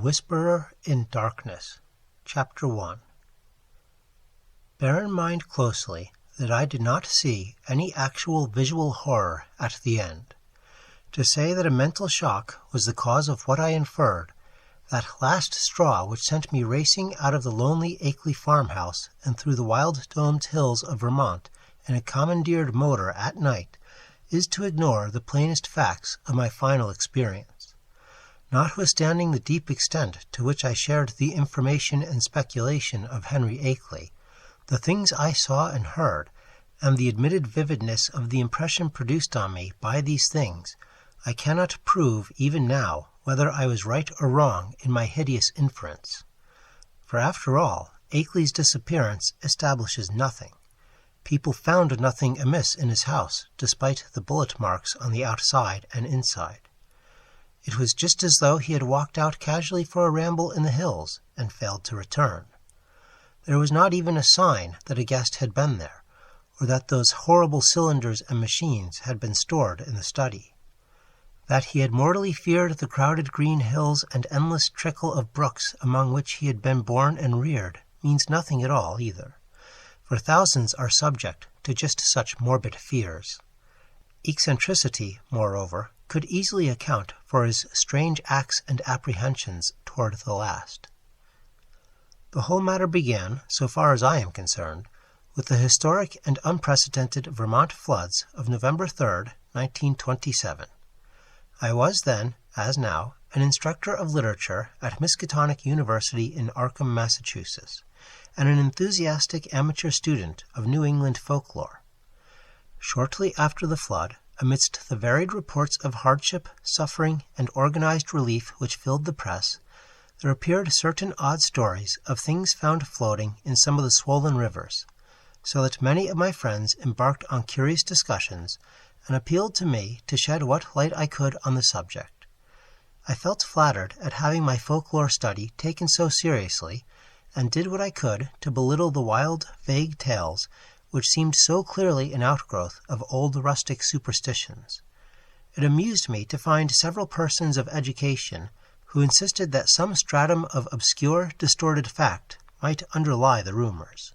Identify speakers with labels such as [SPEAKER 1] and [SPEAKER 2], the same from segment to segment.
[SPEAKER 1] Whisperer in Darkness, Chapter 1. Bear in mind closely that I did not see any actual visual horror at the end. To say that a mental shock was the cause of what I inferred, that last straw which sent me racing out of the lonely Akeley farmhouse and through the wild-domed hills of Vermont in a commandeered motor at night, is to ignore the plainest facts of my final experience. Notwithstanding the deep extent to which I shared the information and speculation of Henry Akeley, the things I saw and heard, and the admitted vividness of the impression produced on me by these things, I cannot prove even now whether I was right or wrong in my hideous inference. For after all, Akeley's disappearance establishes nothing. People found nothing amiss in his house, despite the bullet marks on the outside and inside. It was just as though he had walked out casually for a ramble in the hills and failed to return. There was not even a sign that a guest had been there, or that those horrible cylinders and machines had been stored in the study. That he had mortally feared the crowded green hills and endless trickle of brooks among which he had been born and reared means nothing at all either, for thousands are subject to just such morbid fears. Eccentricity, moreover, could easily account for his strange acts and apprehensions toward the last. The whole matter began, so far as I am concerned, with the historic and unprecedented Vermont floods of November 3rd, 1927. I was then, as now, an instructor of literature at Miskatonic University in Arkham, Massachusetts, and an enthusiastic amateur student of New England folklore. Shortly after the flood, amidst the varied reports of hardship, suffering, and organized relief which filled the press, there appeared certain odd stories of things found floating in some of the swollen rivers, so that many of my friends embarked on curious discussions and appealed to me to shed what light I could on the subject. I felt flattered at having my folklore study taken so seriously, and did what I could to belittle the wild, vague tales which seemed so clearly an outgrowth of old rustic superstitions. It amused me to find several persons of education who insisted that some stratum of obscure, distorted fact might underlie the rumors.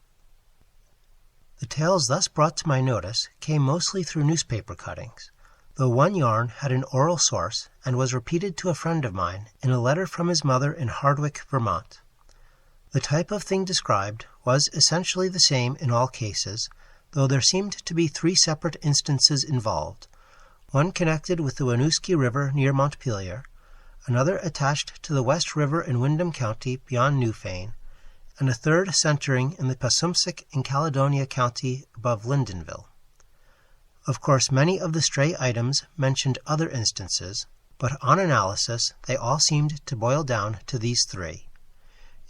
[SPEAKER 1] The tales thus brought to my notice came mostly through newspaper cuttings, though one yarn had an oral source and was repeated to a friend of mine in a letter from his mother in Hardwick, Vermont. The type of thing described was essentially the same in all cases, though there seemed to be three separate instances involved, one connected with the Winooski River near Montpelier, another attached to the West River in Windham County beyond Newfane, and a third centering in the Passumpsic in Caledonia County above Lyndonville. Of course, many of the stray items mentioned other instances, but on analysis they all seemed to boil down to these three.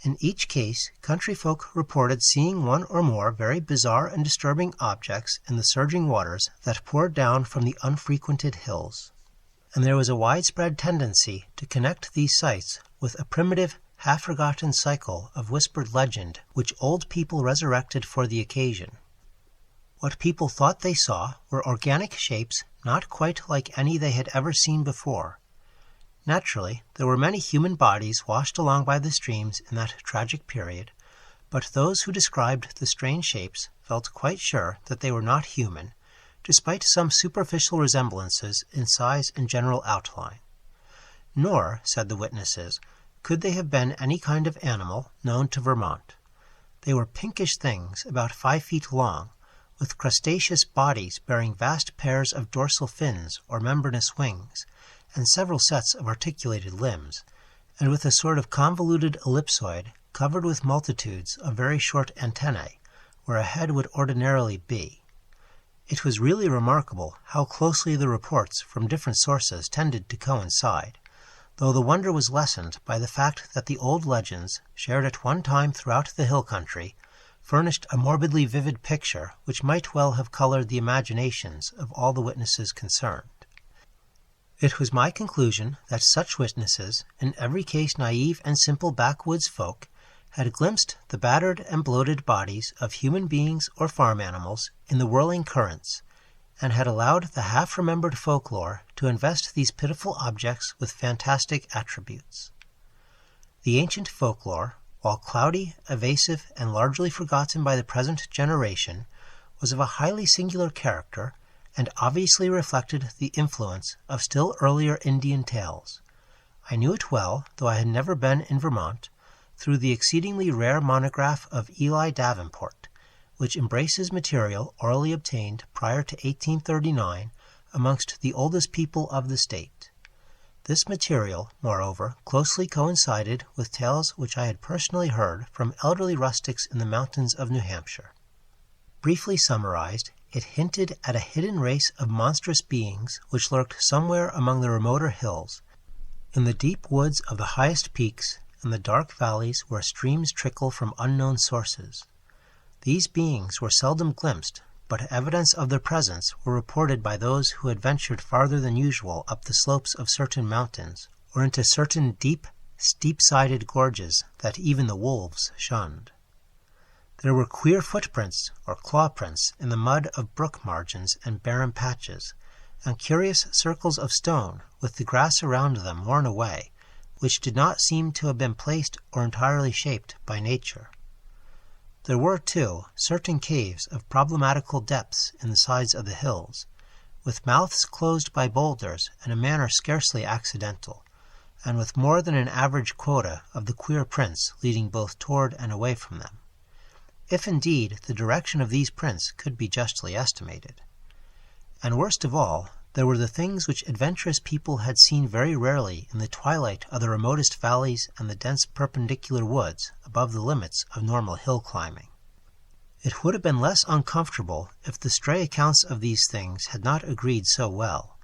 [SPEAKER 1] In each case, country folk reported seeing one or more very bizarre and disturbing objects in the surging waters that poured down from the unfrequented hills. And there was a widespread tendency to connect these sights with a primitive, half-forgotten cycle of whispered legend which old people resurrected for the occasion. What people thought they saw were organic shapes not quite like any they had ever seen before. Naturally, there were many human bodies washed along by the streams in that tragic period, but those who described the strange shapes felt quite sure that they were not human, despite some superficial resemblances in size and general outline. Nor, said the witnesses, could they have been any kind of animal known to Vermont. They were pinkish things about 5 feet long, with crustaceous bodies bearing vast pairs of dorsal fins or membranous wings, and several sets of articulated limbs, and with a sort of convoluted ellipsoid covered with multitudes of very short antennae, where a head would ordinarily be. It was really remarkable how closely the reports from different sources tended to coincide, though the wonder was lessened by the fact that the old legends, shared at one time throughout the hill country, furnished a morbidly vivid picture which might well have colored the imaginations of all the witnesses concerned. It was my conclusion that such witnesses, in every case naive and simple backwoods folk, had glimpsed the battered and bloated bodies of human beings or farm animals in the whirling currents, and had allowed the half-remembered folklore to invest these pitiful objects with fantastic attributes. The ancient folklore, while cloudy, evasive, and largely forgotten by the present generation, was of a highly singular character and obviously reflected the influence of still earlier Indian tales. I knew it well, though I had never been in Vermont, through the exceedingly rare monograph of Eli Davenport, which embraces material orally obtained prior to 1839 amongst the oldest people of the state. This material, moreover, closely coincided with tales which I had personally heard from elderly rustics in the mountains of New Hampshire. Briefly summarized, it hinted at a hidden race of monstrous beings which lurked somewhere among the remoter hills, in the deep woods of the highest peaks, and the dark valleys where streams trickle from unknown sources. These beings were seldom glimpsed, but evidence of their presence were reported by those who had ventured farther than usual up the slopes of certain mountains, or into certain deep, steep-sided gorges that even the wolves shunned. There were queer footprints or claw prints in the mud of brook margins and barren patches, and curious circles of stone with the grass around them worn away, which did not seem to have been placed or entirely shaped by nature. There were, too, certain caves of problematical depths in the sides of the hills, with mouths closed by boulders in a manner scarcely accidental, and with more than an average quota of the queer prints leading both toward and away from them, if indeed the direction of these prints could be justly estimated. And worst of all, there were the things which adventurous people had seen very rarely in the twilight of the remotest valleys and the dense perpendicular woods above the limits of normal hill climbing. It would have been less uncomfortable if the stray accounts of these things had not agreed so well.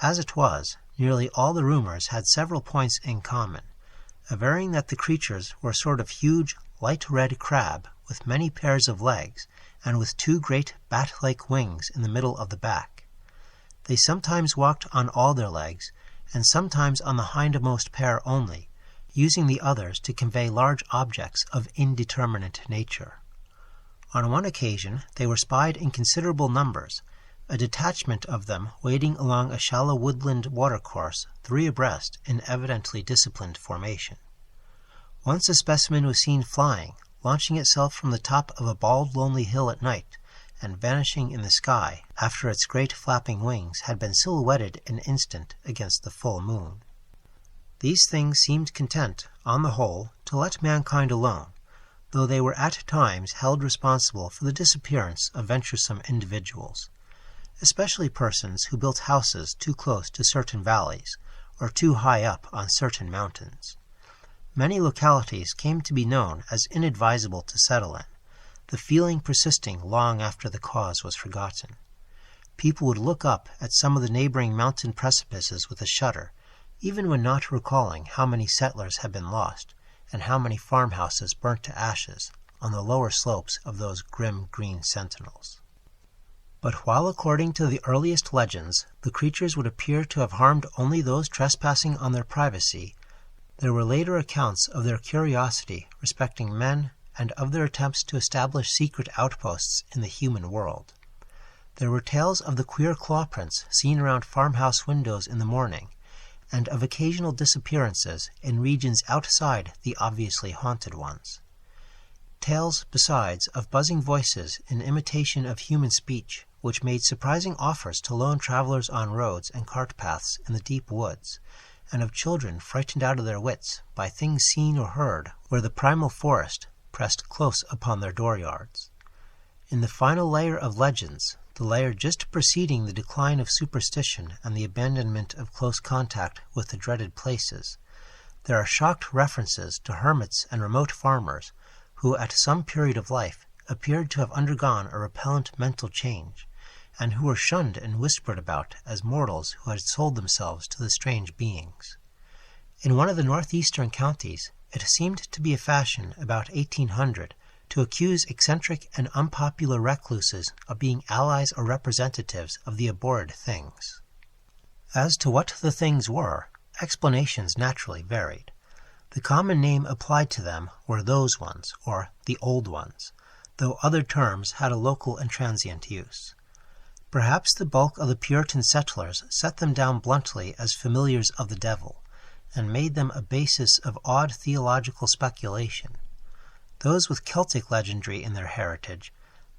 [SPEAKER 1] As it was, nearly all the rumors had several points in common, averring that the creatures were a sort of huge, light red crab with many pairs of legs, and with two great bat-like wings in the middle of the back. They sometimes walked on all their legs, and sometimes on the hindmost pair only, using the others to convey large objects of indeterminate nature. On one occasion they were spied in considerable numbers, a detachment of them wading along a shallow woodland watercourse 3 abreast in evidently disciplined formation. Once a specimen was seen flying, launching itself from the top of a bald, lonely hill at night, and vanishing in the sky after its great flapping wings had been silhouetted an instant against the full moon. These things seemed content, on the whole, to let mankind alone, though they were at times held responsible for the disappearance of venturesome individuals, especially persons who built houses too close to certain valleys, or too high up on certain mountains. Many localities came to be known as inadvisable to settle in, the feeling persisting long after the cause was forgotten. People would look up at some of the neighboring mountain precipices with a shudder, even when not recalling how many settlers had been lost, and how many farmhouses burnt to ashes on the lower slopes of those grim green sentinels. But while according to the earliest legends the creatures would appear to have harmed only those trespassing on their privacy, there were later accounts of their curiosity respecting men, and of their attempts to establish secret outposts in the human world. There were tales of the queer claw prints seen around farmhouse windows in the morning, and of occasional disappearances in regions outside the obviously haunted ones. Tales, besides, of buzzing voices in imitation of human speech, which made surprising offers to lone travelers on roads and cart paths in the deep woods, and of children frightened out of their wits by things seen or heard where the primal forest pressed close upon their dooryards. In the final layer of legends, the layer just preceding the decline of superstition and the abandonment of close contact with the dreaded places, there are shocked references to hermits and remote farmers who at some period of life appeared to have undergone a repellent mental change, and who were shunned and whispered about as mortals who had sold themselves to the strange beings. In one of the northeastern counties, it seemed to be a fashion about 1800 to accuse eccentric and unpopular recluses of being allies or representatives of the abhorred things. As to what the things were, explanations naturally varied. The common name applied to them were those ones, or the old ones, though other terms had a local and transient use. Perhaps the bulk of the Puritan settlers set them down bluntly as familiars of the devil, and made them a basis of odd theological speculation. Those with Celtic legendry in their heritage,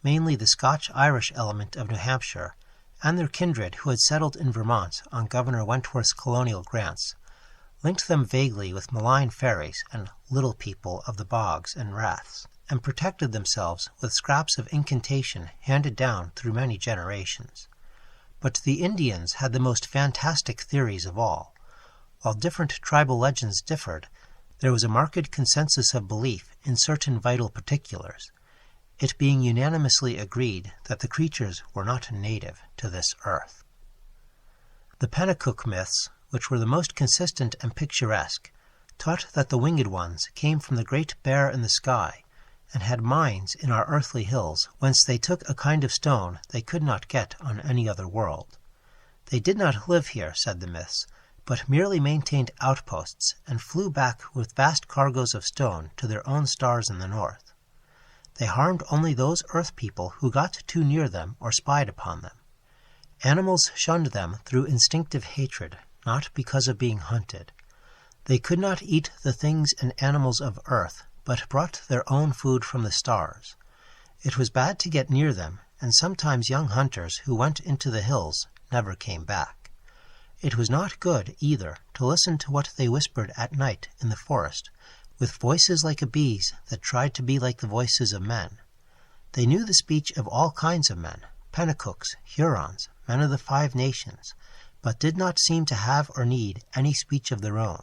[SPEAKER 1] mainly the Scotch-Irish element of New Hampshire, and their kindred who had settled in Vermont on Governor Wentworth's colonial grants, linked them vaguely with malign fairies and little people of the bogs and raths, and protected themselves with scraps of incantation handed down through many generations. But the Indians had the most fantastic theories of all. While different tribal legends differed, there was a marked consensus of belief in certain vital particulars, it being unanimously agreed that the creatures were not native to this earth. The Pennacook myths, which were the most consistent and picturesque, taught that the winged ones came from the great bear in the sky, and had mines in our earthly hills whence they took a kind of stone they could not get on any other world. They did not live here, said the myths, but merely maintained outposts and flew back with vast cargoes of stone to their own stars in the north. They harmed only those earth people who got too near them or spied upon them. Animals shunned them through instinctive hatred, not because of being hunted. They could not eat the things and animals of earth, but brought their own food from the stars. It was bad to get near them, and sometimes young hunters who went into the hills never came back. It was not good, either, to listen to what they whispered at night in the forest, with voices like a bee's that tried to be like the voices of men. They knew the speech of all kinds of men, Pennacooks, Hurons, men of the 5 Nations, but did not seem to have or need any speech of their own.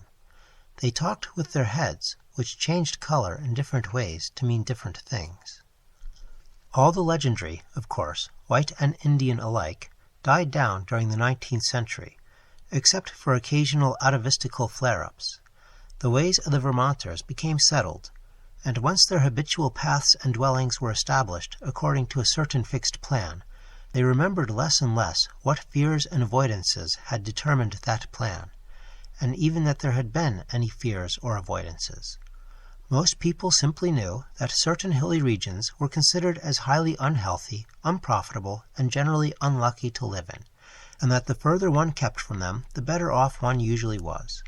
[SPEAKER 1] They talked with their heads, which changed color in different ways to mean different things. All the legendry, of course, white and Indian alike, died down during the 19th century, except for occasional atavistical flare-ups. The ways of the Vermonters became settled, and once their habitual paths and dwellings were established according to a certain fixed plan, they remembered less and less what fears and avoidances had determined that plan, and even that there had been any fears or avoidances. Most people simply knew that certain hilly regions were considered as highly unhealthy, unprofitable, and generally unlucky to live in, and that the further one kept from them, the better off one usually was.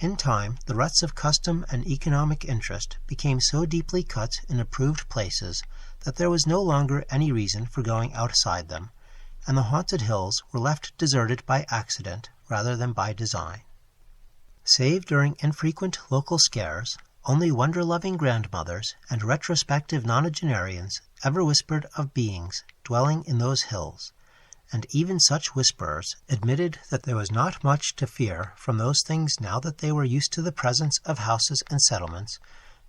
[SPEAKER 1] In time, the ruts of custom and economic interest became so deeply cut in approved places that there was no longer any reason for going outside them, and the haunted hills were left deserted by accident rather than by design. Save during infrequent local scares, only wonder-loving grandmothers and retrospective nonagenarians ever whispered of beings dwelling in those hills, and even such whisperers admitted that there was not much to fear from those things now that they were used to the presence of houses and settlements,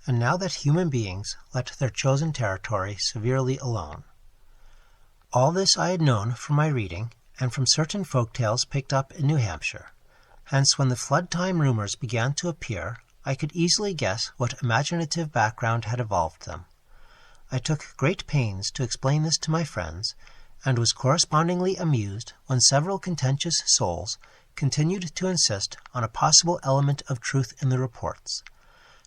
[SPEAKER 1] and now that human beings let their chosen territory severely alone. All this I had known from my reading, and from certain folk tales picked up in New Hampshire. Hence, when the flood-time rumors began to appear, I could easily guess what imaginative background had evolved them. I took great pains to explain this to my friends, and was correspondingly amused when several contentious souls continued to insist on a possible element of truth in the reports.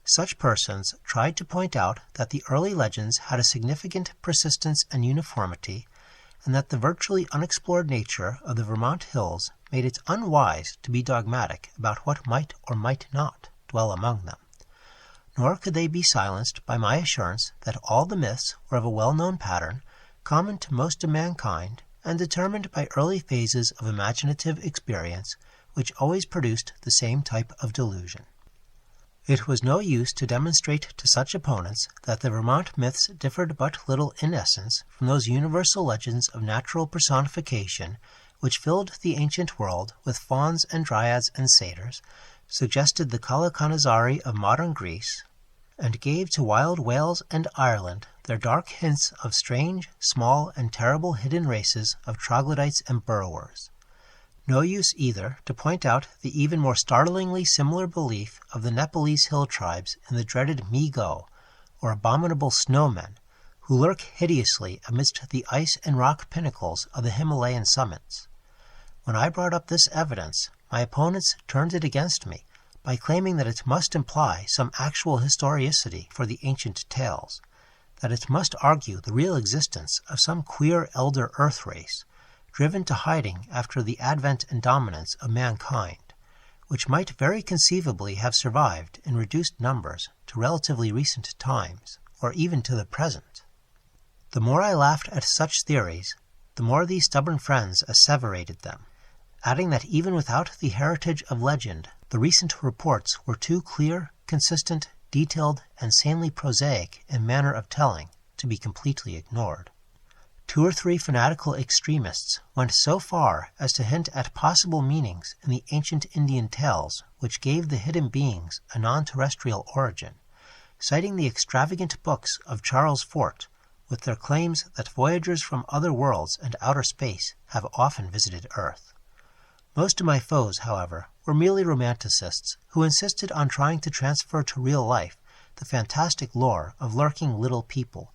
[SPEAKER 1] Such persons tried to point out that the early legends had a significant persistence and uniformity, and that the virtually unexplored nature of the Vermont hills made it unwise to be dogmatic about what might or might not dwell among them. Nor could they be silenced by my assurance that all the myths were of a well-known pattern, common to most of mankind, and determined by early phases of imaginative experience, which always produced the same type of delusion. It was no use to demonstrate to such opponents that the Vermont myths differed but little in essence from those universal legends of natural personification which filled the ancient world with fauns and dryads and satyrs, suggested the Kalakanazari of modern Greece, and gave to wild Wales and Ireland their dark hints of strange, small, and terrible hidden races of troglodytes and burrowers. No use either to point out the even more startlingly similar belief of the Nepalese hill tribes in the dreaded Mi-go, or abominable snowmen, who lurk hideously amidst the ice and rock pinnacles of the Himalayan summits. When I brought up this evidence, my opponents turned it against me by claiming that it must imply some actual historicity for the ancient tales, that it must argue the real existence of some queer elder earth race, driven to hiding after the advent and dominance of mankind, which might very conceivably have survived in reduced numbers to relatively recent times, or even to the present. The more I laughed at such theories, the more these stubborn friends asseverated them, adding that even without the heritage of legend, the recent reports were too clear, consistent, detailed, and sanely prosaic in manner of telling to be completely ignored. 2 or 3 fanatical extremists went so far as to hint at possible meanings in the ancient Indian tales which gave the hidden beings a non-terrestrial origin, citing the extravagant books of Charles Fort with their claims that voyagers from other worlds and outer space have often visited Earth. Most of my foes, however, were merely romanticists who insisted on trying to transfer to real life the fantastic lore of lurking little people,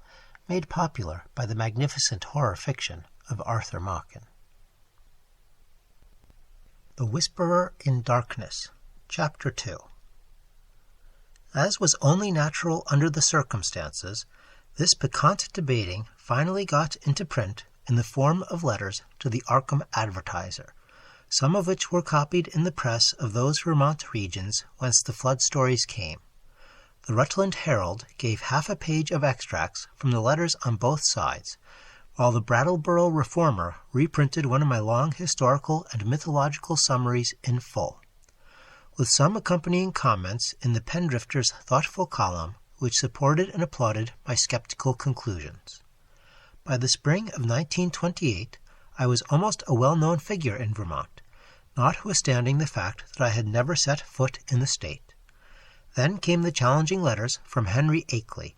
[SPEAKER 1] made popular by the magnificent horror fiction of Arthur Machen. The Whisperer in Darkness, Chapter 2. As was only natural under the circumstances, this piquant debating finally got into print in the form of letters to the Arkham Advertiser, some of which were copied in the press of those Vermont regions whence the flood stories came. The Rutland Herald gave half a page of extracts from the letters on both sides, while the Brattleboro Reformer reprinted one of my long historical and mythological summaries in full, with some accompanying comments in the Pendrifter's thoughtful column which supported and applauded my skeptical conclusions. By the spring of 1928, I was almost a well-known figure in Vermont, notwithstanding the fact that I had never set foot in the state. Then came the challenging letters from Henry Akeley,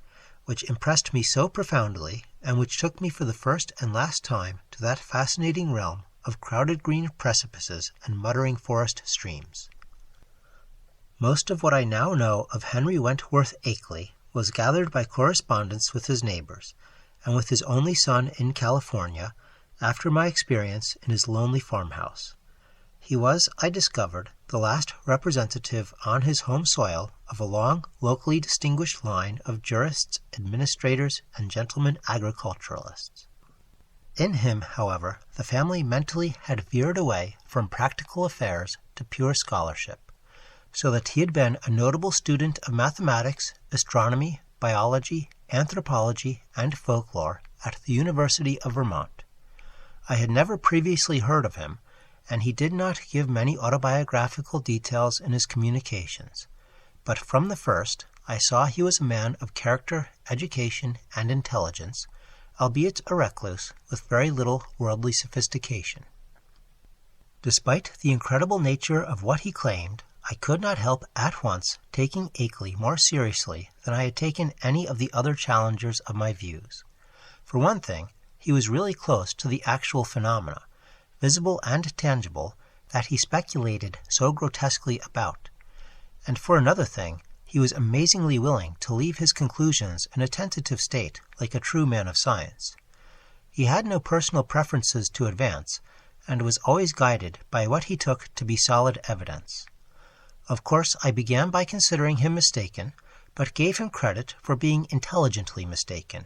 [SPEAKER 1] which impressed me so profoundly, and which took me for the first and last time to that fascinating realm of crowded green precipices and muttering forest streams. Most of what I now know of Henry Wentworth Akeley was gathered by correspondence with his neighbors, and with his only son in California, after my experience in his lonely farmhouse. He was, I discovered, the last representative on his home soil of a long, locally distinguished line of jurists, administrators, and gentlemen agriculturalists. In him, however, the family mentally had veered away from practical affairs to pure scholarship, so that he had been a notable student of mathematics, astronomy, biology, anthropology, and folklore at the University of Vermont. I had never previously heard of him, and he did not give many autobiographical details in his communications, but from the first I saw he was a man of character, education, and intelligence, albeit a recluse with very little worldly sophistication. Despite the incredible nature of what he claimed, I could not help at once taking Akeley more seriously than I had taken any of the other challengers of my views. For one thing, he was really close to the actual phenomena, visible and tangible, that he speculated so grotesquely about. And for another thing, he was amazingly willing to leave his conclusions in a tentative state like a true man of science. He had no personal preferences to advance, and was always guided by what he took to be solid evidence. Of course, I began by considering him mistaken, but gave him credit for being intelligently mistaken,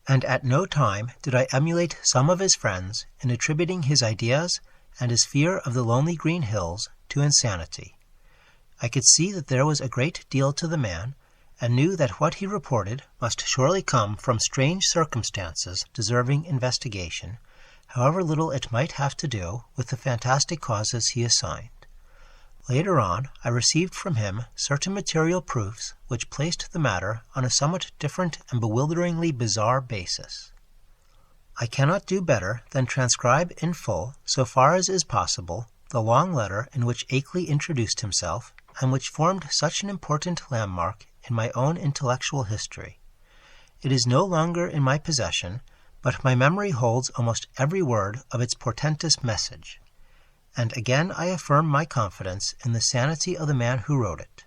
[SPEAKER 1] and at no time did I emulate some of his friends in attributing his ideas and his fear of the lonely green hills to insanity. I could see that there was a great deal to the man, and knew that what he reported must surely come from strange circumstances deserving investigation, however little it might have to do with the fantastic causes he assigned. Later on, I received from him certain material proofs which placed the matter on a somewhat different and bewilderingly bizarre basis. I cannot do better than transcribe in full, so far as is possible, the long letter in which Akeley introduced himself, and which formed such an important landmark in my own intellectual history. It is no longer in my possession, but my memory holds almost every word of its portentous message. And again I affirm my confidence in the sanity of the man who wrote it.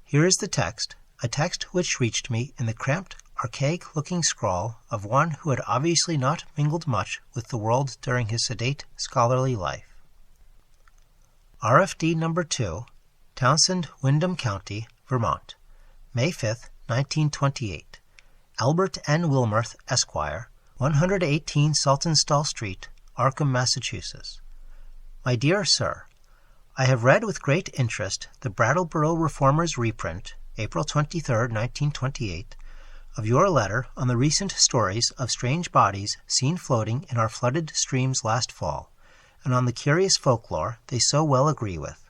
[SPEAKER 1] Here is the text, a text which reached me in the cramped, archaic-looking scrawl of one who had obviously not mingled much with the world during his sedate, scholarly life. R.F.D. No. 2, Townsend, Windham County, Vermont, May 5, 1928. Albert N. Wilmarth, Esquire, 118 Saltonstall Street, Arkham, Massachusetts. My dear Sir, I have read with great interest the Brattleboro Reformer's reprint, April 23, 1928, of your letter on the recent stories of strange bodies seen floating in our flooded streams last fall, and on the curious folklore they so well agree with.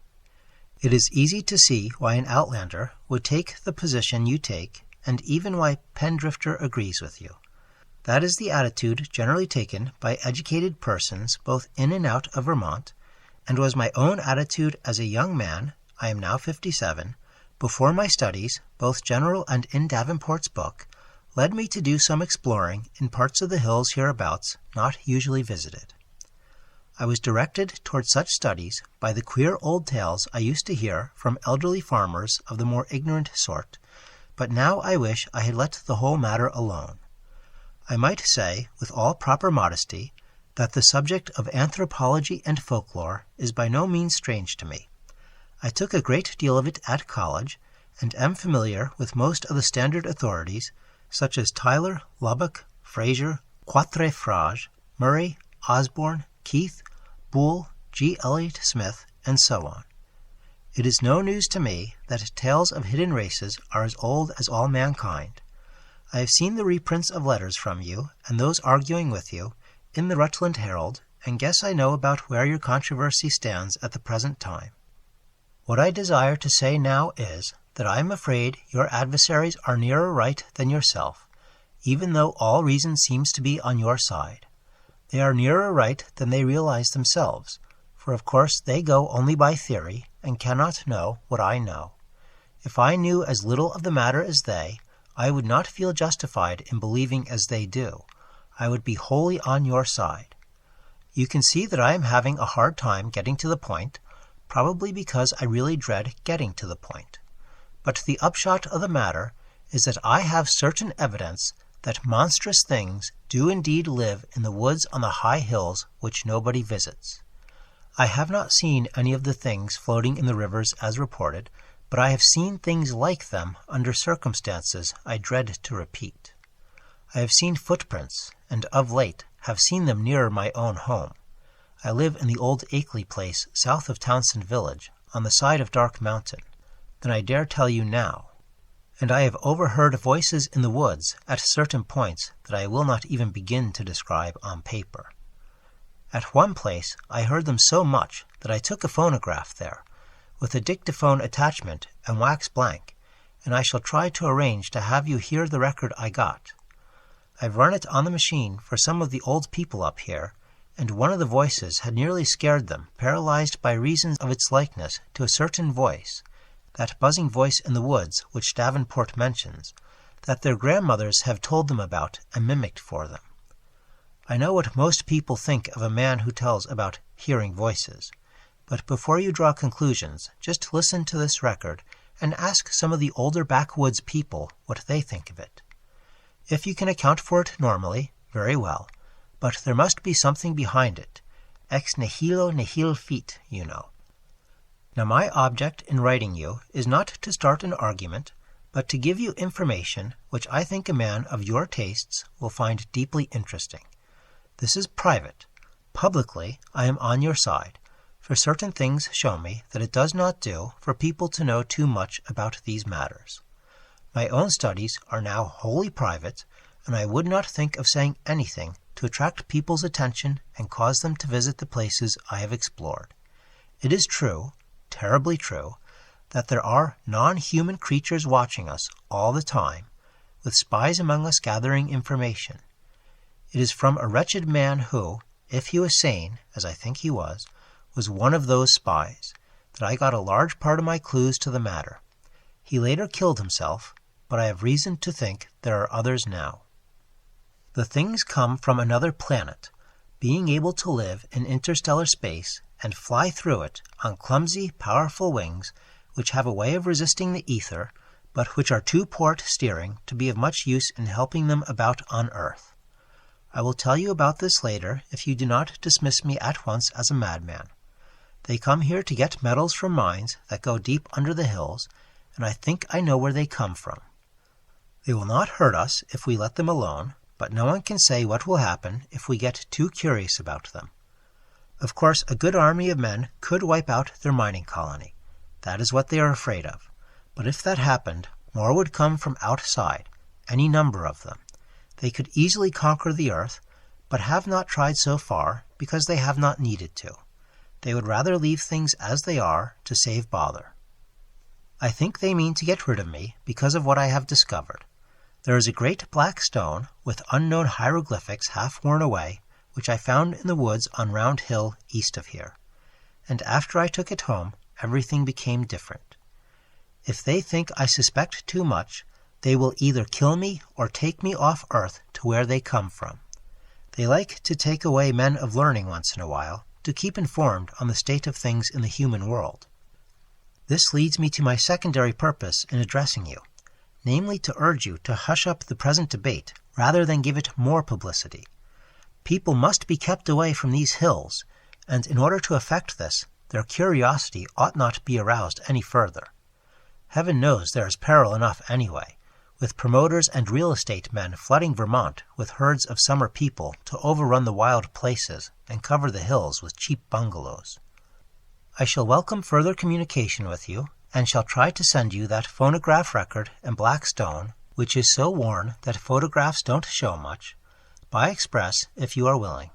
[SPEAKER 1] It is easy to see why an outlander would take the position you take, and even why Pendrifter agrees with you. That is the attitude generally taken by educated persons both in and out of Vermont, and was my own attitude as a young man, I am now 57, before my studies, both general and in Davenport's book, led me to do some exploring in parts of the hills hereabouts not usually visited. I was directed toward such studies by the queer old tales I used to hear from elderly farmers of the more ignorant sort, but now I wish I had let the whole matter alone. I might say, with all proper modesty, that the subject of anthropology and folklore is by no means strange to me. I took a great deal of it at college, and am familiar with most of the standard authorities, such as Tyler, Lubbock, Fraser, Quatrefages, Murray, Osborne, Keith, Boole, G. Eliot Smith, and so on. It is no news to me that tales of hidden races are as old as all mankind. I have seen the reprints of letters from you, and those arguing with you, in the Rutland Herald, and guess I know about where your controversy stands at the present time. What I desire to say now is that I am afraid your adversaries are nearer right than yourself, even though all reason seems to be on your side. They are nearer right than they realize themselves, for of course they go only by theory, and cannot know what I know. If I knew as little of the matter as they, I would not feel justified in believing as they do. I would be wholly on your side. You can see that I am having a hard time getting to the point, probably because I really dread getting to the point. But the upshot of the matter is that I have certain evidence that monstrous things do indeed live in the woods on the high hills which nobody visits. I have not seen any of the things floating in the rivers as reported, but I have seen things like them under circumstances I dread to repeat. I have seen footprints, and of late have seen them nearer my own home. I live in the old Akeley place south of Townsend Village, on the side of Dark Mountain, than I dare tell you now. And I have overheard voices in the woods at certain points that I will not even begin to describe on paper. At one place I heard them so much that I took a phonograph there, with a dictaphone attachment and wax blank, and I shall try to arrange to have you hear the record I got. I've run it on the machine for some of the old people up here, and one of the voices had nearly scared them, paralyzed by reason of its likeness to a certain voice, that buzzing voice in the woods which Davenport mentions, that their grandmothers have told them about and mimicked for them. I know what most people think of a man who tells about hearing voices, but before you draw conclusions, just listen to this record and ask some of the older backwoods people what they think of it. If you can account for it normally, very well, but there must be something behind it. Ex nihilo nihil fit, you know. Now my object in writing you is not to start an argument, but to give you information which I think a man of your tastes will find deeply interesting. This is private. Publicly, I am on your side, for certain things show me that it does not do for people to know too much about these matters. My own studies are now wholly private, and I would not think of saying anything to attract people's attention and cause them to visit the places I have explored. It is true, terribly true, that there are non-human creatures watching us all the time, with spies among us gathering information. It is from a wretched man who, if he was sane, as I think he was one of those spies, that I got a large part of my clues to the matter. He later killed himself, but I have reason to think there are others now. The things come from another planet, being able to live in interstellar space and fly through it on clumsy, powerful wings which have a way of resisting the ether, but which are too poor at steering to be of much use in helping them about on Earth. I will tell you about this later if you do not dismiss me at once as a madman. They come here to get metals from mines that go deep under the hills, and I think I know where they come from. They will not hurt us if we let them alone, but no one can say what will happen if we get too curious about them. Of course, a good army of men could wipe out their mining colony. That is what they are afraid of. But if that happened, more would come from outside, any number of them. They could easily conquer the earth, but have not tried so far because they have not needed to. They would rather leave things as they are to save bother. I think they mean to get rid of me because of what I have discovered. There is a great black stone with unknown hieroglyphics half worn away, which I found in the woods on Round Hill east of here. And after I took it home, everything became different. If they think I suspect too much, they will either kill me or take me off Earth to where they come from. They like to take away men of learning once in a while, to keep informed on the state of things in the human world. This leads me to my secondary purpose in addressing you, namely to urge you to hush up the present debate rather than give it more publicity. People must be kept away from these hills, and in order to effect this, their curiosity ought not be aroused any further. Heaven knows there is peril enough anyway, with promoters and real estate men flooding Vermont with herds of summer people to overrun the wild places and cover the hills with cheap bungalows. I shall welcome further communication with you, and shall try to send you that phonograph record and black stone, which is so worn that photographs don't show much, by express if you are willing.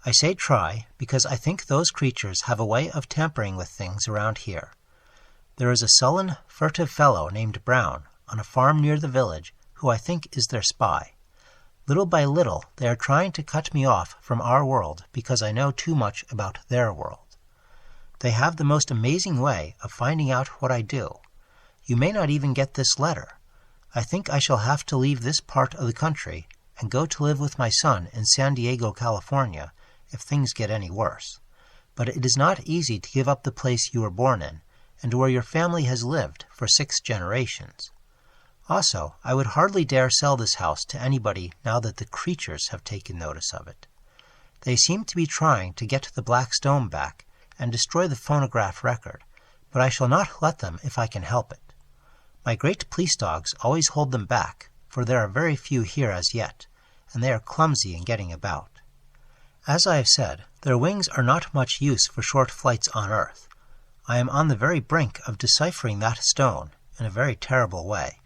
[SPEAKER 1] I say try because I think those creatures have a way of tampering with things around here. There is a sullen, furtive fellow named Brown on a farm near the village who I think is their spy. Little by little they are trying to cut me off from our world because I know too much about their world. They have the most amazing way of finding out what I do. You may not even get this letter. I think I shall have to leave this part of the country and go to live with my son in San Diego, California, if things get any worse. But it is not easy to give up the place you were born in, and where your family has lived for 6 generations. Also, I would hardly dare sell this house to anybody now that the creatures have taken notice of it. They seem to be trying to get the black stone back and destroy the phonograph record, but I shall not let them if I can help it. My great police dogs always hold them back, for there are very few here as yet, and they are clumsy in getting about. As I have said, their wings are not much use for short flights on Earth. I am on the very brink of deciphering that stone in a very terrible way,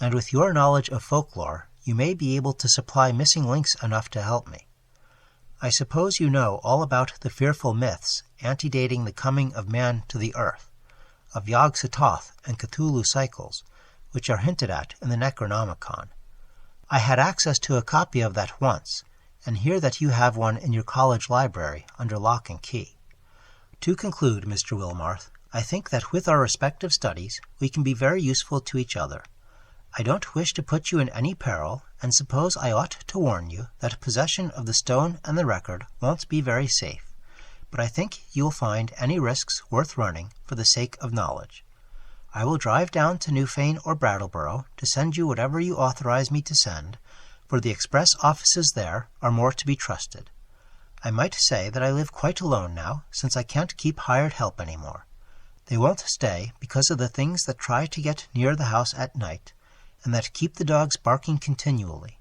[SPEAKER 1] and with your knowledge of folklore, you may be able to supply missing links enough to help me. I suppose you know all about the fearful myths antedating the coming of man to the earth, of Yog-Sothoth and Cthulhu cycles, which are hinted at in the Necronomicon. I had access to a copy of that once, and hear that you have one in your college library under lock and key. To conclude, Mr. Wilmarth, I think that with our respective studies we can be very useful to each other. I don't wish to put you in any peril, and suppose I ought to warn you that possession of the stone and the record won't be very safe, but I think you'll find any risks worth running for the sake of knowledge. I will drive down to Newfane or Brattleboro to send you whatever you authorize me to send, for the express offices there are more to be trusted. I might say that I live quite alone now, since I can't keep hired help any more. They won't stay because of the things that try to get near the house at night, and that keep the dogs barking continually.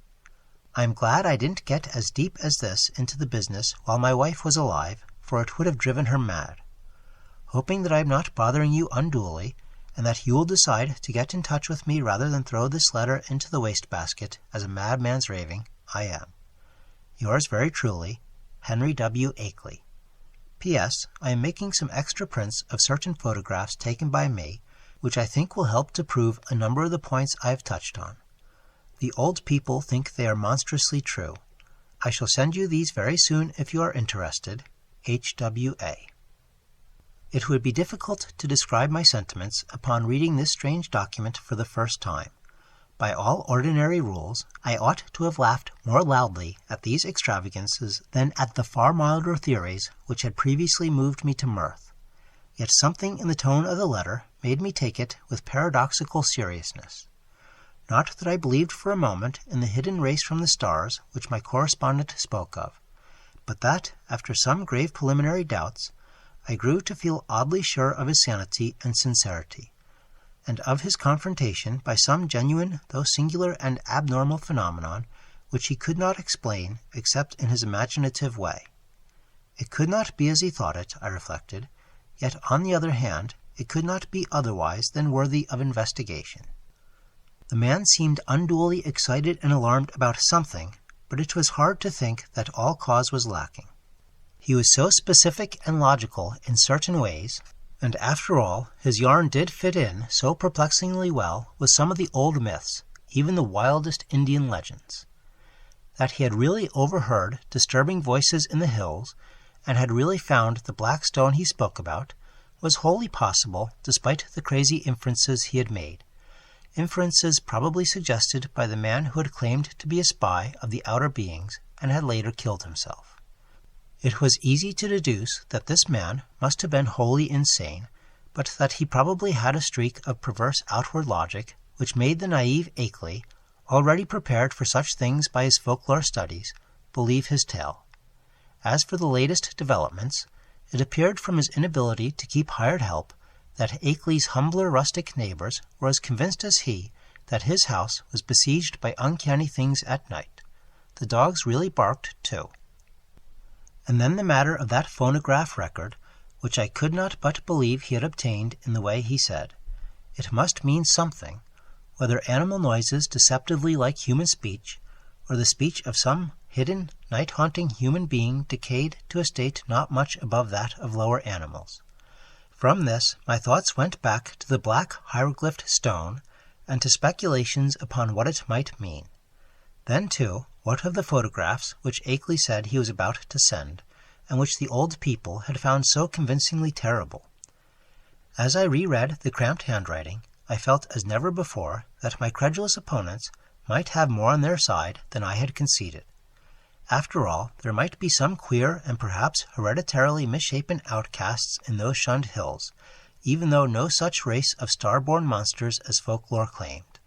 [SPEAKER 1] I am glad I didn't get as deep as this into the business while my wife was alive, for it would have driven her mad. Hoping that I am not bothering you unduly, and that you will decide to get in touch with me rather than throw this letter into the wastebasket as a madman's raving, I am. Yours very truly, Henry W. Akeley. P.S. I am making some extra prints of certain photographs taken by me, which I think will help to prove a number of the points I have touched on. The old people think they are monstrously true. I shall send you these very soon if you are interested. H.W.A. It would be difficult to describe my sentiments upon reading this strange document for the first time. By all ordinary rules, I ought to have laughed more loudly at these extravagances than at the far milder theories which had previously moved me to mirth. Yet something in the tone of the letter made me take it with paradoxical seriousness. Not that I believed for a moment in the hidden race from the stars which my correspondent spoke of, but that, after some grave preliminary doubts, I grew to feel oddly sure of his sanity and sincerity, and of his confrontation by some genuine though singular and abnormal phenomenon which he could not explain except in his imaginative way. It could not be as he thought it, I reflected, yet on the other hand, it could not be otherwise than worthy of investigation. The man seemed unduly excited and alarmed about something, but it was hard to think that all cause was lacking. He was so specific and logical in certain ways, and after all, his yarn did fit in so perplexingly well with some of the old myths, even the wildest Indian legends. That he had really overheard disturbing voices in the hills, and had really found the black stone he spoke about, was wholly possible despite the crazy inferences he had made, inferences probably suggested by the man who had claimed to be a spy of the outer beings and had later killed himself. It was easy to deduce that this man must have been wholly insane, but that he probably had a streak of perverse outward logic which made the naive Akeley, already prepared for such things by his folklore studies, believe his tale. As for the latest developments, it appeared from his inability to keep hired help that Akeley's humbler rustic neighbors were as convinced as he that his house was besieged by uncanny things at night. The dogs really barked, too. And then the matter of that phonograph record, which I could not but believe he had obtained in the way he said. It must mean something, whether animal noises deceptively like human speech, or the speech of some hidden, night-haunting human being decayed to a state not much above that of lower animals. From this my thoughts went back to the black hieroglyphed stone, and to speculations upon what it might mean. Then, too, what of the photographs which Akeley said he was about to send, and which the old people had found so convincingly terrible? As I reread the cramped handwriting, I felt as never before that my credulous opponents might have more on their side than I had conceded. After all, there might be some queer and perhaps hereditarily misshapen outcasts in those shunned hills, even though no such race of star-born monsters as folklore claimed.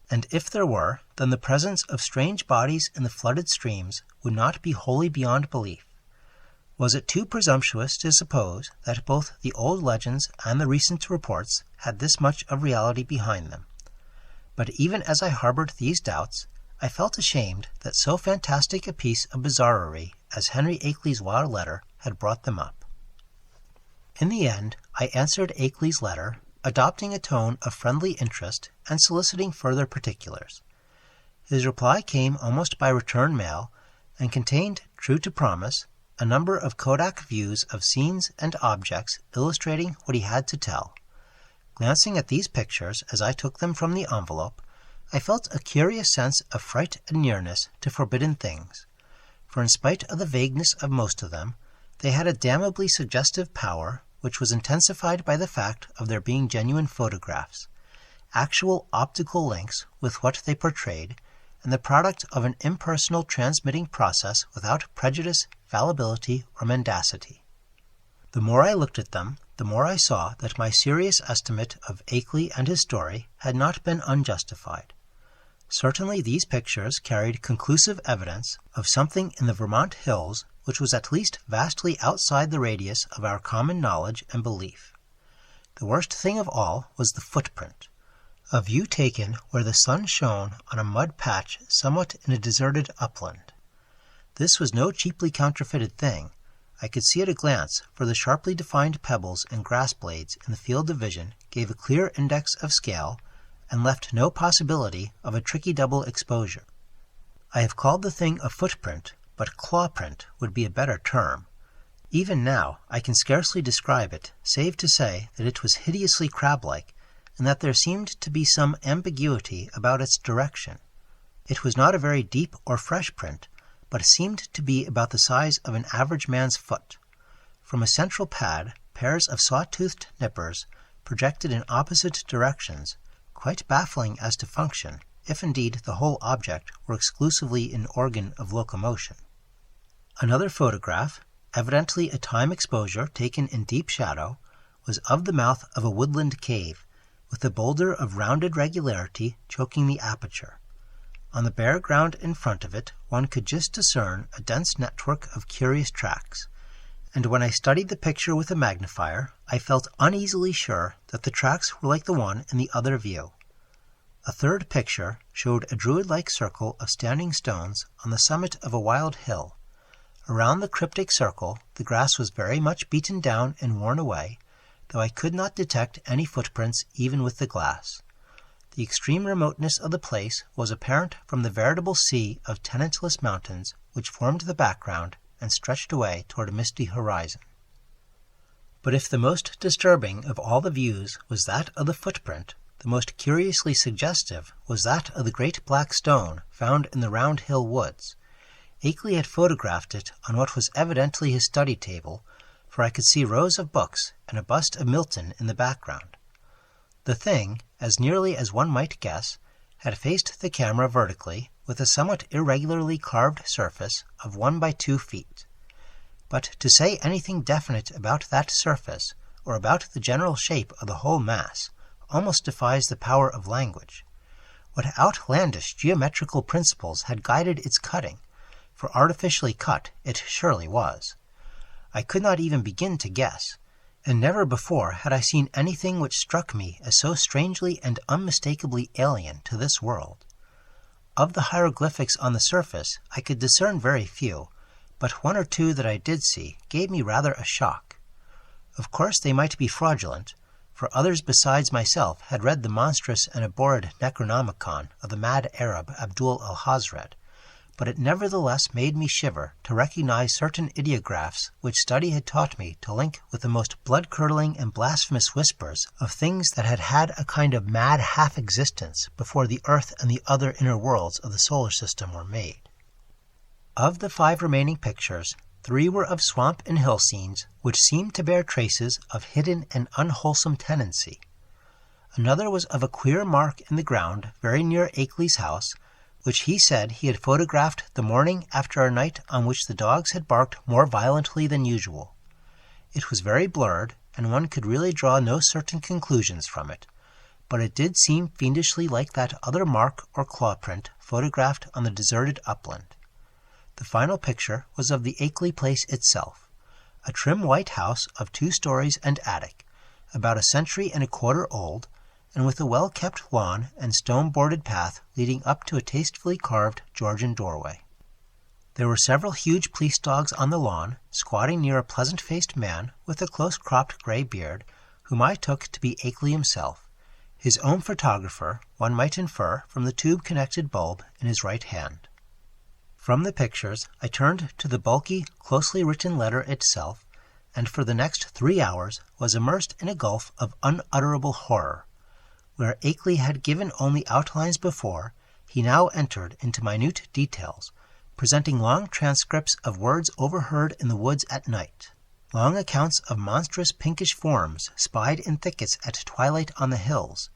[SPEAKER 1] And if there were, then the presence of strange bodies in the flooded streams would not be wholly beyond belief. Was it too presumptuous to suppose that both the old legends and the recent reports had this much of reality behind them? But even as I harbored these doubts, I felt ashamed that so fantastic a piece of bizarrerie as Henry Akeley's wild letter had brought them up. In the end, I answered Akeley's letter, adopting a tone of friendly interest and soliciting further particulars. His reply came almost by return mail, and contained, true to promise, a number of Kodak views of scenes and objects illustrating what he had to tell. Glancing at these pictures as I took them from the envelope, I felt a curious sense of fright and nearness to forbidden things, for in spite of the vagueness of most of them, they had a damnably suggestive power which was intensified by the fact of their being genuine photographs, actual optical links with what they portrayed, and the product of an impersonal transmitting process without prejudice, fallibility, or mendacity. The more I looked at them, the more I saw that my serious estimate of Akeley and his story had not been unjustified. Certainly these pictures carried conclusive evidence of something in the Vermont hills which was at least vastly outside the radius of our common knowledge and belief. The worst thing of all was the footprint, a view taken where the sun shone on a mud patch somewhat in a deserted upland. This was no cheaply counterfeited thing. I could see at a glance, for the sharply defined pebbles and grass blades in the field of vision gave a clear index of scale and left no possibility of a tricky double exposure. I have called the thing a footprint, but claw print would be a better term. Even now I can scarcely describe it, save to say that it was hideously crab-like, and that there seemed to be some ambiguity about its direction. It was not a very deep or fresh print, but seemed to be about the size of an average man's foot. From a central pad, pairs of saw-toothed nippers projected in opposite directions, quite baffling as to function, if indeed the whole object were exclusively an organ of locomotion. Another photograph, evidently a time exposure taken in deep shadow, was of the mouth of a woodland cave, with a boulder of rounded regularity choking the aperture. On the bare ground in front of it one could just discern a dense network of curious tracks, and when I studied the picture with a magnifier, I felt uneasily sure that the tracks were like the one in the other view. A third picture showed a druid-like circle of standing stones on the summit of a wild hill, Around the cryptic circle the grass was very much beaten down and worn away, though I could not detect any footprints even with the glass. The extreme remoteness of the place was apparent from the veritable sea of tenantless mountains which formed the background and stretched away toward a misty horizon. But if the most disturbing of all the views was that of the footprint, the most curiously suggestive was that of the great black stone found in the Round Hill woods. Akeley had photographed it on what was evidently his study table, for I could see rows of books and a bust of Milton in the background. The thing, as nearly as one might guess, had faced the camera vertically with a somewhat irregularly carved surface of 1 by 2 feet. But to say anything definite about that surface, or about the general shape of the whole mass, almost defies the power of language. What outlandish geometrical principles had guided its cutting, for artificially cut it surely was, I could not even begin to guess, and never before had I seen anything which struck me as so strangely and unmistakably alien to this world. Of the hieroglyphics on the surface I could discern very few, but 1 or 2 that I did see gave me rather a shock. Of course they might be fraudulent, for others besides myself had read the monstrous and abhorred Necronomicon of the mad Arab Abdul al-Hazred, but it nevertheless made me shiver to recognize certain ideographs which study had taught me to link with the most blood-curdling and blasphemous whispers of things that had had a kind of mad half-existence before the earth and the other inner worlds of the solar system were made. Of the 5 remaining pictures, 3 were of swamp and hill scenes which seemed to bear traces of hidden and unwholesome tenancy. Another was of a queer mark in the ground very near Akeley's house, which he said he had photographed the morning after a night on which the dogs had barked more violently than usual. It was very blurred, and one could really draw no certain conclusions from it, but it did seem fiendishly like that other mark or claw print photographed on the deserted upland. The final picture was of the Akeley place itself, a trim white house of 2 stories and attic, about 1.25 centuries old, and with a well-kept lawn and stone-boarded path leading up to a tastefully carved Georgian doorway. There were several huge police dogs on the lawn, squatting near a pleasant-faced man with a close-cropped grey beard, whom I took to be Akeley himself, his own photographer, one might infer from the tube-connected bulb in his right hand. From the pictures I turned to the bulky, closely written letter itself, and for the next 3 hours was immersed in a gulf of unutterable horror. Where Akeley had given only outlines before, he now entered into minute details, presenting long transcripts of words overheard in the woods at night, long accounts of monstrous pinkish forms spied in thickets at twilight on the hills,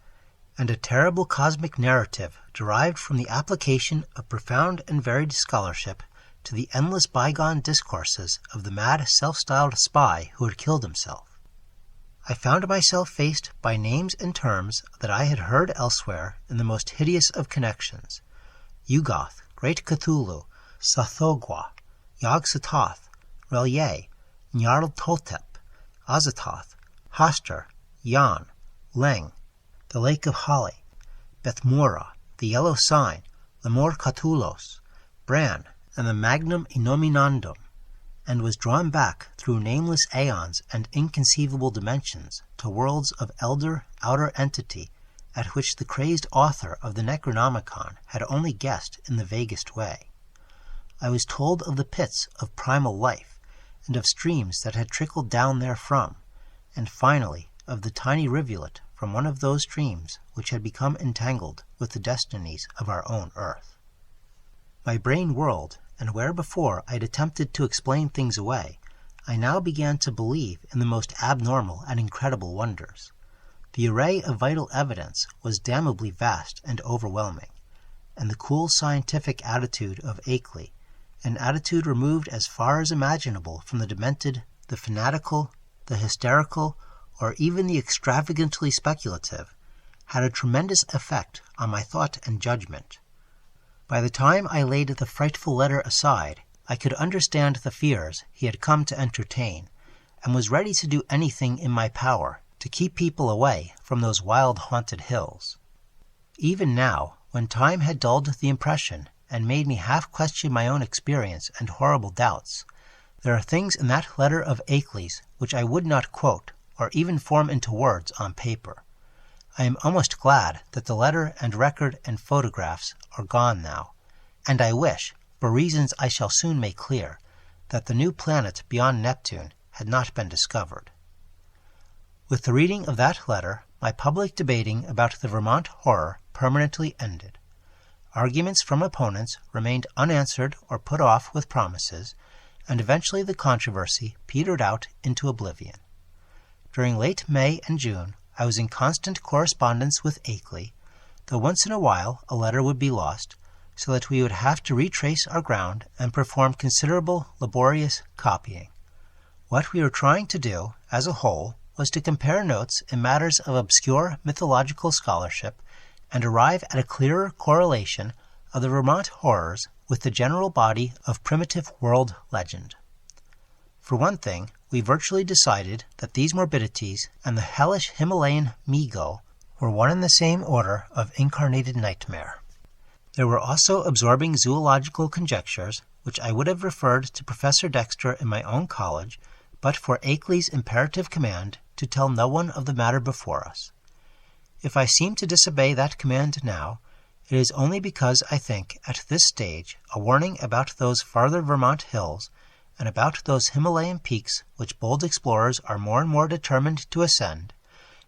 [SPEAKER 1] and a terrible cosmic narrative derived from the application of profound and varied scholarship to the endless bygone discourses of the mad self-styled spy who had killed himself. I found myself faced by names and terms that I had heard elsewhere in the most hideous of connections: Yugoth, Great Cthulhu, Sathogwa, Yog-Sothoth, Relye, Nyarlathotep, Azathoth, Hoster, Yan, Leng, the Lake of Hali, Bethmura, the Yellow Sign, Lemur Catulos, Bran, and the Magnum Innominandum, and was drawn back through nameless aeons and inconceivable dimensions to worlds of elder, outer entity at which the crazed author of the Necronomicon had only guessed in the vaguest way. I was told of the pits of primal life, and of streams that had trickled down therefrom, and finally of the tiny rivulet from one of those streams which had become entangled with the destinies of our own earth. My brain whirled, and where before I had attempted to explain things away, I now began to believe in the most abnormal and incredible wonders. The array of vital evidence was damnably vast and overwhelming, and the cool scientific attitude of Akeley, an attitude removed as far as imaginable from the demented, the fanatical, the hysterical, or even the extravagantly speculative, had a tremendous effect on my thought and judgment. By the time I laid the frightful letter aside, I could understand the fears he had come to entertain, and was ready to do anything in my power to keep people away from those wild haunted hills. Even now, when time had dulled the impression and made me half question my own experience and horrible doubts, There are things in that letter of Akeley's which I would not quote or even form into words on paper. I am almost glad that the letter and record and photographs are gone now, and I wish, for reasons I shall soon make clear, that the new planet beyond Neptune had not been discovered. With the reading of that letter, my public debating about the Vermont horror permanently ended. Arguments from opponents remained unanswered or put off with promises, and eventually the controversy petered out into oblivion. During late May and June, I was in constant correspondence with Akeley, though once in a while a letter would be lost, so that we would have to retrace our ground and perform considerable laborious copying. What we were trying to do, as a whole, was to compare notes in matters of obscure mythological scholarship and arrive at a clearer correlation of the Vermont horrors with the general body of primitive world legend. For one thing, we virtually decided that these morbidities and the hellish Himalayan Migo were one and the same order of incarnated nightmare. There were also absorbing zoological conjectures, which I would have referred to Professor Dexter in my own college, but for Akeley's imperative command to tell no one of the matter before us. If I seem to disobey that command now, it is only because I think, at this stage, a warning about those farther Vermont hills, and about those Himalayan peaks which bold explorers are more and more determined to ascend,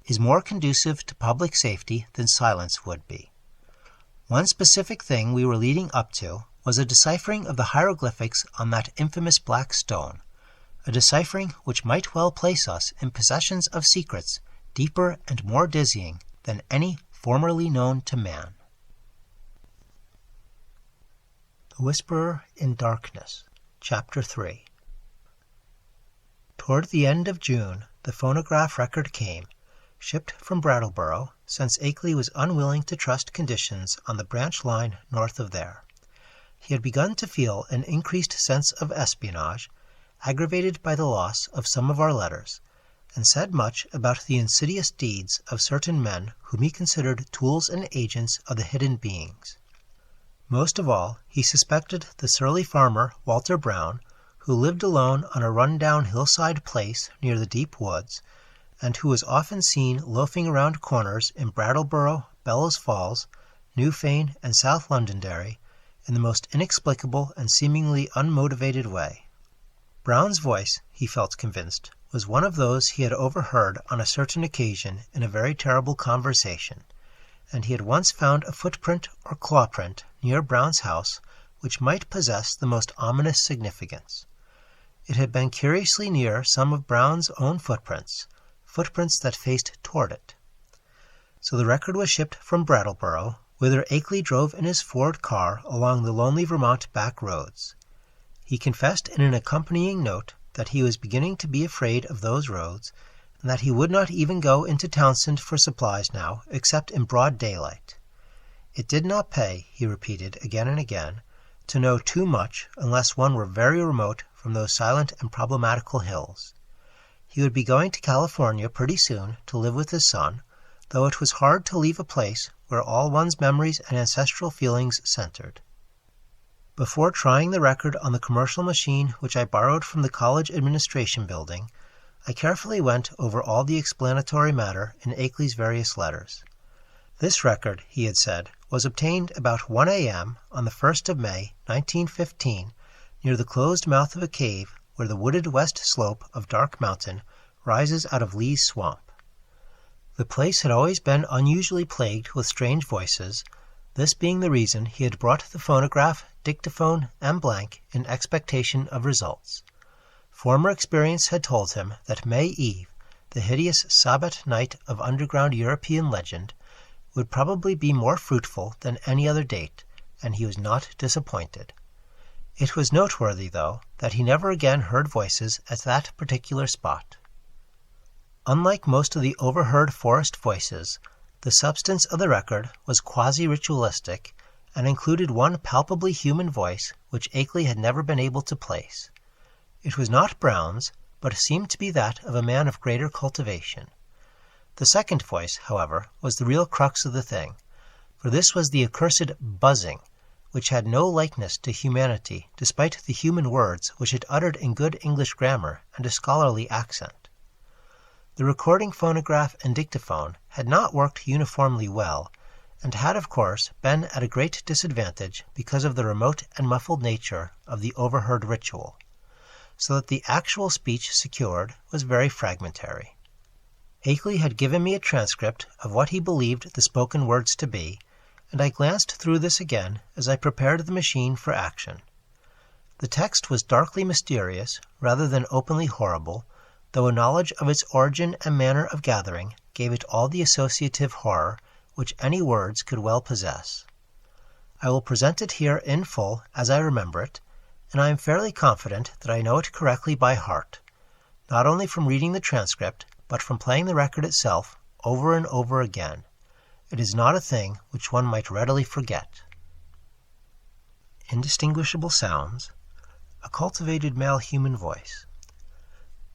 [SPEAKER 1] is more conducive to public safety than silence would be. One specific thing we were leading up to was a deciphering of the hieroglyphics on that infamous black stone, a deciphering which might well place us in possession of secrets deeper and more dizzying than any formerly known to man. The Whisperer in Darkness, Chapter 3. Toward the end of June, the phonograph record came, shipped from Brattleboro, since Akeley was unwilling to trust conditions on the branch line north of there. He had begun to feel an increased sense of espionage, aggravated by the loss of some of our letters, and said much about the insidious deeds of certain men whom he considered tools and agents of the hidden beings. Most of all, he suspected the surly farmer Walter Brown, who lived alone on a run-down hillside place near the deep woods, and who was often seen loafing around corners in Brattleboro, Bellows Falls, Newfane, and South Londonderry in the most inexplicable and seemingly unmotivated way. Brown's voice, he felt convinced, was one of those he had overheard on a certain occasion in a very terrible conversation, and he had once found a footprint or clawprint near Brown's house which might possess the most ominous significance. It had been curiously near some of Brown's own footprints that faced toward it. So the record was shipped from Brattleboro, whither Akeley drove in his Ford car along the lonely Vermont back roads. He confessed in an accompanying note that he was beginning to be afraid of those roads, and that he would not even go into Townsend for supplies now, except in broad daylight. It did not pay, he repeated again and again, to know too much unless one were very remote from those silent and problematical hills. He would be going to California pretty soon to live with his son, though it was hard to leave a place where all one's memories and ancestral feelings centered. Before trying the record on the commercial machine which I borrowed from the college administration building, I carefully went over all the explanatory matter in Akeley's various letters. This record, he had said, was obtained about 1 a.m. on the 1st of May, 1915, near the closed mouth of a cave where the wooded west slope of Dark Mountain rises out of Lee's Swamp. The place had always been unusually plagued with strange voices, this being the reason he had brought the phonograph, dictaphone, and blank in expectation of results. Former experience had told him that May Eve, the hideous Sabbath night of underground European legend, would probably be more fruitful than any other date, and he was not disappointed. It was noteworthy, though, that he never again heard voices at that particular spot. Unlike most of the overheard forest voices, the substance of the record was quasi-ritualistic, and included one palpably human voice which Akeley had never been able to place. It was not Brown's, but seemed to be that of a man of greater cultivation. The second voice, however, was the real crux of the thing, for this was the accursed buzzing, which had no likeness to humanity despite the human words which it uttered in good English grammar and a scholarly accent. The recording phonograph and dictaphone had not worked uniformly well, and had of course been at a great disadvantage because of the remote and muffled nature of the overheard ritual, so that the actual speech secured was very fragmentary. Akeley had given me a transcript of what he believed the spoken words to be, and I glanced through this again as I prepared the machine for action. The text was darkly mysterious rather than openly horrible, though a knowledge of its origin and manner of gathering gave it all the associative horror which any words could well possess. I will present it here in full as I remember it, and I am fairly confident that I know it correctly by heart, not only from reading the transcript, but from playing the record itself over and over again. It is not a thing which one might readily forget. Indistinguishable sounds. A cultivated male human voice.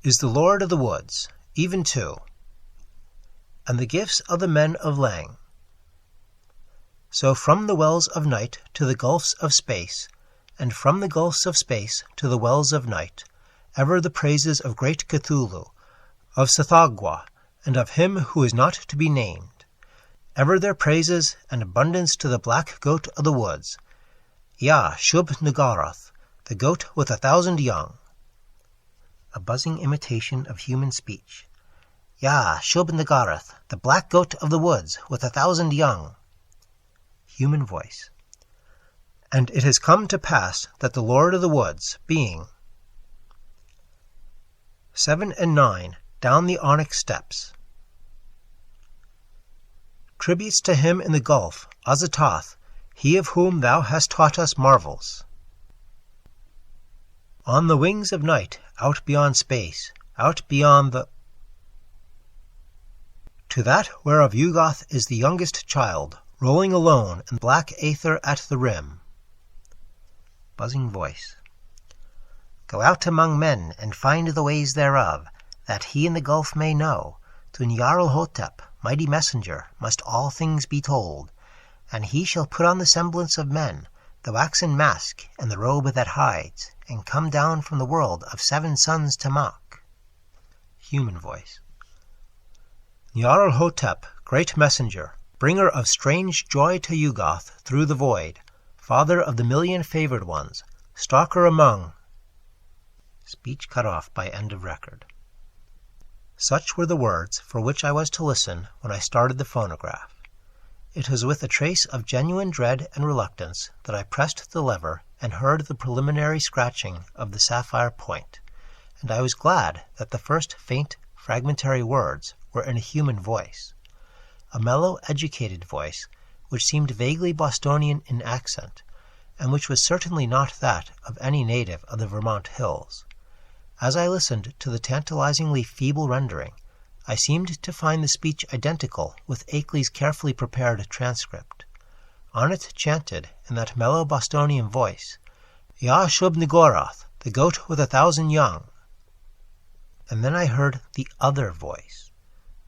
[SPEAKER 1] Is the Lord of the woods, even to, and the gifts of the men of Lang. So from the wells of night to the gulfs of space, and from the gulfs of space to the wells of night, ever the praises of great Cthulhu, of Sathagwa, and of him who is not to be named. Ever their praises and abundance to the black goat of the woods, Ya Shub Nagarath, the goat with 1,000 young. A buzzing imitation of human speech. Ya Shub Nagarath, the black goat of the woods with 1,000 young. Human voice. And it has come to pass that the Lord of the woods, being 7 and 9, down the onyx steps. Tributes to him in the gulf, Azatoth, he of whom thou hast taught us marvels. On the wings of night, out beyond space, out beyond the... To that whereof Yugoth is the youngest child, rolling alone in black aether at the rim. Buzzing voice. Go out among men, and find the ways thereof, that he in the gulf may know. To Nyarlathotep, mighty messenger, must all things be told, and he shall put on the semblance of men, the waxen mask, and the robe that hides, and come down from the world of 7 suns to mock. Human voice. Nyarlathotep, great messenger, bringer of strange joy to Yugoth through the void, father of the million favored ones, stalker among... Speech cut off by end of record. Such were the words for which I was to listen when I started the phonograph. It was with a trace of genuine dread and reluctance that I pressed the lever and heard the preliminary scratching of the sapphire point, and I was glad that the first faint, fragmentary words were in a human voice, a mellow, educated voice which seemed vaguely Bostonian in accent, and which was certainly not that of any native of the Vermont hills. As I listened to the tantalizingly feeble rendering, I seemed to find the speech identical with Akeley's carefully prepared transcript. On it chanted, in that mellow Bostonian voice, Ya Shub Nagarath, the goat with 1,000 young. And then I heard the other voice.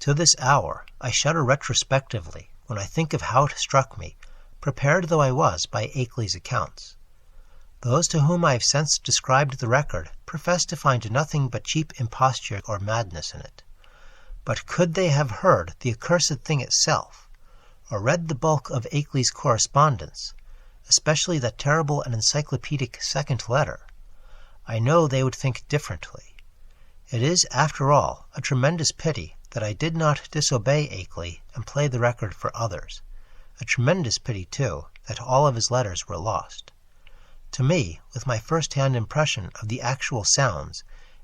[SPEAKER 1] To this hour I shudder retrospectively when I think of how it struck me, prepared though I was by Akeley's accounts. Those to whom I have since described the record profess to find nothing but cheap imposture or madness in it. But could they have heard the accursed thing itself, or read the bulk of Akeley's correspondence, especially that terrible and encyclopedic second letter, I know they would think differently. It is, after all, a tremendous pity that I did not disobey Akeley and play the record for others. A tremendous pity, too, that all of his letters were lost. To me, with my first-hand impression of the actual sounds,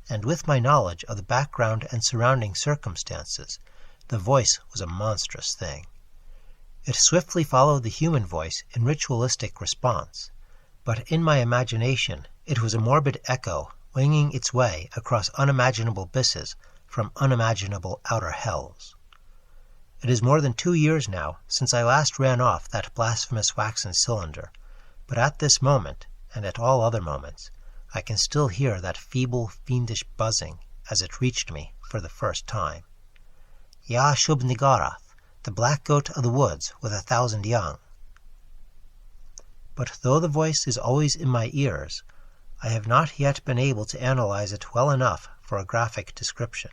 [SPEAKER 1] and with my knowledge of the background and surrounding circumstances, the voice was a monstrous thing. It swiftly followed the human voice in ritualistic response, but in my imagination it was a morbid echo winging its way across unimaginable abysses from unimaginable outer hells. It is more than 2 years now since I last ran off that blasphemous waxen cylinder, but at this moment, and at all other moments, I can still hear that feeble, fiendish buzzing as it reached me for the first time. Ya Shub Nagarath, the black goat of the woods with 1,000 young. but though the voice is always in my ears, I have not yet been able to analyze it well enough for a graphic description.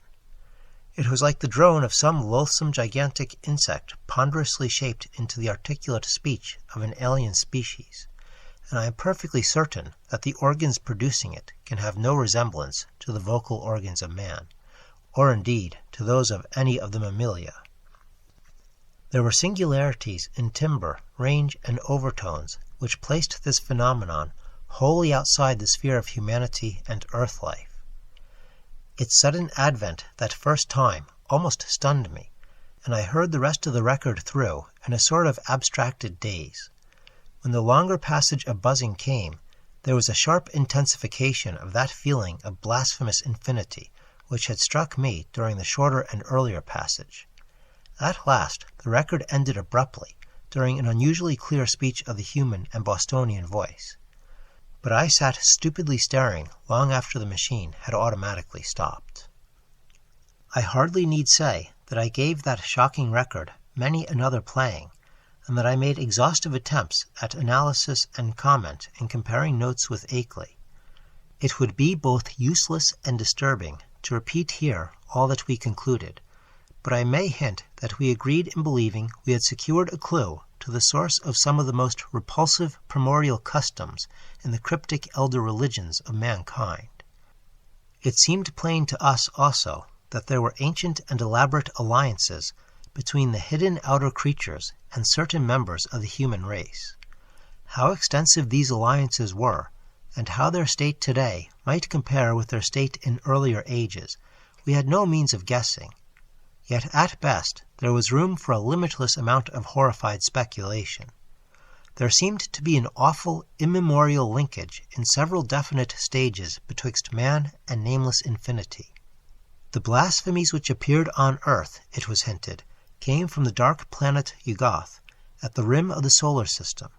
[SPEAKER 1] It was like the drone of some loathsome gigantic insect ponderously shaped into the articulate speech of an alien species, and I am perfectly certain that the organs producing it can have no resemblance to the vocal organs of man, or indeed to those of any of the mammalia. There were singularities in timbre, range, and overtones which placed this phenomenon wholly outside the sphere of humanity and earth life. Its sudden advent that first time almost stunned me, and I heard the rest of the record through in a sort of abstracted daze. When the longer passage of buzzing came, there was a sharp intensification of that feeling of blasphemous infinity which had struck me during the shorter and earlier passage. At last the record ended abruptly during an unusually clear speech of the human and Bostonian voice. But I sat stupidly staring long after the machine had automatically stopped. I hardly need say that I gave that shocking record many another playing, and that I made exhaustive attempts at analysis and comment in comparing notes with Akeley. It would be both useless and disturbing to repeat here all that we concluded, but I may hint that we agreed in believing we had secured a clue to the source of some of the most repulsive primordial customs in the cryptic elder religions of mankind. It seemed plain to us also that there were ancient and elaborate alliances between the hidden outer creatures and certain members of the human race. How extensive these alliances were, and how their state today might compare with their state in earlier ages, we had no means of guessing. Yet at best there was room for a limitless amount of horrified speculation. There seemed to be an awful immemorial linkage in several definite stages betwixt man and nameless infinity. The blasphemies which appeared on earth, it was hinted, came from the dark planet Yuggoth, at the rim of the solar system,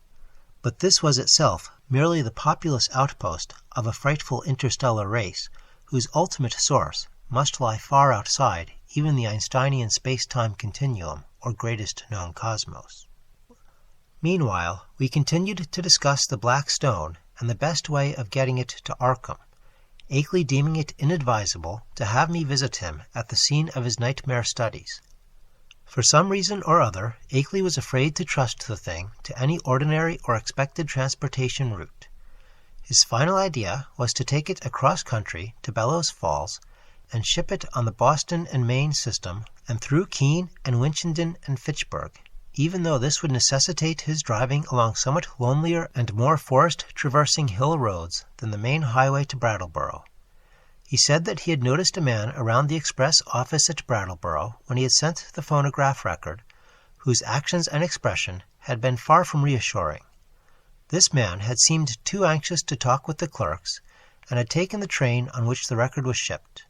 [SPEAKER 1] but this was itself merely the populous outpost of a frightful interstellar race whose ultimate source must lie far outside even the Einsteinian space-time continuum or greatest known cosmos. Meanwhile, we continued to discuss the Black Stone and the best way of getting it to Arkham, Akeley deeming it inadvisable to have me visit him at the scene of his nightmare studies. For some reason or other, Akeley was afraid to trust the thing to any ordinary or expected transportation route. His final idea was to take it across country to Bellows Falls and ship it on the Boston and Maine system and through Keene and Winchendon and Fitchburg, even though this would necessitate his driving along somewhat lonelier and more forest-traversing hill roads than the main highway to Brattleboro. He said that he had noticed a man around the express office at Brattleboro when he had sent the phonograph record, whose actions and expression had been far from reassuring. This man had seemed too anxious to talk with the clerks, and had taken the train on which the record was shipped.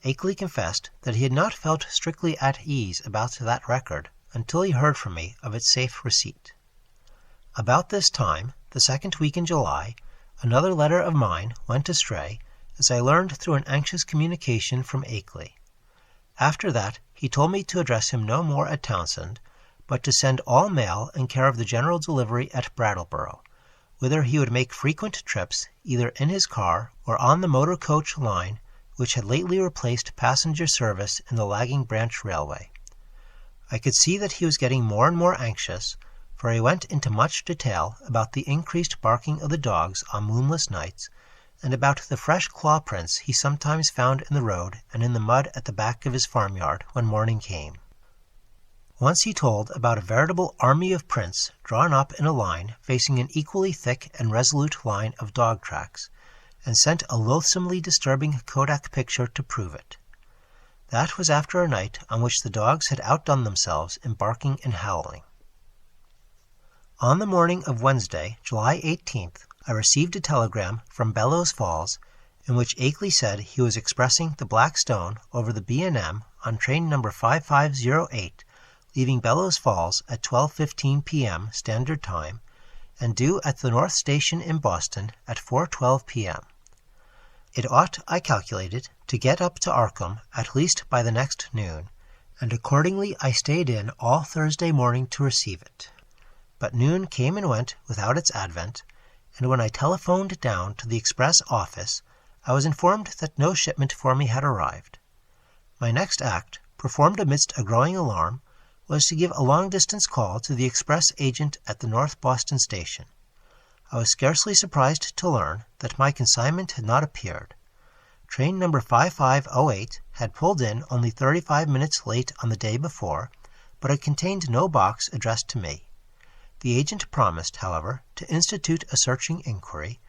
[SPEAKER 1] Akeley confessed that he had not felt strictly at ease about that record until he heard from me of its safe receipt. About this time, the second week in July, another letter of mine went astray, as I learned through an anxious communication from Akeley. After that, he told me to address him no more at Townsend, but to send all mail in care of the general delivery at Brattleboro, whither he would make frequent trips either in his car or on the motor coach line which had lately replaced passenger service in the lagging branch railway. I could see that he was getting more and more anxious, for he went into much detail about the increased barking of the dogs on moonless nights, and about the fresh claw prints he sometimes found in the road and in the mud at the back of his farmyard when morning came. Once he told about a veritable army of prints drawn up in a line facing an equally thick and resolute line of dog tracks, and sent a loathsomely disturbing Kodak picture to prove it. That was after a night on which the dogs had outdone themselves in barking and howling. On the morning of Wednesday, July 18th, I received a telegram from Bellows Falls in which Akeley said he was expressing the Black Stone over the B&M on train number 5508, leaving Bellows Falls at 12:15 p.m. Standard Time, and due at the North Station in Boston at 4:12 p.m. It ought, I calculated, to get up to Arkham at least by the next noon, and accordingly I stayed in all Thursday morning to receive it. but noon came and went without its advent, and when I telephoned down to the express office, I was informed that no shipment for me had arrived. My next act, performed amidst a growing alarm, was to give a long-distance call to the express agent at the North Boston station. I was scarcely surprised to learn that my consignment had not appeared. Train number 5508 had pulled in only 35 minutes late on the day before, but it contained no box addressed to me. The agent promised, however, to institute a searching inquiry,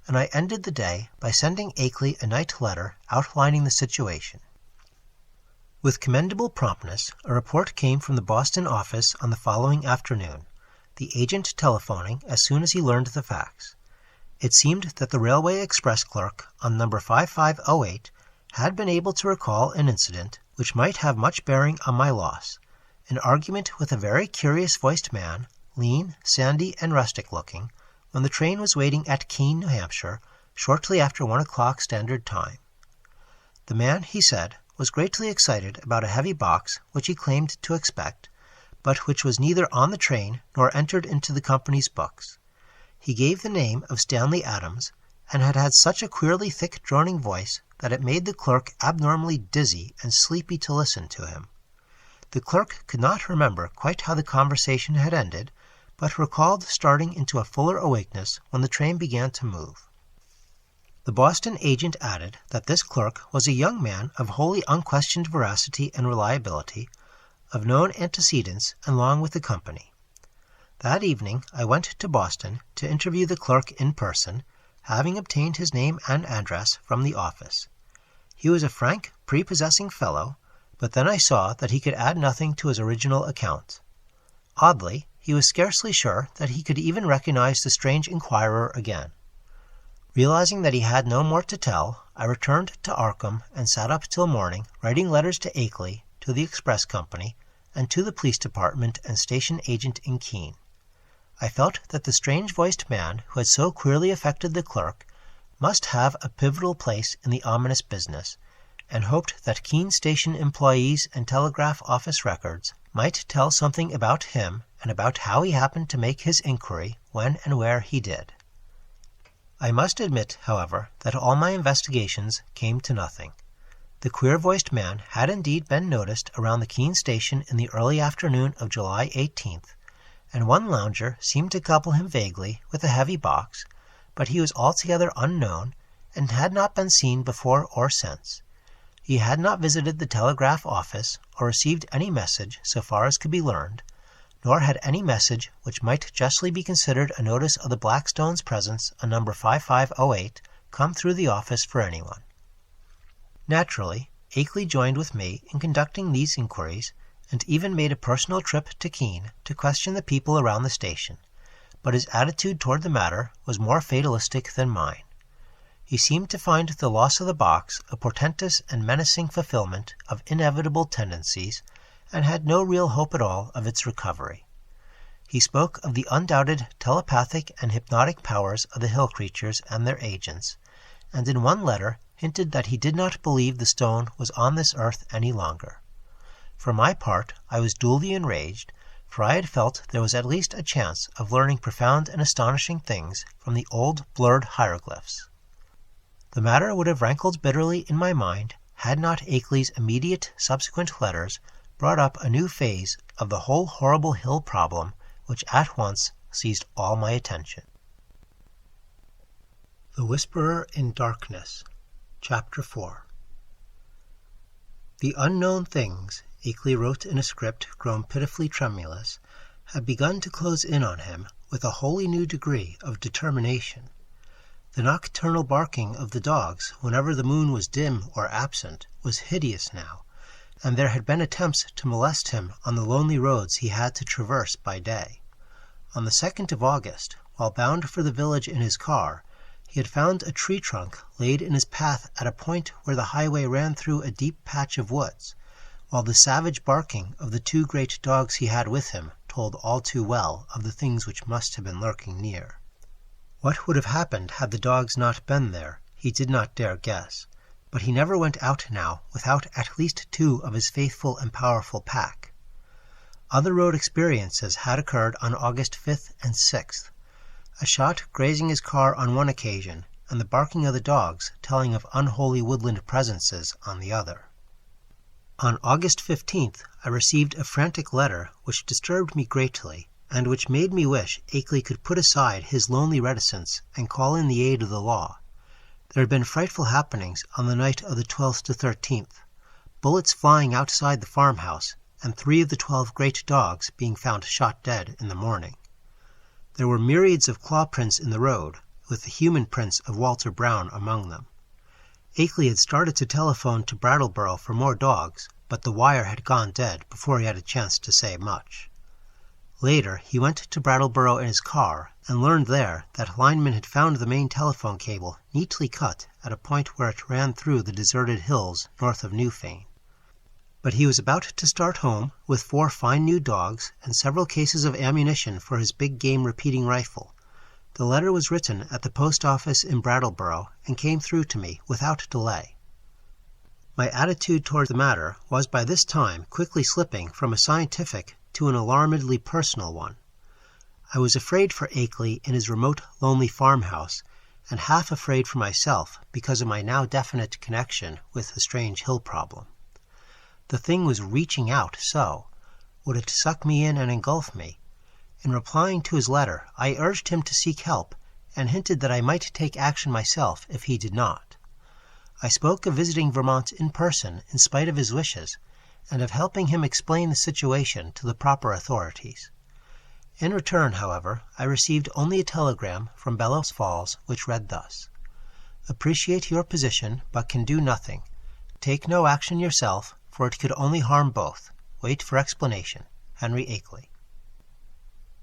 [SPEAKER 1] and I ended the day by sending Akeley a night letter outlining the situation. With commendable promptness, a report came from the Boston office on the following afternoon, the agent telephoning as soon as he learned the facts. It seemed that the railway express clerk on number 5508 had been able to recall an incident which might have much bearing on my loss, an argument with a very curious-voiced man, lean, sandy, and rustic-looking, when the train was waiting at Keene, New Hampshire, shortly after 1 o'clock Standard Time. The man, he said, was greatly excited about a heavy box which he claimed to expect, but which was neither on the train nor entered into the company's books. He gave the name of Stanley Adams, and had such a queerly thick droning voice that it made the clerk abnormally dizzy and sleepy to listen to him. The clerk could not remember quite how the conversation had ended, but recalled starting into a fuller awakeness when the train began to move. The Boston agent added that this clerk was a young man of wholly unquestioned veracity and reliability, of known antecedents and long with the company. That evening I went to Boston to interview the clerk in person, having obtained his name and address from the office. He was a frank, prepossessing fellow, but then I saw that he could add nothing to his original account. Oddly, he was scarcely sure that he could even recognize the strange inquirer again. Realizing that he had no more to tell, I returned to Arkham and sat up till morning writing letters to Akeley, to the express company, and to the police department and station agent in Keene. I felt that the strange-voiced man who had so queerly affected the clerk must have a pivotal place in the ominous business, and hoped that Keene station employees and telegraph office records might tell something about him and about how he happened to make his inquiry when and where he did. I must admit, however, that all my investigations came to nothing. The queer-voiced man had indeed been noticed around the Keene station in the early afternoon of July 18th, and one lounger seemed to couple him vaguely with a heavy box, but he was altogether unknown and had not been seen before or since. He had not visited the telegraph office or received any message so far as could be learned, nor had any message which might justly be considered a notice of the Blackstones' presence on number 5508 come through the office for anyone. Naturally, Akeley joined with me in conducting these inquiries, and even made a personal trip to Keene to question the people around the station, but his attitude toward the matter was more fatalistic than mine. He seemed to find the loss of the box a portentous and menacing fulfillment of inevitable tendencies, and had no real hope at all of its recovery. He spoke of the undoubted telepathic and hypnotic powers of the hill creatures and their agents, and in one letter hinted that he did not believe the stone was on this earth any longer. For my part, I was duly enraged, for I had felt there was at least a chance of learning profound and astonishing things from the old blurred hieroglyphs. The matter would have rankled bitterly in my mind had not Akeley's immediate subsequent letters brought up a new phase of the whole horrible hill problem, which at once seized all my attention. The Whisperer in Darkness, Chapter 4. The unknown things, Akeley wrote in a script grown pitifully tremulous, had begun to close in on him with a wholly new degree of determination. The nocturnal barking of the dogs whenever the moon was dim or absent was hideous now, and there had been attempts to molest him on the lonely roads he had to traverse by day. On the 2nd of August, while bound for the village in his car, he had found a tree trunk laid in his path at a point where the highway ran through a deep patch of woods, while the savage barking of the 2 great dogs he had with him told all too well of the things which must have been lurking near. What would have happened had the dogs not been there, he did not dare guess, but he never went out now without at least 2 of his faithful and powerful pack. Other road experiences had occurred on August 5th and 6th. A shot grazing his car on one occasion, and the barking of the dogs telling of unholy woodland presences on the other. On August 15th I received a frantic letter which disturbed me greatly, and which made me wish Akeley could put aside his lonely reticence and call in the aid of the law. There had been frightful happenings on the night of the 12th to 13th, bullets flying outside the farmhouse, and 3 of the 12 great dogs being found shot dead in the morning. There were myriads of claw prints in the road, with the human prints of Walter Brown among them. Akeley had started to telephone to Brattleboro for more dogs, but the wire had gone dead before he had a chance to say much. Later, he went to Brattleboro in his car and learned there that linemen had found the main telephone cable neatly cut at a point where it ran through the deserted hills north of Newfane. But he was about to start home with 4 fine new dogs and several cases of ammunition for his big game repeating rifle. The letter was written at the post office in Brattleboro and came through to me without delay. My attitude toward the matter was by this time quickly slipping from a scientific to an alarmedly personal one. I was afraid for Akeley in his remote, lonely farmhouse, and half afraid for myself because of my now definite connection with the strange hill problem. The thing was reaching out so. Would it suck me in and engulf me? In replying to his letter, I urged him to seek help and hinted that I might take action myself if he did not. I spoke of visiting Vermont in person in spite of his wishes, and of helping him explain the situation to the proper authorities. In return, however, I received only a telegram from Bellows Falls which read thus: "Appreciate your position, but can do nothing. Take no action yourself, for it could only harm both. Wait for explanation. Henry Akeley."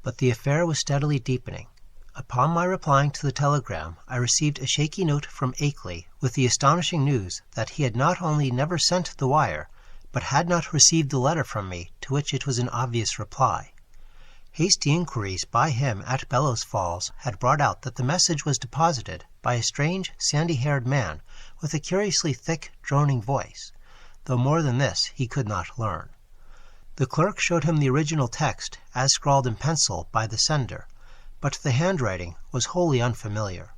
[SPEAKER 1] But the affair was steadily deepening. Upon my replying to the telegram, I received a shaky note from Akeley with the astonishing news that he had not only never sent the wire, but had not received the letter from me to which it was an obvious reply. Hasty inquiries by him at Bellows Falls had brought out that the message was deposited by a strange, sandy-haired man with a curiously thick, droning voice, though more than this he could not learn. The clerk showed him the original text as scrawled in pencil by the sender, but the handwriting was wholly unfamiliar.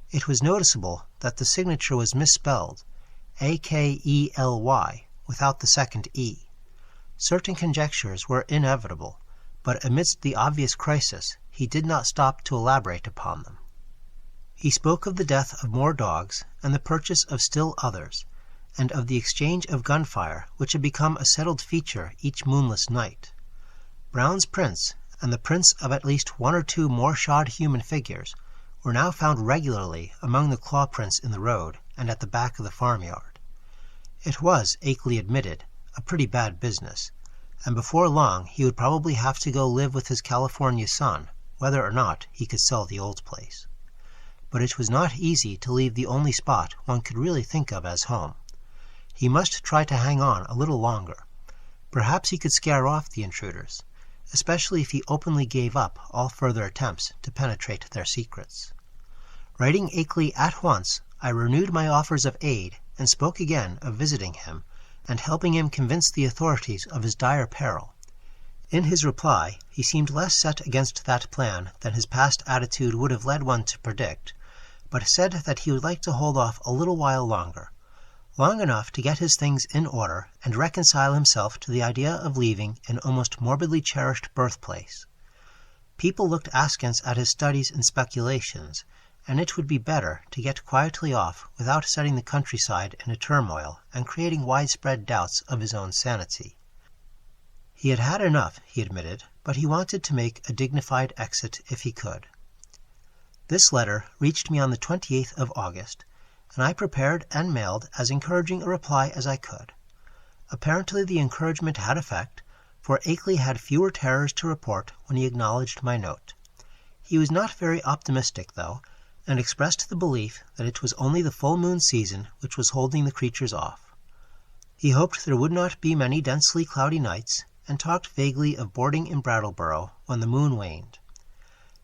[SPEAKER 1] It was noticeable that the signature was misspelled, Akeley, without the second E. Certain conjectures were inevitable, but amidst the obvious crisis he did not stop to elaborate upon them. He spoke of the death of more dogs and the purchase of still others, and of the exchange of gunfire which had become a settled feature each moonless night. Brown's prints, and the prints of at least 1 or 2 more shod human figures, were now found regularly among the claw prints in the road and at the back of the farmyard. It was, Akeley admitted, a pretty bad business, and before long he would probably have to go live with his California son, whether or not he could sell the old place. But it was not easy to leave the only spot one could really think of as home. He must try to hang on a little longer. Perhaps he could scare off the intruders, especially if he openly gave up all further attempts to penetrate their secrets. Writing Akeley at once, I renewed my offers of aid and spoke again of visiting him and helping him convince the authorities of his dire peril. In his reply, he seemed less set against that plan than his past attitude would have led one to predict, but said that he would like to hold off a little while longer, long enough to get his things in order and reconcile himself to the idea of leaving an almost morbidly cherished birthplace. People looked askance at his studies and speculations, and it would be better to get quietly off without setting the countryside in a turmoil and creating widespread doubts of his own sanity. He had had enough, he admitted, but he wanted to make a dignified exit if he could. This letter reached me on the 28th of August, and I prepared and mailed as encouraging a reply as I could. Apparently the encouragement had effect, for Akeley had fewer terrors to report when he acknowledged my note. He was not very optimistic, though, and expressed the belief that it was only the full moon season which was holding the creatures off. He hoped there would not be many densely cloudy nights, and talked vaguely of boarding in Brattleboro when the moon waned.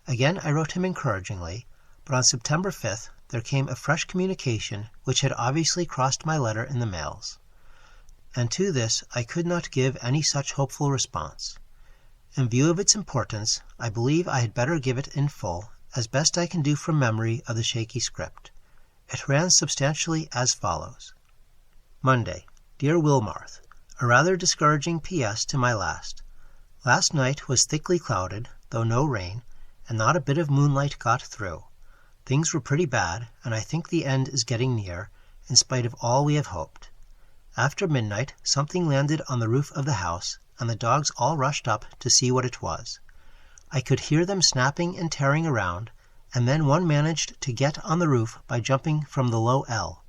[SPEAKER 1] Again I wrote him encouragingly, but on September 5th there came a fresh communication which had obviously crossed my letter in the mails. And to this I could not give any such hopeful response. In view of its importance, I believe I had better give it in full, as best I can do from memory of the shaky script. It ran substantially as follows. Monday. Dear Wilmarth, a rather discouraging P.S. to my last. Last night was thickly clouded, though no rain, and not a bit of moonlight got through. Things were pretty bad, and I think the end is getting near, in spite of all we have hoped. After midnight, something landed on the roof of the house, and the dogs all rushed up to see what it was. I could hear them snapping and tearing around, and then one managed to get on the roof by jumping from the low L.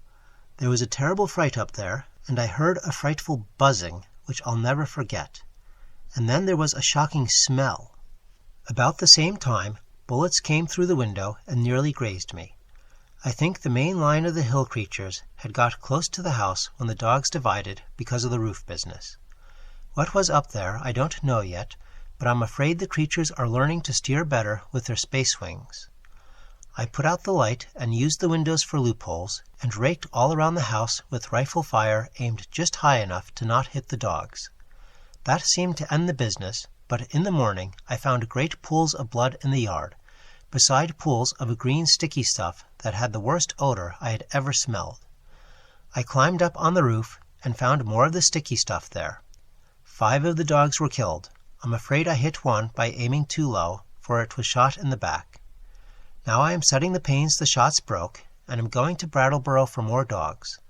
[SPEAKER 1] There was a terrible fright up there, and I heard a frightful buzzing, which I'll never forget. And then there was a shocking smell. About the same time, bullets came through the window and nearly grazed me. I think the main line of the hill creatures had got close to the house when the dogs divided because of the roof business. What was up there I don't know yet, but I'm afraid the creatures are learning to steer better with their space wings. I put out the light and used the windows for loopholes, and raked all around the house with rifle fire aimed just high enough to not hit the dogs. That seemed to end the business, but in the morning I found great pools of blood in the yard, beside pools of a green sticky stuff that had the worst odor I had ever smelled. I climbed up on the roof and found more of the sticky stuff there. 5 of the dogs were killed. I'm afraid I hit one by aiming too low, for it was shot in the back. Now I am setting the panes the shots broke, and am going to Brattleboro for more dogs.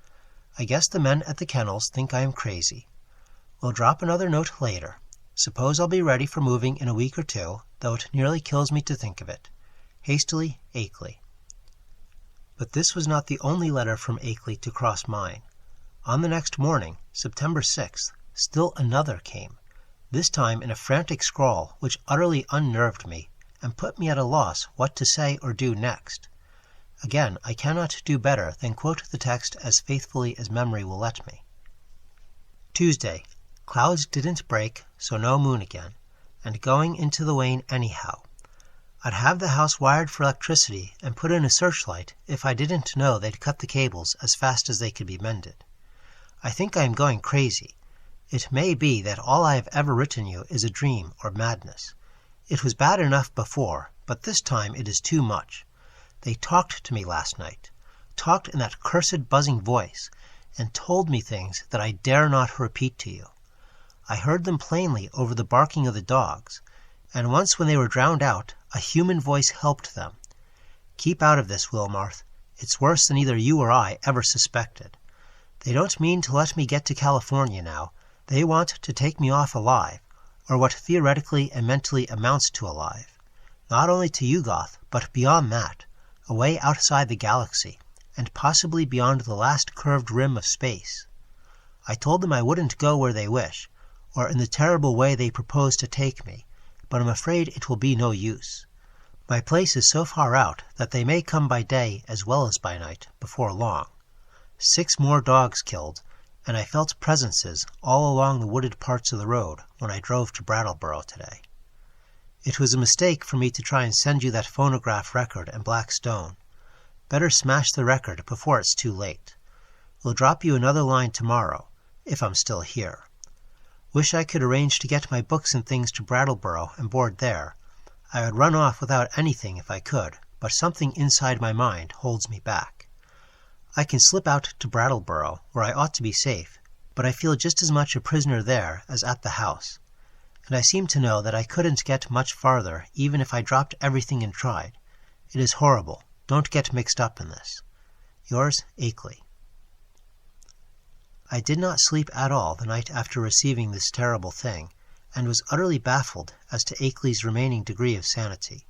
[SPEAKER 1] I guess the men at the kennels think I am crazy. We'll drop another note later. Suppose I'll be ready for moving in a week or 2, though it nearly kills me to think of it. Hastily, Akeley. But this was not the only letter from Akeley to cross mine. On the next morning, September 6th, still another came, this time in a frantic scrawl which utterly unnerved me, and put me at a loss what to say or do next. Again, I cannot do better than quote the text as faithfully as memory will let me. Tuesday. Clouds didn't break, so no moon again, and going into the wane anyhow. I'd have the house wired for electricity and put in a searchlight if I didn't know they'd cut the cables as fast as they could be mended. I think I am going crazy. It may be that all I have ever written you is a dream or madness. It was bad enough before, but this time it is too much. They talked to me last night, talked in that cursed buzzing voice, and told me things that I dare not repeat to you. I heard them plainly over the barking of the dogs, and once when they were drowned out, a human voice helped them. Keep out of this, Wilmarth. It's worse than either you or I ever suspected. They don't mean to let me get to California now. They want to take me off alive, or what theoretically and mentally amounts to alive. Not only to Yugoth, but beyond that, away outside the galaxy, and possibly beyond the last curved rim of space. I told them I wouldn't go where they wish, or in the terrible way they propose to take me, but I'm afraid it will be no use. My place is so far out that they may come by day as well as by night before long. 6 more dogs killed, and I felt presences all along the wooded parts of the road when I drove to Brattleboro today. It was a mistake for me to try and send you that phonograph record and black stone. Better smash the record before it's too late. We'll drop you another line tomorrow, if I'm still here. Wish I could arrange to get my books and things to Brattleboro and board there. I would run off without anything if I could, but something inside my mind holds me back. I can slip out to Brattleboro, where I ought to be safe, but I feel just as much a prisoner there as at the house. And I seem to know that I couldn't get much farther even if I dropped everything and tried. It is horrible. Don't get mixed up in this. Yours, Akeley. I did not sleep at all the night after receiving this terrible thing, and was utterly baffled as to Akeley's remaining degree of sanity.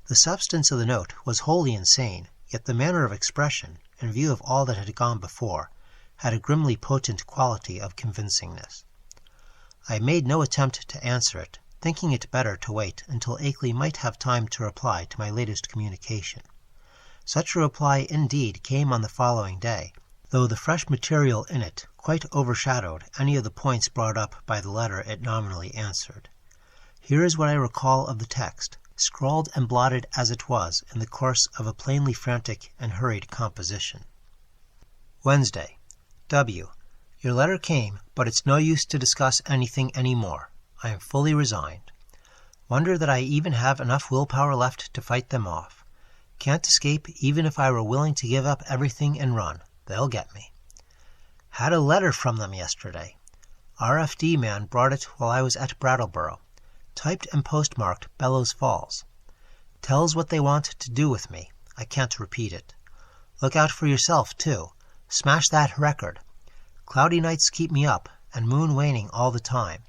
[SPEAKER 1] The substance of the note was wholly insane, yet the manner of expression, in view of all that had gone before, had a grimly potent quality of convincingness. I made no attempt to answer it, thinking it better to wait until Akeley might have time to reply to my latest communication. Such a reply indeed came on the following day, though the fresh material in it quite overshadowed any of the points brought up by the letter it nominally answered. Here is what I recall of the text, scrawled and blotted as it was in the course of a plainly frantic and hurried composition. Wednesday. W. Your letter came, but it's no use to discuss anything any more. I am fully resigned. Wonder that I even have enough willpower left to fight them off. Can't escape even if I were willing to give up everything and run. They'll get me. Had a letter from them yesterday. R.F.D. man brought it while I was at Brattleboro. Typed and postmarked Bellows Falls. Tells what they want to do with me. I can't repeat it. Look out for yourself, too. Smash that record. Cloudy nights keep me up, and moon waning all the time.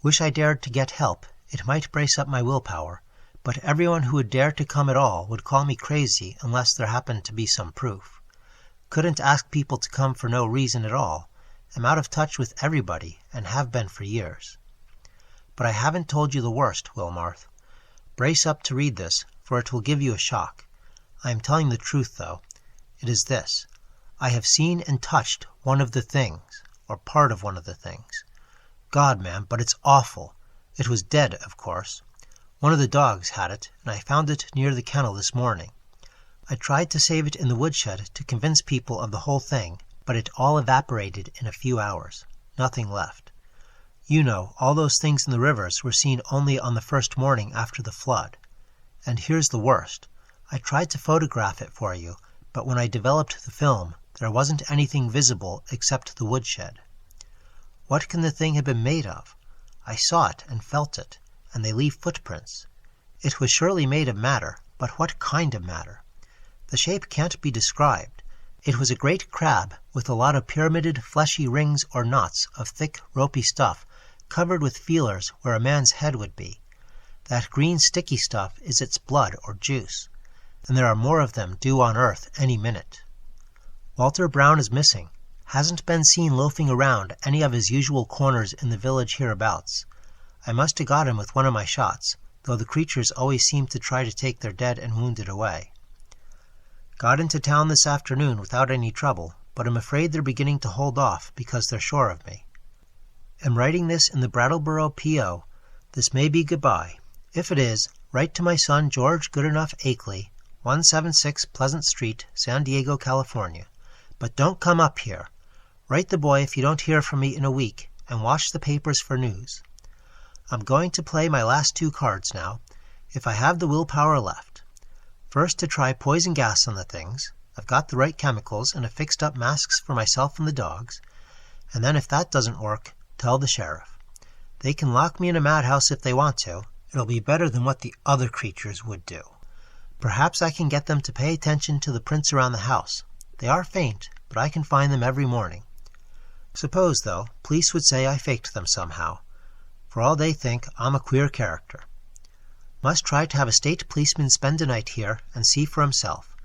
[SPEAKER 1] Wish I dared to get help. It might brace up my willpower, but everyone who would dare to come at all would call me crazy unless there happened to be some proof. Couldn't ask people to come for no reason at all. I'm out of touch with everybody, and have been for years. But I haven't told you the worst, Wilmarth. Brace up to read this, for it will give you a shock. I am telling the truth, though. It is this. I have seen and touched one of the things, or part of one of the things. God, man, but it's awful. It was dead, of course. One of the dogs had it, and I found it near the kennel this morning. I tried to save it in the woodshed to convince people of the whole thing, but it all evaporated in a few hours. Nothing left. You know, all those things in the rivers were seen only on the first morning after the flood. And here's the worst. I tried to photograph it for you, but when I developed the film, there wasn't anything visible except the woodshed. What can the thing have been made of? I saw it and felt it, and they leave footprints. It was surely made of matter, but what kind of matter? The shape can't be described. It was a great crab with a lot of pyramided, fleshy rings or knots of thick, ropey stuff covered with feelers where a man's head would be. That green sticky stuff is its blood or juice, and there are more of them due on Earth any minute. Walter Brown is missing. Hasn't been seen loafing around any of his usual corners in the village hereabouts. I must have got him with one of my shots, though the creatures always seem to try to take their dead and wounded away. Got into town this afternoon without any trouble, but I'm afraid they're beginning to hold off because they're sure of me. Am writing this in the Brattleboro P.O. This may be goodbye. If it is, write to my son George Goodenough Akeley, 176 Pleasant Street, San Diego, California. But don't come up here. Write the boy if you don't hear from me in a week, and watch the papers for news. I'm going to play my last 2 cards now, if I have the willpower left. First to try poison gas on the things. I've got the right chemicals and have fixed up masks for myself and the dogs. And then if that doesn't work, tell the sheriff. They can lock me in a madhouse if they want to. It'll be better than what the other creatures would do. Perhaps I can get them to pay attention to the prints around the house. They are faint, but I can find them every morning. Suppose, though, police would say I faked them somehow. For all they think, I'm a queer character. Must try to have a state policeman spend a night here and see for himself,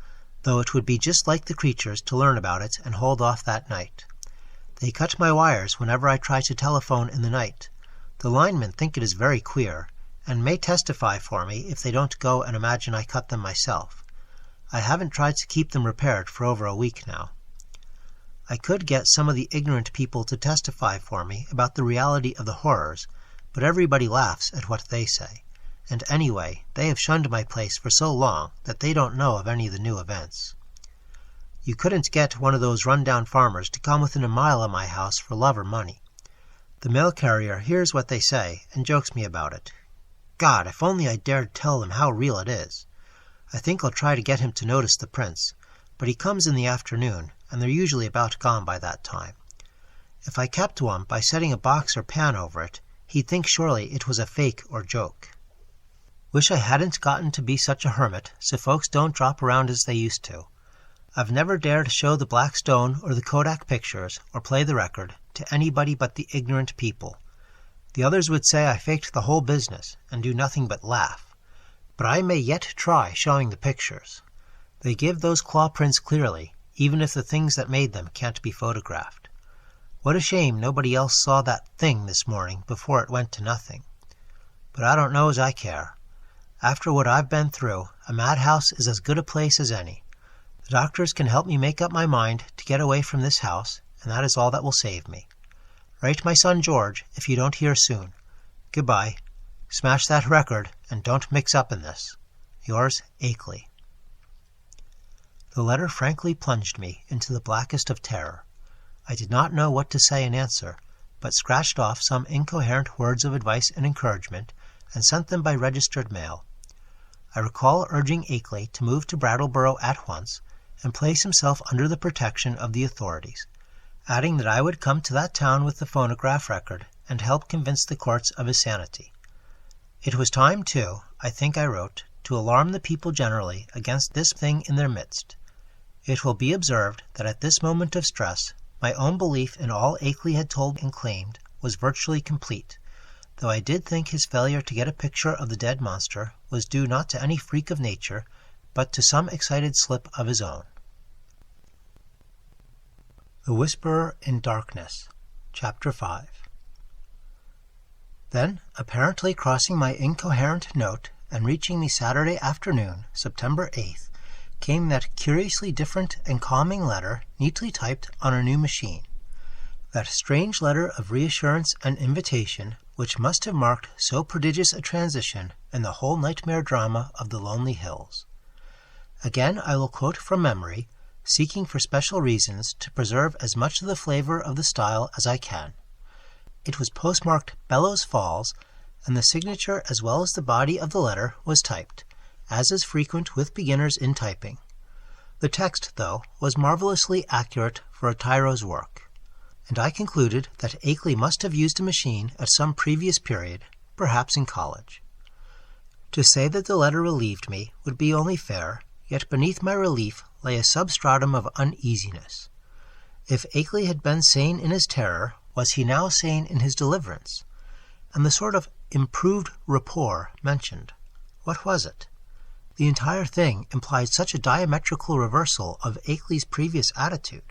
[SPEAKER 1] though it would be just like the creatures to learn about it and hold off that night. They cut my wires whenever I try to telephone in the night. The linemen think it is very queer, and may testify for me if they don't go and imagine I cut them myself. I haven't tried to keep them repaired for over a week now. I could get some of the ignorant people to testify for me about the reality of the horrors, but everybody laughs at what they say. And anyway, they have shunned my place for so long that they don't know of any of the new events. You couldn't get one of those run-down farmers to come within a mile of my house for love or money. The mail carrier hears what they say and jokes me about it. God, if only I dared tell him how real it is. I think I'll try to get him to notice the prints, but he comes in the afternoon, and they're usually about gone by that time. If I kept one by setting a box or pan over it, he'd think surely it was a fake or joke. Wish I hadn't gotten to be such a hermit, so folks don't drop around as they used to. I've never dared show the black stone or the Kodak pictures, or play the record, to anybody but the ignorant people. The others would say I faked the whole business, and do nothing but laugh. But I may yet try showing the pictures. They give those claw prints clearly, even if the things that made them can't be photographed. What a shame nobody else saw that thing this morning before it went to nothing. But I don't know as I care. After what I've been through, a madhouse is as good a place as any. The doctors can help me make up my mind to get away from this house, and that is all that will save me. Write my son George if you don't hear soon. Goodbye. Smash that record, and don't mix up in this. Yours, Akeley. The letter frankly plunged me into the blackest of terror. I did not know what to say in answer, but scratched off some incoherent words of advice and encouragement, and sent them by registered mail. I recall urging Akeley to move to Brattleboro at once and place himself under the protection of the authorities, adding that I would come to that town with the phonograph record and help convince the courts of his sanity. It was time, too, I think I wrote, to alarm the people generally against this thing in their midst. It will be observed that at this moment of stress, my own belief in all Akeley had told and claimed was virtually complete, though I did think his failure to get a picture of the dead monster was due not to any freak of nature, but to some excited slip of his own. The Whisperer in Darkness, Chapter 5. Then, apparently crossing my incoherent note and reaching me Saturday afternoon, September 8th, came that curiously different and calming letter neatly typed on a new machine. That strange letter of reassurance and invitation which must have marked so prodigious a transition in the whole nightmare drama of the lonely hills. Again I will quote from memory, seeking for special reasons to preserve as much of the flavor of the style as I can. It was postmarked Bellows Falls, and the signature as well as the body of the letter was typed, as is frequent with beginners in typing. The text, though, was marvelously accurate for a Tyro's work, and I concluded that Akeley must have used a machine at some previous period, perhaps in college. To say that the letter relieved me would be only fair, yet beneath my relief lay a substratum of uneasiness. If Akeley had been sane in his terror, was he now sane in his deliverance? And the sort of improved rapport mentioned, what was it? The entire thing implied such a diametrical reversal of Akeley's previous attitude.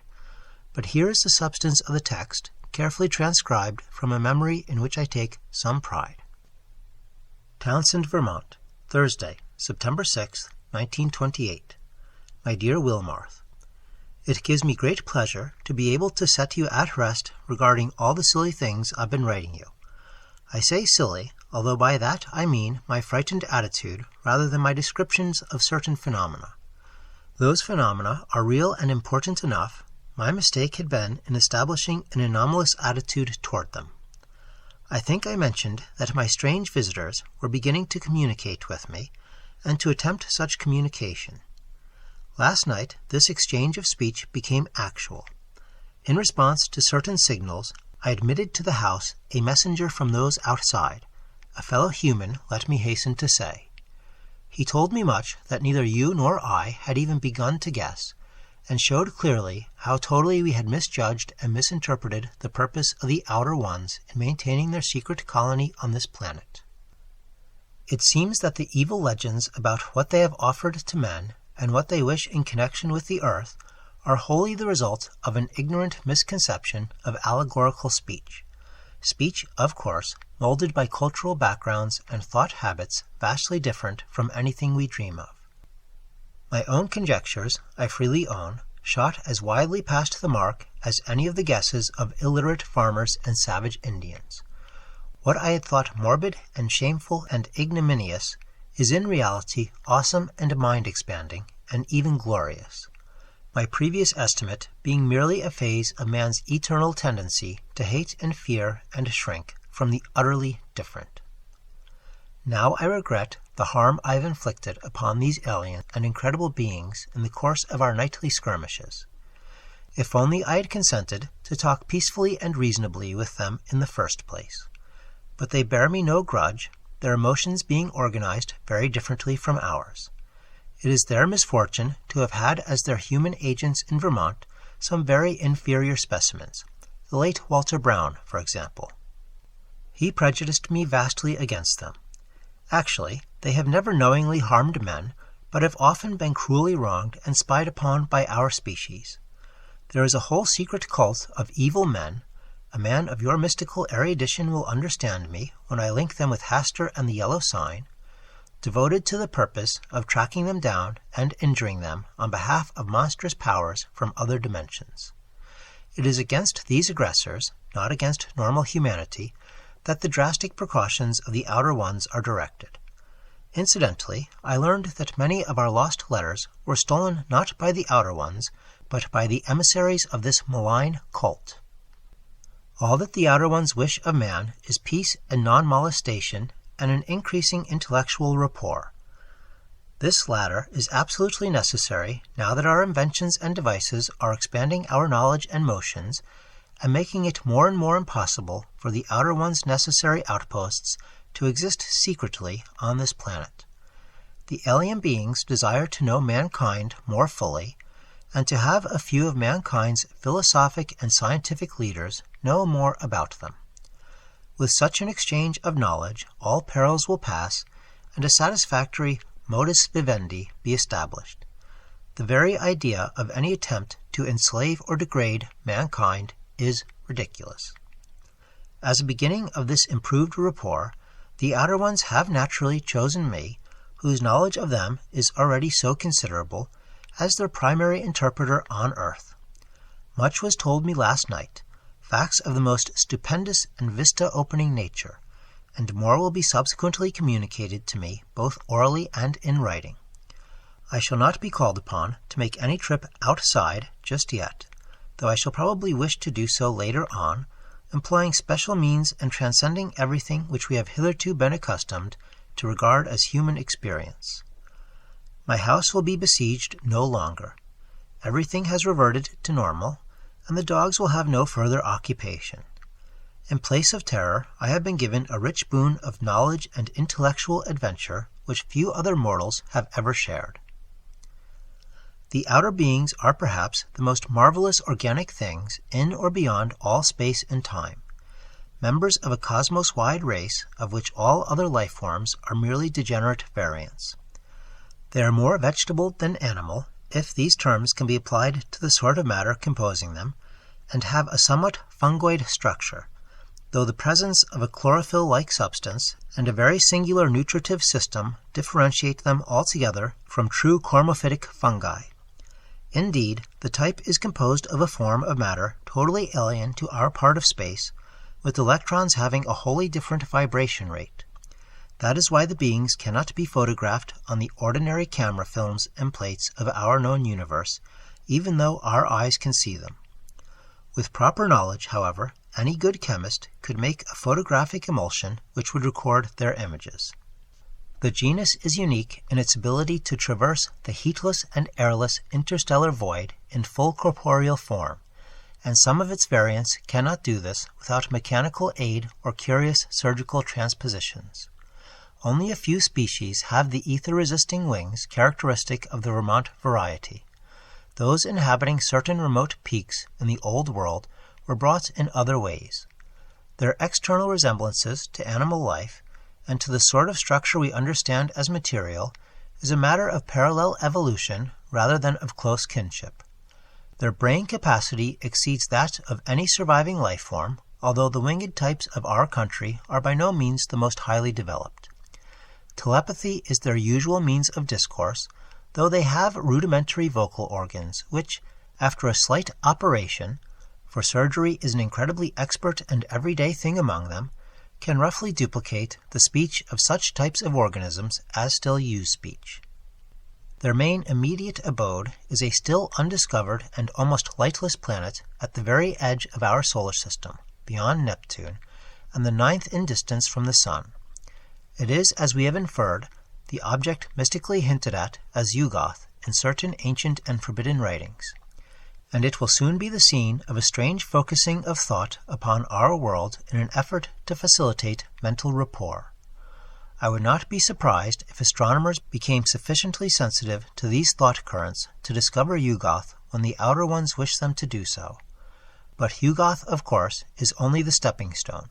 [SPEAKER 1] But here is the substance of the text, carefully transcribed from a memory in which I take some pride. Townsend, Vermont, Thursday, September 6, 1928. My dear Wilmarth, it gives me great pleasure to be able to set you at rest regarding all the silly things I've been writing you. I say silly, although by that I mean my frightened attitude rather than my descriptions of certain phenomena. Those phenomena are real and important enough. My mistake had been in establishing an anomalous attitude toward them. I think I mentioned that my strange visitors were beginning to communicate with me, and to attempt such communication. Last night this exchange of speech became actual. In response to certain signals, I admitted to the house a messenger from those outside, a fellow human, let me hasten to say. He told me much that neither you nor I had even begun to guess, and showed clearly how totally we had misjudged and misinterpreted the purpose of the Outer Ones in maintaining their secret colony on this planet. It seems that the evil legends about what they have offered to men and what they wish in connection with the earth are wholly the result of an ignorant misconception of allegorical speech. Speech, of course, molded by cultural backgrounds and thought habits vastly different from anything we dream of. My own conjectures, I freely own, shot as widely past the mark as any of the guesses of illiterate farmers and savage Indians. What I had thought morbid and shameful and ignominious is in reality awesome and mind-expanding, and even glorious. My previous estimate being merely a phase of man's eternal tendency to hate and fear and shrink from the utterly different. Now I regret the harm I have inflicted upon these alien and incredible beings in the course of our nightly skirmishes. If only I had consented to talk peacefully and reasonably with them in the first place. But they bear me no grudge, their emotions being organized very differently from ours. It is their misfortune to have had as their human agents in Vermont some very inferior specimens, the late Walter Brown, for example. He prejudiced me vastly against them. Actually, they have never knowingly harmed men, but have often been cruelly wronged and spied upon by our species. There is a whole secret cult of evil men. A man of your mystical erudition will understand me when I link them with Hastur and the Yellow Sign, devoted to the purpose of tracking them down and injuring them on behalf of monstrous powers from other dimensions. It is against these aggressors, not against normal humanity, that the drastic precautions of the Outer Ones are directed. Incidentally, I learned that many of our lost letters were stolen not by the Outer Ones, but by the emissaries of this malign cult. All that the Outer Ones wish of man is peace and non-molestation, and an increasing intellectual rapport. This latter is absolutely necessary now that our inventions and devices are expanding our knowledge and motions and making it more and more impossible for the outer one's necessary outposts to exist secretly on this planet. The alien beings desire to know mankind more fully, and to have a few of mankind's philosophic and scientific leaders know more about them. With such an exchange of knowledge, all perils will pass, and a satisfactory modus vivendi be established. The very idea of any attempt to enslave or degrade mankind is ridiculous. As a beginning of this improved rapport, the outer ones have naturally chosen me, whose knowledge of them is already so considerable, as their primary interpreter on Earth. Much was told me last night, facts of the most stupendous and vista-opening nature, and more will be subsequently communicated to me both orally and in writing. I shall not be called upon to make any trip outside just yet, though I shall probably wish to do so later on, employing special means and transcending everything which we have hitherto been accustomed to regard as human experience. My house will be besieged no longer. Everything has reverted to normal, and the dogs will have no further occupation. In place of terror, I have been given a rich boon of knowledge and intellectual adventure which few other mortals have ever shared. The outer beings are perhaps the most marvelous organic things in or beyond all space and time, members of a cosmos-wide race of which all other life forms are merely degenerate variants. They are more vegetable than animal, if these terms can be applied to the sort of matter composing them, and have a somewhat fungoid structure, though the presence of a chlorophyll-like substance and a very singular nutritive system differentiate them altogether from true cormophytic fungi. Indeed, the type is composed of a form of matter totally alien to our part of space, with electrons having a wholly different vibration rate. That is why the beings cannot be photographed on the ordinary camera films and plates of our known universe, even though our eyes can see them. With proper knowledge, however, any good chemist could make a photographic emulsion which would record their images. The genus is unique in its ability to traverse the heatless and airless interstellar void in full corporeal form, and some of its variants cannot do this without mechanical aid or curious surgical transpositions. Only a few species have the ether-resisting wings characteristic of the Vermont variety. Those inhabiting certain remote peaks in the Old World were brought in other ways. Their external resemblances to animal life and to the sort of structure we understand as material is a matter of parallel evolution rather than of close kinship. Their brain capacity exceeds that of any surviving life form, although the winged types of our country are by no means the most highly developed. Telepathy is their usual means of discourse, though they have rudimentary vocal organs, which, after a slight operation, for surgery is an incredibly expert and everyday thing among them, can roughly duplicate the speech of such types of organisms as still use speech. Their main immediate abode is a still undiscovered and almost lightless planet at the very edge of our solar system, beyond Neptune, and the 9th in distance from the Sun. It is, as we have inferred, the object mystically hinted at as Yuggoth in certain ancient and forbidden writings, and it will soon be the scene of a strange focusing of thought upon our world in an effort to facilitate mental rapport. I would not be surprised if astronomers became sufficiently sensitive to these thought currents to discover Yuggoth when the outer ones wish them to do so. But Yuggoth, of course, is only the stepping stone.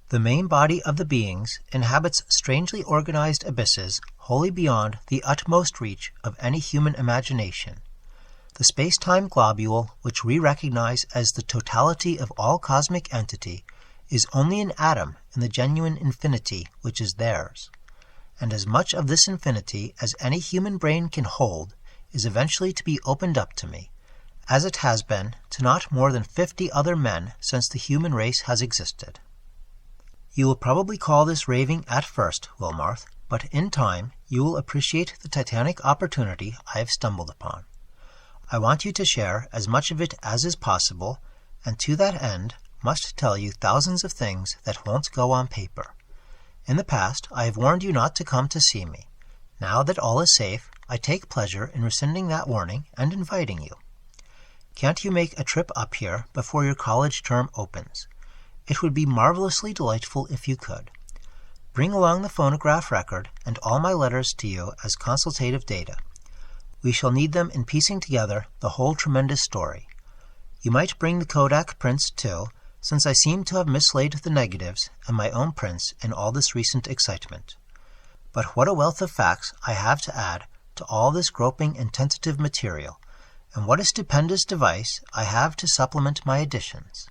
[SPEAKER 1] The main body of the beings inhabits strangely organized abysses wholly beyond the utmost reach of any human imagination. The space-time globule, which we recognize as the totality of all cosmic entity, is only an atom in the genuine infinity which is theirs, and as much of this infinity as any human brain can hold is eventually to be opened up to me, as it has been to not more than 50 other men since the human race has existed. You will probably call this raving at first, Wilmarth, but in time you will appreciate the titanic opportunity I have stumbled upon. I want you to share as much of it as is possible, and to that end must tell you thousands of things that won't go on paper. In the past, I have warned you not to come to see me. Now that all is safe, I take pleasure in rescinding that warning and inviting you. Can't you make a trip up here before your college term opens? It would be marvelously delightful if you could. Bring along the phonograph record and all my letters to you as consultative data. We shall need them in piecing together the whole tremendous story. You might bring the Kodak prints too, since I seem to have mislaid the negatives and my own prints in all this recent excitement. But what a wealth of facts I have to add to all this groping and tentative material, and what a stupendous device I have to supplement my additions.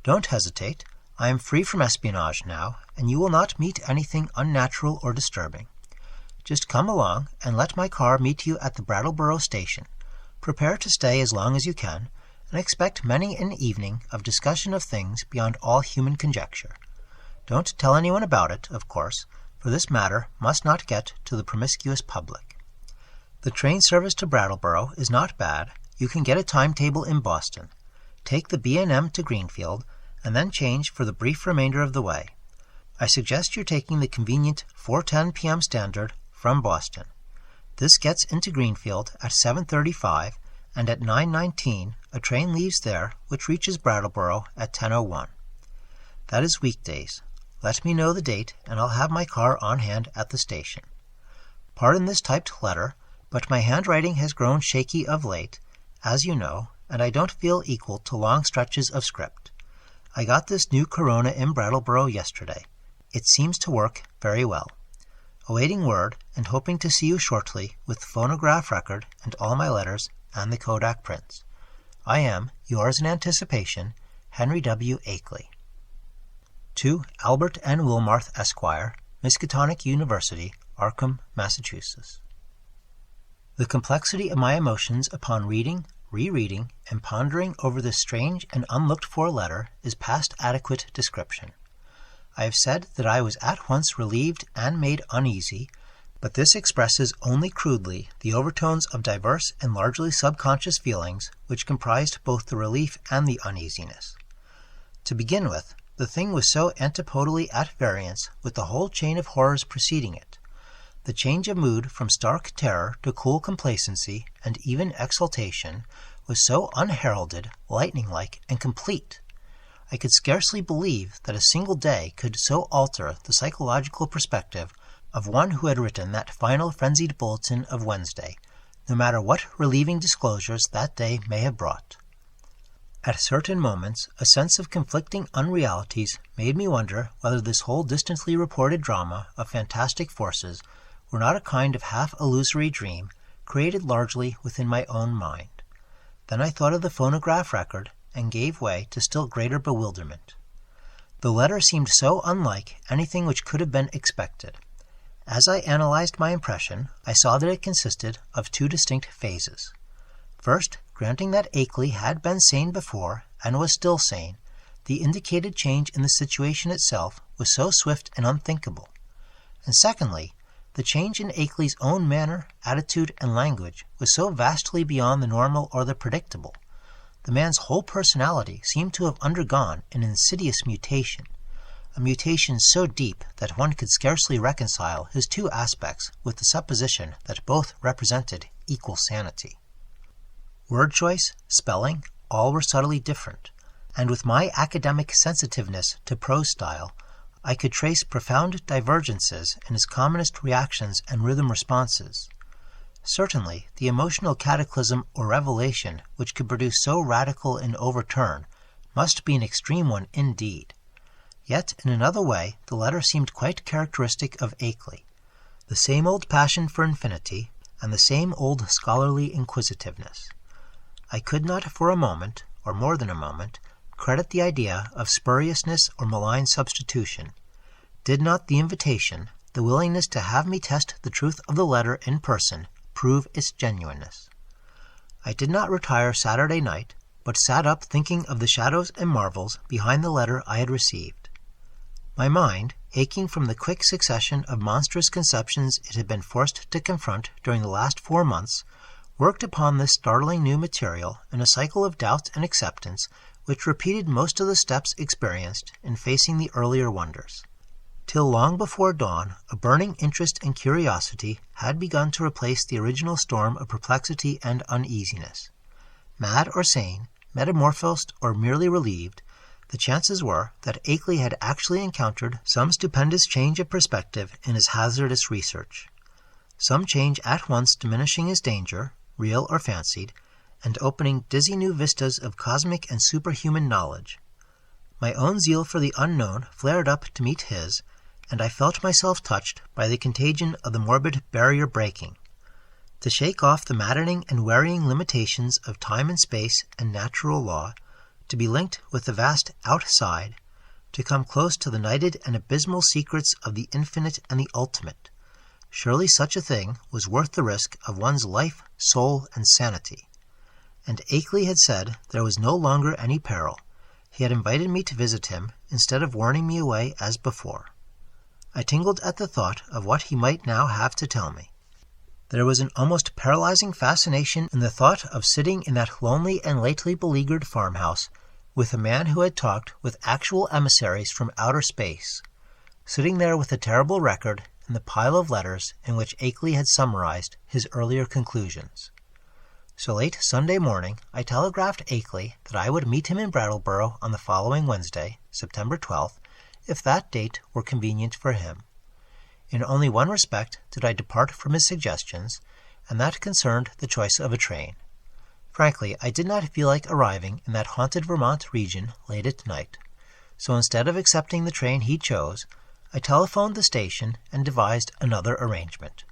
[SPEAKER 1] Don't hesitate. I am free from espionage now, and you will not meet anything unnatural or disturbing. Just come along and let my car meet you at the Brattleboro station. Prepare to stay as long as you can, and expect many an evening of discussion of things beyond all human conjecture. Don't tell anyone about it, of course, for this matter must not get to the promiscuous public. The train service to Brattleboro is not bad. You can get a timetable in Boston. Take the B&M to Greenfield, and then change for the brief remainder of the way. I suggest you're taking the convenient 4:10 p.m. Standard from Boston. This gets into Greenfield at 7:35, and at 9:19 a train leaves there which reaches Brattleboro at 10:01. That is weekdays. Let me know the date, and I'll have my car on hand at the station. Pardon this typed letter, but my handwriting has grown shaky of late, as you know, and I don't feel equal to long stretches of script. I got this new Corona in Brattleboro yesterday. It seems to work very well. Awaiting word, and hoping to see you shortly with the phonograph record and all my letters and the Kodak prints. I am, yours in anticipation, Henry W. Akeley. To Albert N. Wilmarth, Esquire, Miskatonic University, Arkham, Massachusetts. The complexity of my emotions upon reading, rereading, and pondering over this strange and unlooked-for letter is past adequate description. I have said that I was at once relieved and made uneasy, but this expresses only crudely the overtones of diverse and largely subconscious feelings which comprised both the relief and the uneasiness. To begin with, the thing was so antipodally at variance with the whole chain of horrors preceding it. The change of mood from stark terror to cool complacency and even exultation was so unheralded, lightning-like, and complete. I could scarcely believe that a single day could so alter the psychological perspective of one who had written that final frenzied bulletin of Wednesday, no matter what relieving disclosures that day may have brought. At certain moments, a sense of conflicting unrealities made me wonder whether this whole distantly reported drama of fantastic forces were not a kind of half-illusory dream created largely within my own mind. Then I thought of the phonograph record and gave way to still greater bewilderment. The letter seemed so unlike anything which could have been expected. As I analyzed my impression, I saw that it consisted of two distinct phases. First, granting that Akeley had been sane before and was still sane, the indicated change in the situation itself was so swift and unthinkable. And secondly, the change in Akeley's own manner, attitude, and language was so vastly beyond the normal or the predictable. The man's whole personality seemed to have undergone an insidious mutation, a mutation so deep that one could scarcely reconcile his two aspects with the supposition that both represented equal sanity. Word choice, spelling, all were subtly different, and with my academic sensitiveness to prose style, I could trace profound divergences in his commonest reactions and rhythm responses. Certainly, the emotional cataclysm or revelation which could produce so radical an overturn must be an extreme one indeed. Yet, in another way, the letter seemed quite characteristic of Akeley. The same old passion for infinity, and the same old scholarly inquisitiveness. I could not for a moment, or more than a moment, credit the idea of spuriousness or malign substitution. Did not the invitation, the willingness to have me test the truth of the letter in person, prove its genuineness? I did not retire Saturday night, but sat up thinking of the shadows and marvels behind the letter I had received. My mind, aching from the quick succession of monstrous conceptions it had been forced to confront during the last 4 months, worked upon this startling new material in a cycle of doubt and acceptance which repeated most of the steps experienced in facing the earlier wonders. Till long before dawn, a burning interest and curiosity had begun to replace the original storm of perplexity and uneasiness. Mad or sane, metamorphosed or merely relieved, the chances were that Akeley had actually encountered some stupendous change of perspective in his hazardous research. Some change at once diminishing his danger, real or fancied, and opening dizzy new vistas of cosmic and superhuman knowledge. My own zeal for the unknown flared up to meet his, and I felt myself touched by the contagion of the morbid barrier breaking. To shake off the maddening and wearying limitations of time and space and natural law, to be linked with the vast outside, to come close to the nighted and abysmal secrets of the infinite and the ultimate. Surely such a thing was worth the risk of one's life, soul, and sanity. And Akeley had said there was no longer any peril. He had invited me to visit him instead of warning me away as before. I tingled at the thought of what he might now have to tell me. There was an almost paralyzing fascination in the thought of sitting in that lonely and lately beleaguered farmhouse with a man who had talked with actual emissaries from outer space, sitting there with the terrible record and the pile of letters in which Akeley had summarized his earlier conclusions. So late Sunday morning I telegraphed Akeley that I would meet him in Brattleboro on the following Wednesday, September 12th, if that date were convenient for him. In only one respect did I depart from his suggestions, and that concerned the choice of a train. Frankly, I did not feel like arriving in that haunted Vermont region late at night, so instead of accepting the train he chose, I telephoned the station and devised another arrangement.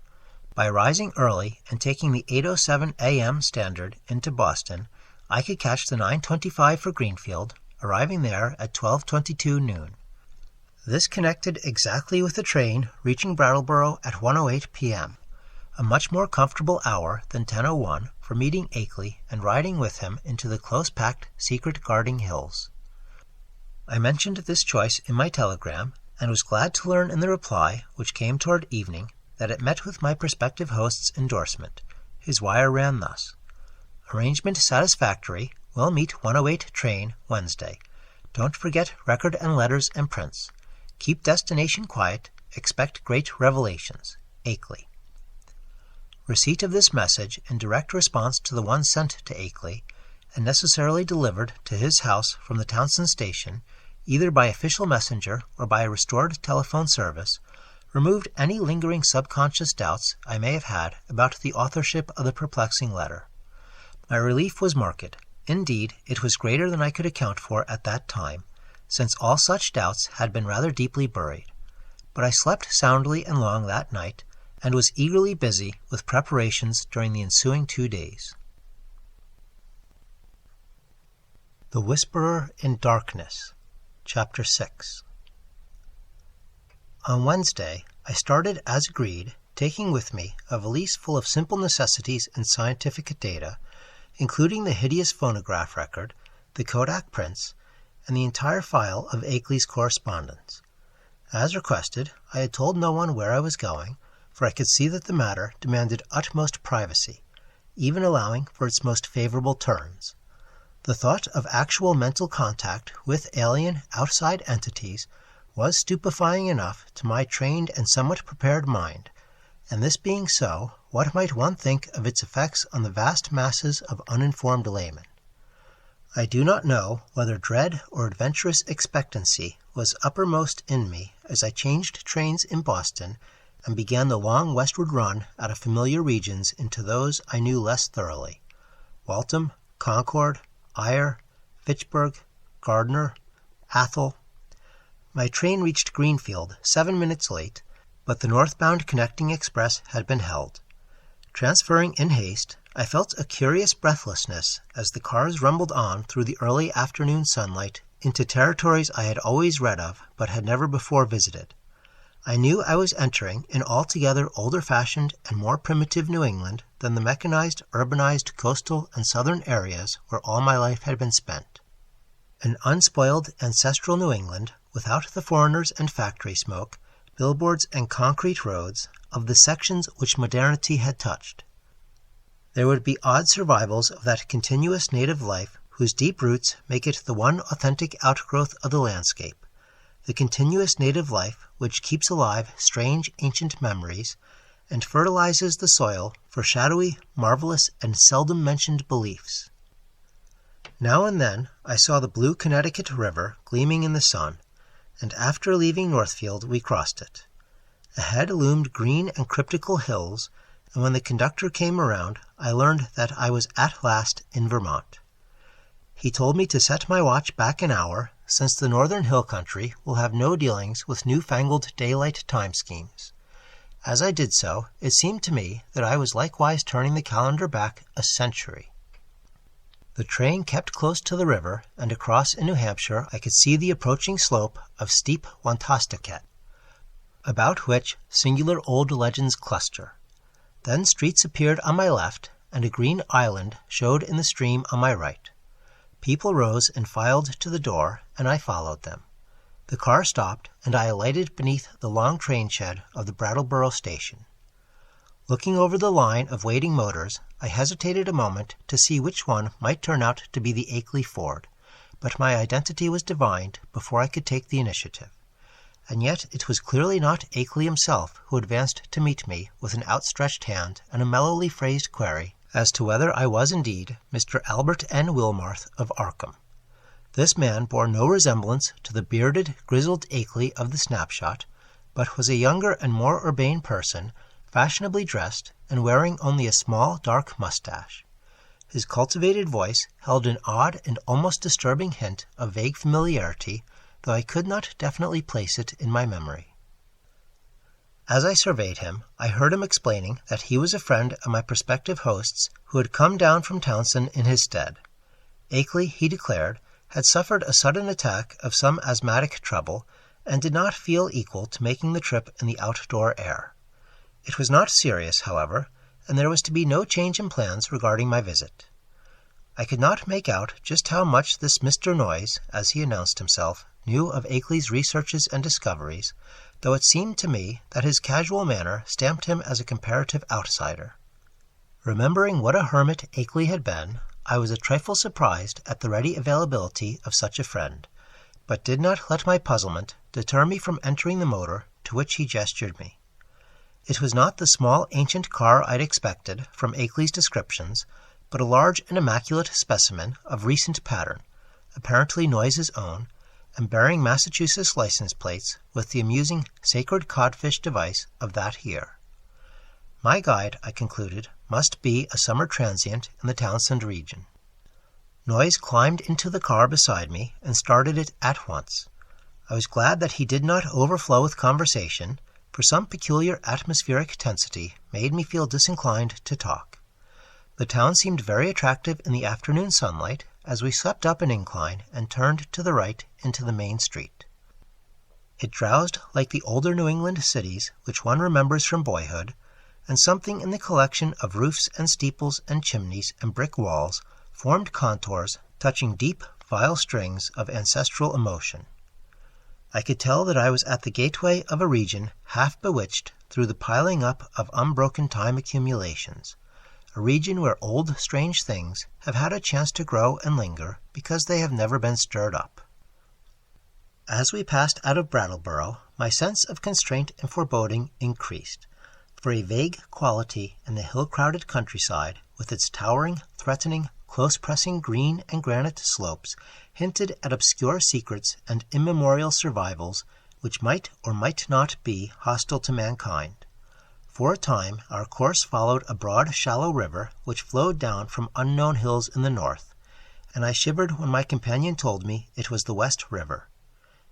[SPEAKER 1] By rising early and taking the 8:07 a.m. Standard into Boston, I could catch the 9:25 for Greenfield, arriving there at 12:22 noon. This connected exactly with the train reaching Brattleboro at 1:08 p.m., a much more comfortable hour than 10:01 for meeting Akeley and riding with him into the close-packed, secret-guarding hills. I mentioned this choice in my telegram, and was glad to learn in the reply, which came toward evening, that it met with my prospective host's endorsement. His wire ran thus: "Arrangement satisfactory. Will meet 1:08 train Wednesday. Don't forget record and letters and prints. Keep destination quiet. Expect great revelations. Akeley." Receipt of this message in direct response to the one sent to Akeley, and necessarily delivered to his house from the Townsend station, either by official messenger or by a restored telephone service, removed any lingering subconscious doubts I may have had about the authorship of the perplexing letter. My relief was marked. Indeed, it was greater than I could account for at that time, since all such doubts had been rather deeply buried. But I slept soundly and long that night, and was eagerly busy with preparations during the ensuing 2 days. The Whisperer in Darkness, Chapter 6. On Wednesday, I started as agreed, taking with me a valise full of simple necessities and scientific data, including the hideous phonograph record, the Kodak prints, and the entire file of Akeley's correspondence. As requested, I had told no one where I was going, for I could see that the matter demanded utmost privacy, even allowing for its most favorable terms. The thought of actual mental contact with alien, outside entities was stupefying enough to my trained and somewhat prepared mind, and this being so, what might one think of its effects on the vast masses of uninformed laymen? I do not know whether dread or adventurous expectancy was uppermost in me as I changed trains in Boston and began the long westward run out of familiar regions into those I knew less thoroughly: Waltham, Concord, Ayr, Fitchburg, Gardner, Athol. My train reached Greenfield 7 minutes late, but the northbound connecting express had been held. Transferring in haste, I felt a curious breathlessness as the cars rumbled on through the early afternoon sunlight into territories I had always read of but had never before visited. I knew I was entering an altogether older-fashioned and more primitive New England than the mechanized, urbanized coastal and southern areas where all my life had been spent. An unspoiled, ancestral New England, without the foreigners and factory smoke, billboards and concrete roads of the sections which modernity had touched. There would be odd survivals of that continuous native life whose deep roots make it the one authentic outgrowth of the landscape, the continuous native life which keeps alive strange ancient memories and fertilizes the soil for shadowy, marvelous, and seldom mentioned beliefs. Now and then I saw the blue Connecticut River gleaming in the sun, and after leaving Northfield we crossed it. Ahead loomed green and cryptical hills, and when the conductor came around I learned that I was at last in Vermont. He told me to set my watch back an hour, since the northern hill country will have no dealings with newfangled daylight time schemes. As I did so, it seemed to me that I was likewise turning the calendar back a century. The train kept close to the river, and across in New Hampshire I could see the approaching slope of steep Wontostakhet, about which singular old legends cluster. Then streets appeared on my left, and a green island showed in the stream on my right. People rose and filed to the door, and I followed them. The car stopped, and I alighted beneath the long train shed of the Brattleboro station. Looking over the line of waiting motors, I hesitated a moment to see which one might turn out to be the Akeley Ford, but my identity was divined before I could take the initiative. And yet it was clearly not Akeley himself who advanced to meet me with an outstretched hand and a mellowly phrased query as to whether I was indeed Mr. Albert N. Wilmarth of Arkham. This man bore no resemblance to the bearded, grizzled Akeley of the snapshot, but was a younger and more urbane person, fashionably dressed and wearing only a small dark mustache. His cultivated voice held an odd and almost disturbing hint of vague familiarity, though I could not definitely place it in my memory. As I surveyed him, I heard him explaining that he was a friend of my prospective host's who had come down from Townsend in his stead. Akeley, he declared, had suffered a sudden attack of some asthmatic trouble, and did not feel equal to making the trip in the outdoor air. It was not serious, however, and there was to be no change in plans regarding my visit. I could not make out just how much this Mr. Noyes, as he announced himself, knew of Akeley's researches and discoveries, though it seemed to me that his casual manner stamped him as a comparative outsider. Remembering what a hermit Akeley had been, I was a trifle surprised at the ready availability of such a friend, but did not let my puzzlement deter me from entering the motor to which he gestured me. It was not the small ancient car I'd expected from Akeley's descriptions, but a large and immaculate specimen of recent pattern, apparently Noyes's own, and bearing Massachusetts license plates with the amusing sacred codfish device of that year. My guide, I concluded, must be a summer transient in the Townsend region. Noyes climbed into the car beside me and started it at once. I was glad that he did not overflow with conversation, for some peculiar atmospheric tensity made me feel disinclined to talk. The town seemed very attractive in the afternoon sunlight as we swept up an incline and turned to the right into the main street. It drowsed like the older New England cities which one remembers from boyhood, and something in the collection of roofs and steeples and chimneys and brick walls formed contours touching deep, vile strings of ancestral emotion. I could tell that I was at the gateway of a region half bewitched through the piling up of unbroken time accumulations, a region where old, strange things have had a chance to grow and linger because they have never been stirred up. As we passed out of Brattleboro, my sense of constraint and foreboding increased, for a vague quality in the hill-crowded countryside, with its towering, threatening, close-pressing green and granite slopes, hinted at obscure secrets and immemorial survivals which might or might not be hostile to mankind. For a time our course followed a broad, shallow river which flowed down from unknown hills in the north, and I shivered when my companion told me it was the West River.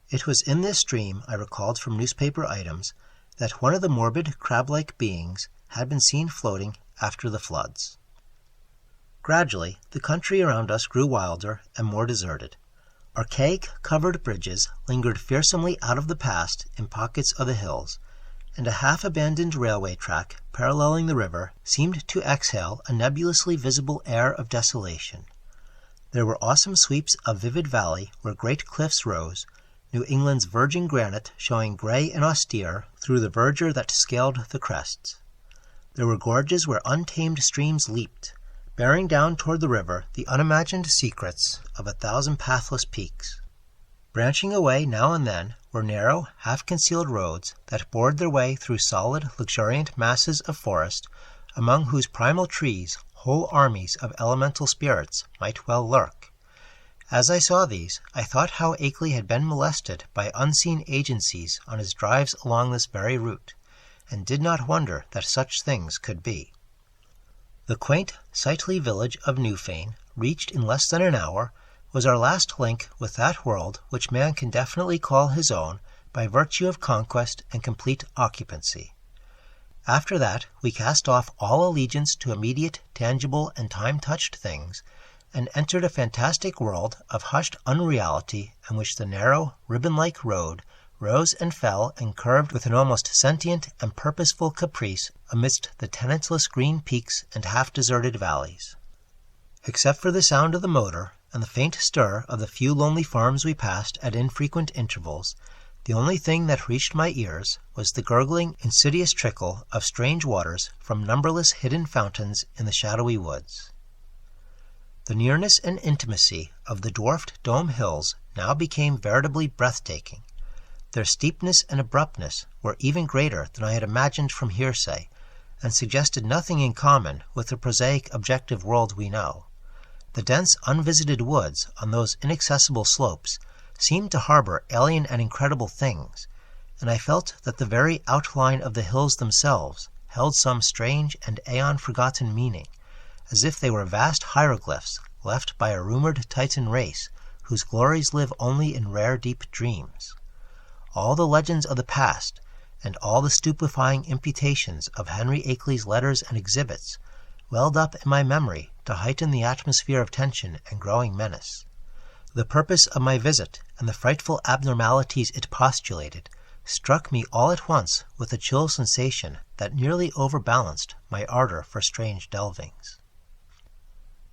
[SPEAKER 1] It was in this stream, I recalled from newspaper items, that one of the morbid, crab-like beings had been seen floating after the floods. Gradually, the country around us grew wilder and more deserted. Archaic covered bridges lingered fearsomely out of the past in pockets of the hills, and a half-abandoned railway track paralleling the river seemed to exhale a nebulously visible air of desolation. There were awesome sweeps of vivid valley where great cliffs rose, New England's virgin granite showing gray and austere through the verdure that scaled the crests. There were gorges where untamed streams leaped, bearing down toward the river the unimagined secrets of 1,000 pathless peaks. Branching away now and then were narrow, half-concealed roads that bored their way through solid, luxuriant masses of forest, among whose primal trees whole armies of elemental spirits might well lurk. As I saw these, I thought how Akeley had been molested by unseen agencies on his drives along this very route, and did not wonder that such things could be. The quaint, sightly village of Newfane, reached in less than an hour, was our last link with that world which man can definitely call his own by virtue of conquest and complete occupancy. After that, we cast off all allegiance to immediate, tangible, and time-touched things, and entered a fantastic world of hushed unreality in which the narrow, ribbon-like road rose and fell and curved with an almost sentient and purposeful caprice amidst the tenantless green peaks and half-deserted valleys. Except for the sound of the motor and the faint stir of the few lonely farms we passed at infrequent intervals, the only thing that reached my ears was the gurgling, insidious trickle of strange waters from numberless hidden fountains in the shadowy woods. The nearness and intimacy of the dwarfed Dome Hills now became veritably breathtaking. Their steepness and abruptness were even greater than I had imagined from hearsay, and suggested nothing in common with the prosaic objective world we know. The dense, unvisited woods on those inaccessible slopes seemed to harbor alien and incredible things, and I felt that the very outline of the hills themselves held some strange and aeon-forgotten meaning, as if they were vast hieroglyphs left by a rumored Titan race whose glories live only in rare deep dreams. All the legends of the past, and all the stupefying imputations of Henry Akeley's letters and exhibits, welled up in my memory to heighten the atmosphere of tension and growing menace. The purpose of my visit and the frightful abnormalities it postulated struck me all at once with a chill sensation that nearly overbalanced my ardor for strange delvings.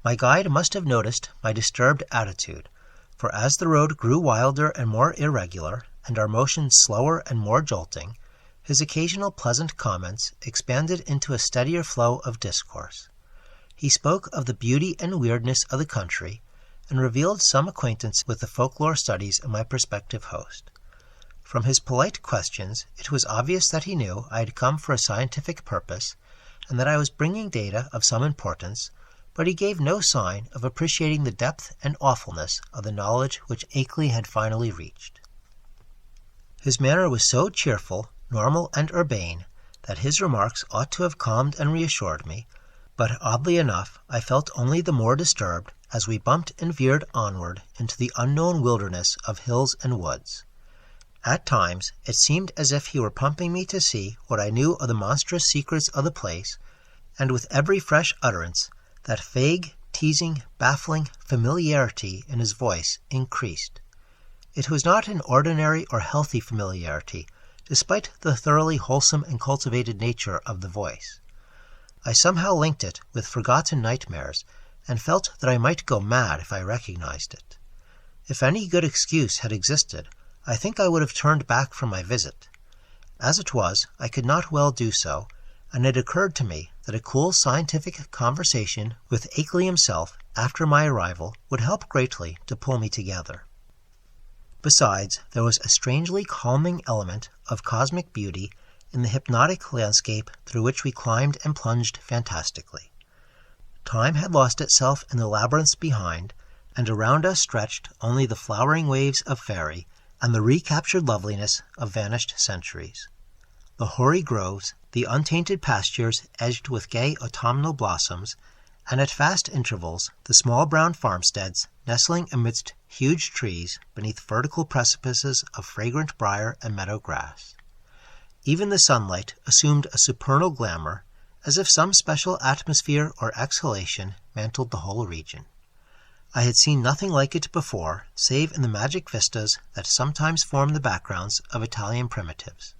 [SPEAKER 1] My guide must have noticed my disturbed attitude, for as the road grew wilder and more irregular, and our motions slower and more jolting, his occasional pleasant comments expanded into a steadier flow of discourse. He spoke of the beauty and weirdness of the country, and revealed some acquaintance with the folklore studies of my prospective host. From his polite questions, it was obvious that he knew I had come for a scientific purpose, and that I was bringing data of some importance, but he gave no sign of appreciating the depth and awfulness of the knowledge which Akeley had finally reached. His manner was so cheerful, normal, and urbane that his remarks ought to have calmed and reassured me, but oddly enough I felt only the more disturbed as we bumped and veered onward into the unknown wilderness of hills and woods. At times it seemed as if he were pumping me to see what I knew of the monstrous secrets of the place, and with every fresh utterance that vague, teasing, baffling familiarity in his voice increased. It was not an ordinary or healthy familiarity, despite the thoroughly wholesome and cultivated nature of the voice. I somehow linked it with forgotten nightmares, and felt that I might go mad if I recognized it. If any good excuse had existed, I think I would have turned back from my visit. As it was, I could not well do so, and it occurred to me that a cool scientific conversation with Akeley himself after my arrival would help greatly to pull me together. Besides, there was a strangely calming element of cosmic beauty in the hypnotic landscape through which we climbed and plunged fantastically. Time had lost itself in the labyrinths behind, and around us stretched only the flowering waves of faerie and the recaptured loveliness of vanished centuries. The hoary groves, the untainted pastures edged with gay autumnal blossoms, and at fast intervals the small brown farmsteads nestling amidst huge trees beneath vertical precipices of fragrant briar and meadow grass. Even the sunlight assumed a supernal glamour, as if some special atmosphere or exhalation mantled the whole region. I had seen nothing like it before, save in the magic vistas that sometimes form the backgrounds of Italian primitives.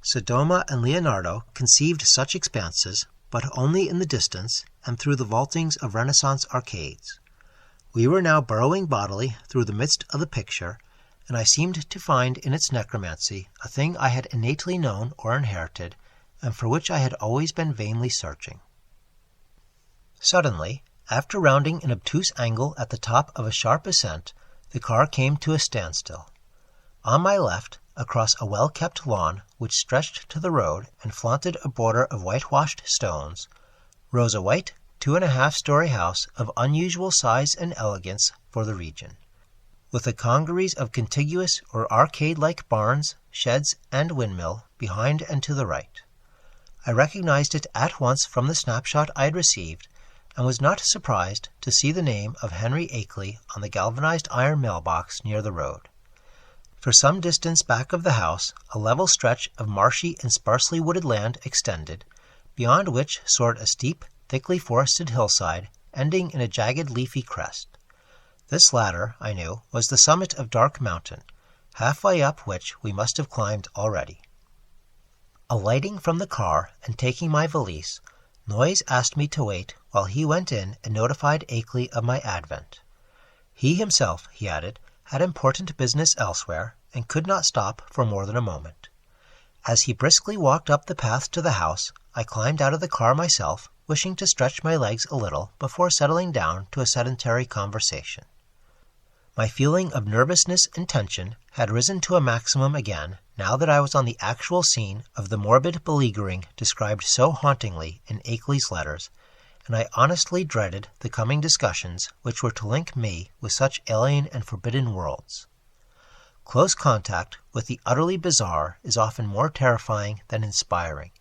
[SPEAKER 1] Sodoma and Leonardo conceived such expanses, but only in the distance and through the vaultings of Renaissance arcades. We were now burrowing bodily through the midst of the picture, and I seemed to find in its necromancy a thing I had innately known or inherited, and for which I had always been vainly searching. Suddenly, after rounding an obtuse angle at the top of a sharp ascent, the car came to a standstill. On my left, across a well-kept lawn which stretched to the road and flaunted a border of whitewashed stones, rose a white 2.5-story house of unusual size and elegance for the region, with a congeries of contiguous or arcade-like barns, sheds, and windmill behind and to the right. I recognized it at once from the snapshot I had received, and was not surprised to see the name of Henry Akeley on the galvanized iron mailbox near the road. For some distance back of the house, a level stretch of marshy and sparsely wooded land extended, beyond which soared a steep, thickly forested hillside, ending in a jagged leafy crest. This latter, I knew, was the summit of Dark Mountain, halfway up which we must have climbed already. Alighting from the car and taking my valise, Noyes asked me to wait while he went in and notified Akeley of my advent. He himself, he added, had important business elsewhere, and could not stop for more than a moment. As he briskly walked up the path to the house, I climbed out of the car myself, wishing to stretch my legs a little before settling down to a sedentary conversation. My feeling of nervousness and tension had risen to a maximum again now that I was on the actual scene of the morbid beleaguering described so hauntingly in Akeley's letters, and I honestly dreaded the coming discussions which were to link me with such alien and forbidden worlds. Close contact with the utterly bizarre is often more terrifying than inspiring,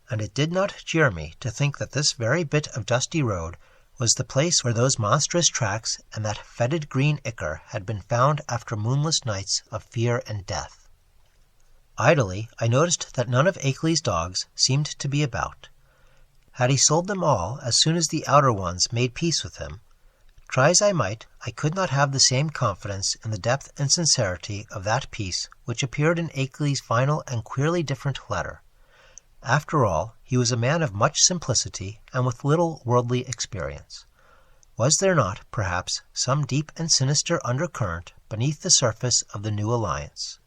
[SPEAKER 1] and it did not cheer me to think that this very bit of dusty road was the place where those monstrous tracks and that fetid green ichor had been found after moonless nights of fear and death. Idly, I noticed that none of Akeley's dogs seemed to be about. Had he sold them all as soon as the outer ones made peace with him? Try as I might, I could not have the same confidence in the depth and sincerity of that peace which appeared in Akeley's final and queerly different letter. After all, he was a man of much simplicity and with little worldly experience. Was there not, perhaps, some deep and sinister undercurrent beneath the surface of the new alliance?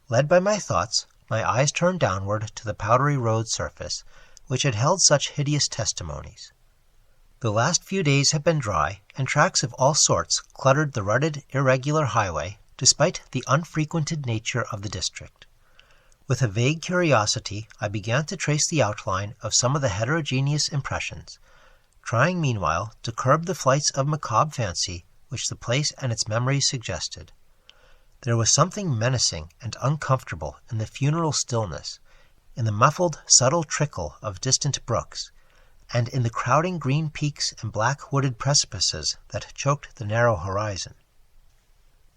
[SPEAKER 1] Led by my thoughts, my eyes turned downward to the powdery road surface, which had held such hideous testimonies. The last few days had been dry, and tracks of all sorts cluttered the rutted, irregular highway, despite the unfrequented nature of the district. With a vague curiosity, I began to trace the outline of some of the heterogeneous impressions, trying meanwhile to curb the flights of macabre fancy which the place and its memories suggested. There was something menacing and uncomfortable in the funeral stillness, in the muffled, subtle trickle of distant brooks, and in the crowding green peaks and black wooded precipices that choked the narrow horizon.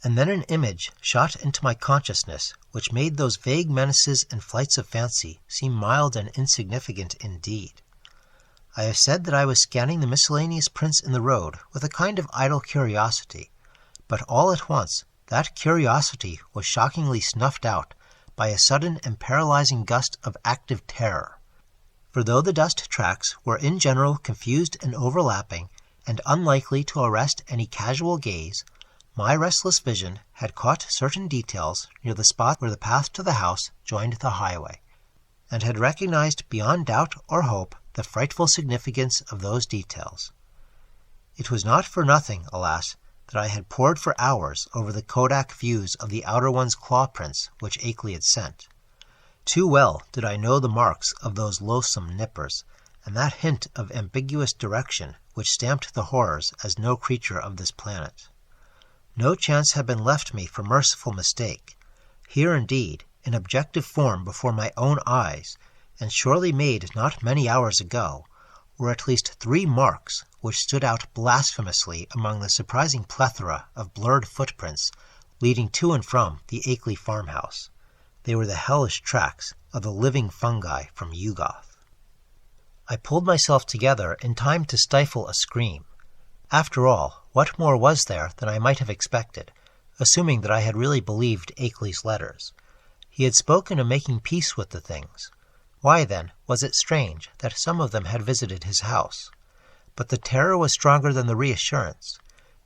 [SPEAKER 1] And then an image shot into my consciousness which made those vague menaces and flights of fancy seem mild and insignificant indeed. I have said that I was scanning the miscellaneous prints in the road with a kind of idle curiosity, but all at once that curiosity was shockingly snuffed out by a sudden and paralyzing gust of active terror. For though the dust tracks were in general confused and overlapping, and unlikely to arrest any casual gaze, my restless vision had caught certain details near the spot where the path to the house joined the highway, and had recognized beyond doubt or hope the frightful significance of those details. It was not for nothing, alas, that I had pored for hours over the Kodak views of the outer one's claw prints which Akeley had sent. Too well did I know the marks of those loathsome nippers, and that hint of ambiguous direction which stamped the horrors as no creature of this planet. No chance had been left me for merciful mistake. Here indeed, in objective form before my own eyes, and surely made not many hours ago, were at least 3 marks which stood out blasphemously among the surprising plethora of blurred footprints leading to and from the Akeley farmhouse. They were the hellish tracks of the living fungi from Yugoth. I pulled myself together in time to stifle a scream. After all, what more was there than I might have expected, assuming that I had really believed Akeley's letters? He had spoken of making peace with the things. Why, then, was it strange that some of them had visited his house? But the terror was stronger than the reassurance.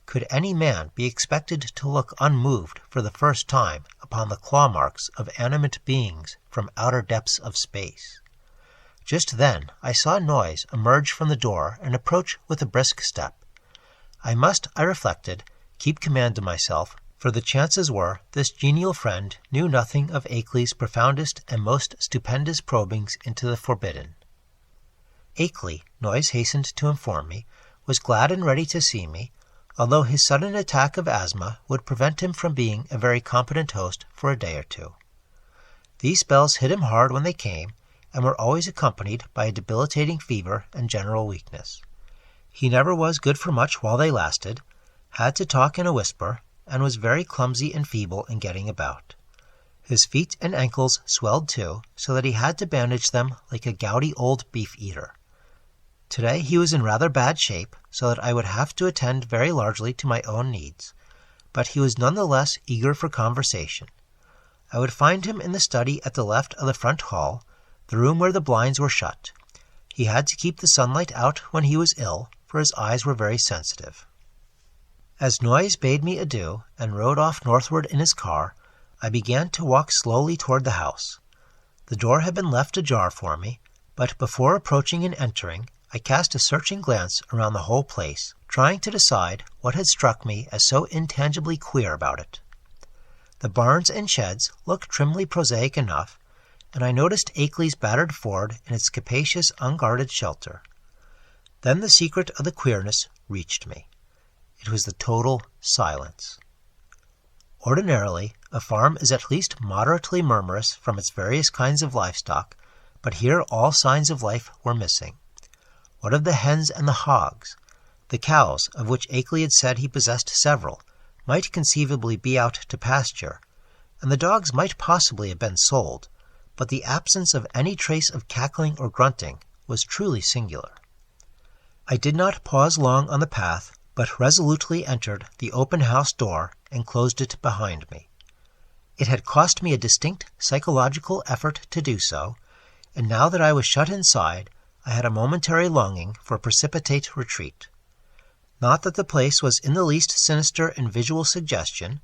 [SPEAKER 1] Could any man be expected to look unmoved for the first time upon the claw marks of animate beings from outer depths of space? Just then I saw Noyes emerge from the door and approach with a brisk step. I must, I reflected, keep command of myself, for the chances were this genial friend knew nothing of Akeley's profoundest and most stupendous probings into the forbidden. Akeley, Noyes hastened to inform me, was glad and ready to see me, although his sudden attack of asthma would prevent him from being a very competent host for a day or two. These spells hit him hard when they came, and were always accompanied by a debilitating fever and general weakness. He never was good for much while they lasted, had to talk in a whisper, and was very clumsy and feeble in getting about. His feet and ankles swelled too, so that he had to bandage them like a gouty old beef-eater. Today he was in rather bad shape, so that I would have to attend very largely to my own needs, but he was none the less eager for conversation. I would find him in the study at the left of the front hall, the room where the blinds were shut. He had to keep the sunlight out when he was ill, for his eyes were very sensitive. As Noyes bade me adieu and rode off northward in his car, I began to walk slowly toward the house. The door had been left ajar for me, but before approaching and entering, I cast a searching glance around the whole place, trying to decide what had struck me as so intangibly queer about it. The barns and sheds looked trimly prosaic enough, and I noticed Akeley's battered Ford in its capacious, unguarded shelter. Then the secret of the queerness reached me. It was the total silence. Ordinarily, a farm is at least moderately murmurous from its various kinds of livestock, but here all signs of life were missing. What of the hens and the hogs? The cows, of which Akeley had said he possessed several, might conceivably be out to pasture, and the dogs might possibly have been sold, but the absence of any trace of cackling or grunting was truly singular. I did not pause long on the path, but resolutely entered the open house door and closed it behind me. It had cost me a distinct psychological effort to do so, and now that I was shut inside, I had a momentary longing for precipitate retreat. Not that the place was in the least sinister in visual suggestion.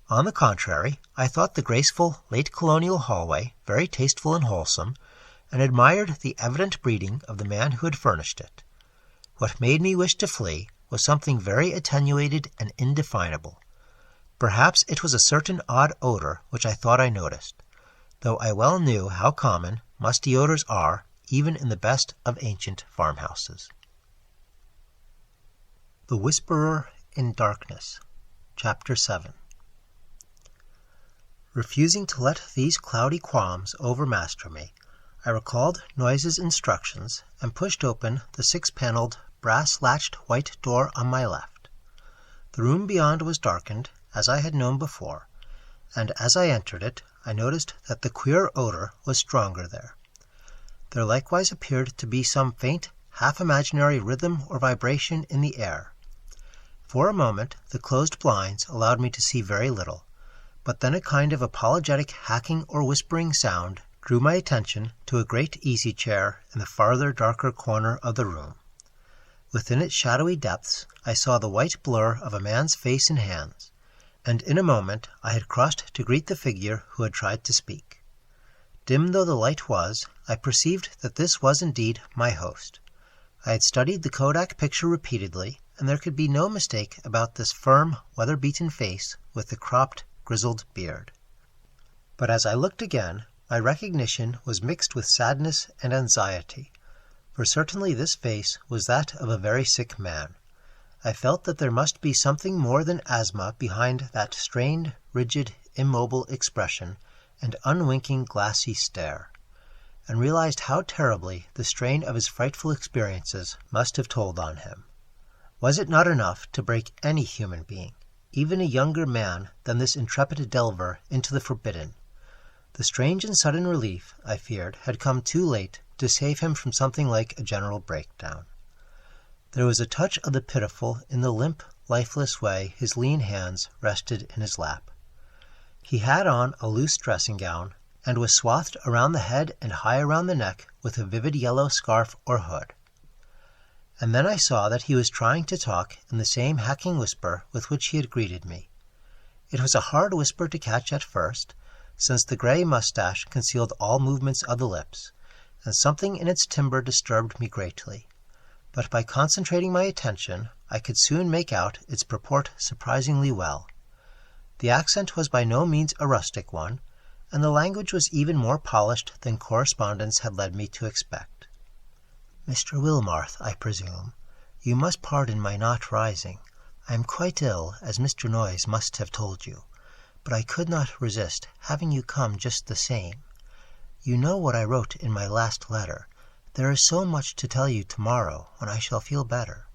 [SPEAKER 1] On the contrary, I thought the graceful late colonial hallway very tasteful and wholesome, and admired the evident breeding of the man who had furnished it. What made me wish to flee was something very attenuated and indefinable. Perhaps it was a certain odd odor which I thought I noticed, though I well knew how common musty odors are even in the best of ancient farmhouses. The Whisperer in Darkness, Chapter 7. Refusing to let these cloudy qualms overmaster me, I recalled Noyes's instructions and pushed open the 6-paneled, brass-latched white door on my left. The room beyond was darkened, as I had known before, and as I entered it, I noticed that the queer odor was stronger there. There likewise appeared to be some faint, half-imaginary rhythm or vibration in the air. For a moment, the closed blinds allowed me to see very little, but then a kind of apologetic hacking or whispering sound drew my attention to a great easy-chair in the farther darker corner of the room. Within its shadowy depths, I saw the white blur of a man's face and hands, and in a moment I had crossed to greet the figure who had tried to speak. Dim though the light was, I perceived that this was indeed my host. I had studied the Kodak picture repeatedly, and there could be no mistake about this firm, weather-beaten face with the cropped, grizzled beard. But as I looked again, my recognition was mixed with sadness and anxiety, for certainly this face was that of a very sick man. I felt that there must be something more than asthma behind that strained, rigid, immobile expression and unwinking glassy stare, and realized how terribly the strain of his frightful experiences must have told on him. Was it not enough to break any human being, even a younger man than this intrepid delver, into the forbidden? The strange and sudden relief, I feared, had come too late to save him from something like a general breakdown. There was a touch of the pitiful in the limp, lifeless way his lean hands rested in his lap. He had on a loose dressing-gown, and was swathed around the head and high around the neck with a vivid yellow scarf or hood. And then I saw that he was trying to talk in the same hacking whisper with which he had greeted me. It was a hard whisper to catch at first, since the grey moustache concealed all movements of the lips, and something in its timbre disturbed me greatly. But by concentrating my attention, I could soon make out its purport surprisingly well. The accent was by no means a rustic one, and the language was even more polished than correspondence had led me to expect. "Mr. Wilmarth, I presume. You must pardon my not rising. I am quite ill, as Mr. Noyes must have told you, but I could not resist having you come just the same. You know what I wrote in my last letter. There is so much to tell you tomorrow, when I shall feel better.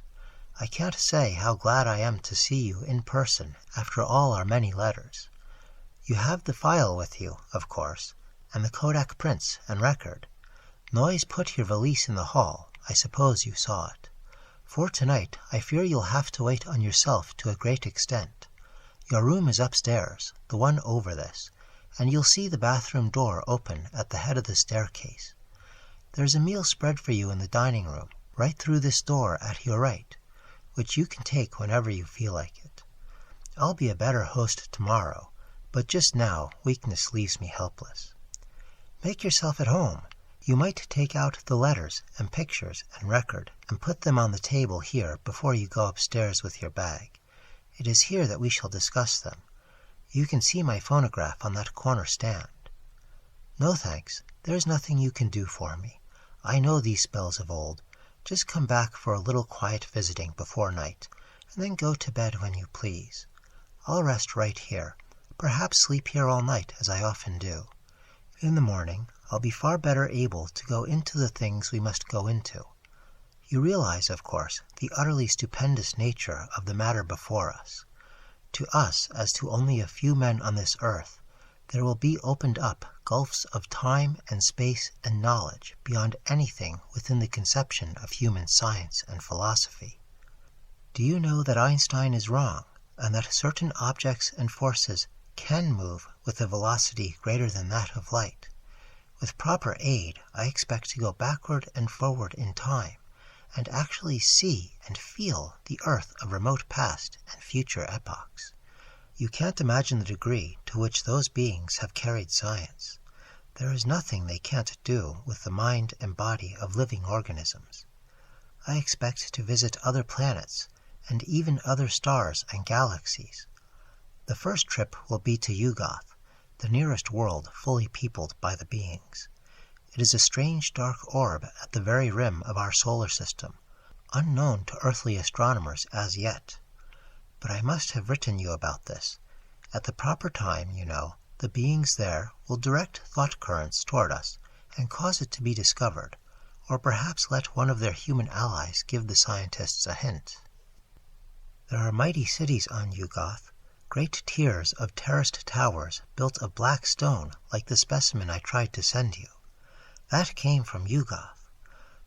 [SPEAKER 1] I can't say how glad I am to see you in person after all our many letters. You have the file with you, of course, and the Kodak prints and record. Noyes put your valise in the hall. I suppose you saw it. For tonight I fear you'll have to wait on yourself to a great extent. Your room is upstairs, the one over this, and you'll see the bathroom door open at the head of the staircase. There's a meal spread for you in the dining room, right through this door at your right, which you can take whenever you feel like it. I'll be a better host tomorrow, but just now weakness leaves me helpless. Make yourself at home. You might take out the letters and pictures and record and put them on the table here before you go upstairs with your bag. It is here that we shall discuss them. You can see my phonograph on that corner stand. No thanks, there's nothing you can do for me. I know these spells of old. Just come back for a little quiet visiting before night, and then go to bed when you please. I'll rest right here, perhaps sleep here all night as I often do. In the morning I'll be far better able to go into the things we must go into. You realize, of course, the utterly stupendous nature of the matter before us. To us, as to only a few men on this earth, there will be opened up gulfs of time and space and knowledge beyond anything within the conception of human science and philosophy. Do you know that Einstein is wrong, and that certain objects and forces can move with a velocity greater than that of light? With proper aid, I expect to go backward and forward in time, and actually see and feel the earth of remote past and future epochs. You can't imagine the degree to which those beings have carried science. There is nothing they can't do with the mind and body of living organisms. I expect to visit other planets, and even other stars and galaxies. The first trip will be to Yugoth, the nearest world fully peopled by the beings. It is a strange dark orb at the very rim of our solar system, unknown to earthly astronomers as yet. But I must have written you about this. At the proper time, you know, the beings there will direct thought currents toward us and cause it to be discovered, or perhaps let one of their human allies give the scientists a hint. There are mighty cities on Yugoth, great tiers of terraced towers built of black stone like the specimen I tried to send you. That came from Yugoth.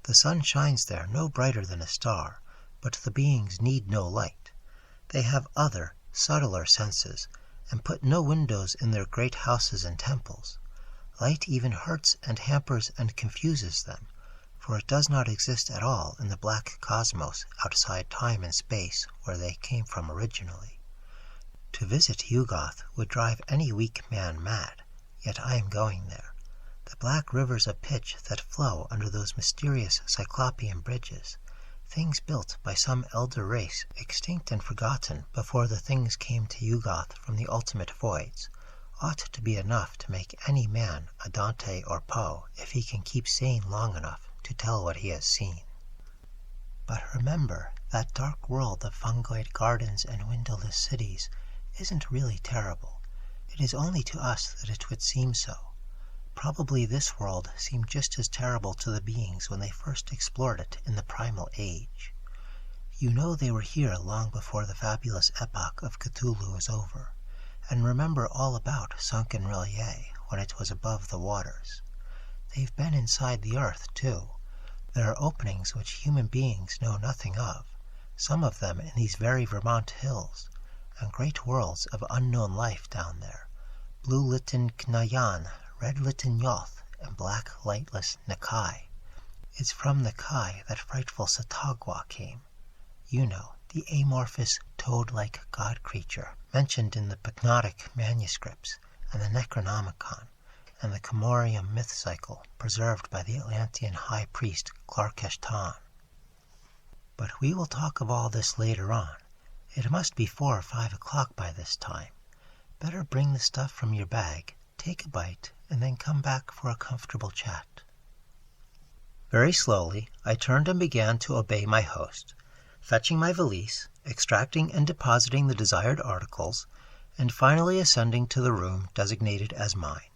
[SPEAKER 1] The sun shines there no brighter than a star, but the beings need no light. They have other, subtler senses, and put no windows in their great houses and temples. Light even hurts and hampers and confuses them, for it does not exist at all in the black cosmos outside time and space where they came from originally. To visit Yugoth would drive any weak man mad, yet I am going there. The black rivers of pitch that flow under those mysterious cyclopean bridges, things built by some elder race extinct and forgotten before the things came to Yugoth from the ultimate voids, ought to be enough to make any man a Dante or Poe if he can keep sane long enough to tell what he has seen. But remember, that dark world of fungoid gardens and windowless cities isn't really terrible. It is only to us that it would seem so. Probably this world seemed just as terrible to the beings when they first explored it in the primal age. You know they were here long before the fabulous epoch of Cthulhu was over, and remember all about sunken Relier when it was above the waters. They've been inside the earth, too. There are openings which human beings know nothing of, some of them in these very Vermont hills, and great worlds of unknown life down there. Blue-litten Knayan, red-litten Yoth, and black lightless Nakai. It's from Nakai that frightful Satagwa came. You know, the amorphous toad-like god creature mentioned in the Pyknotic manuscripts and the Necronomicon, and the Comorium myth cycle preserved by the Atlantean high priest Clarkeshtan. But we will talk of all this later on. It must be 4 or 5 o'clock by this time. Better bring the stuff from your bag, take a bite, and then come back for a comfortable chat. Very slowly, I turned and began to obey my host, fetching my valise, extracting and depositing the desired articles, and finally ascending to the room designated as mine.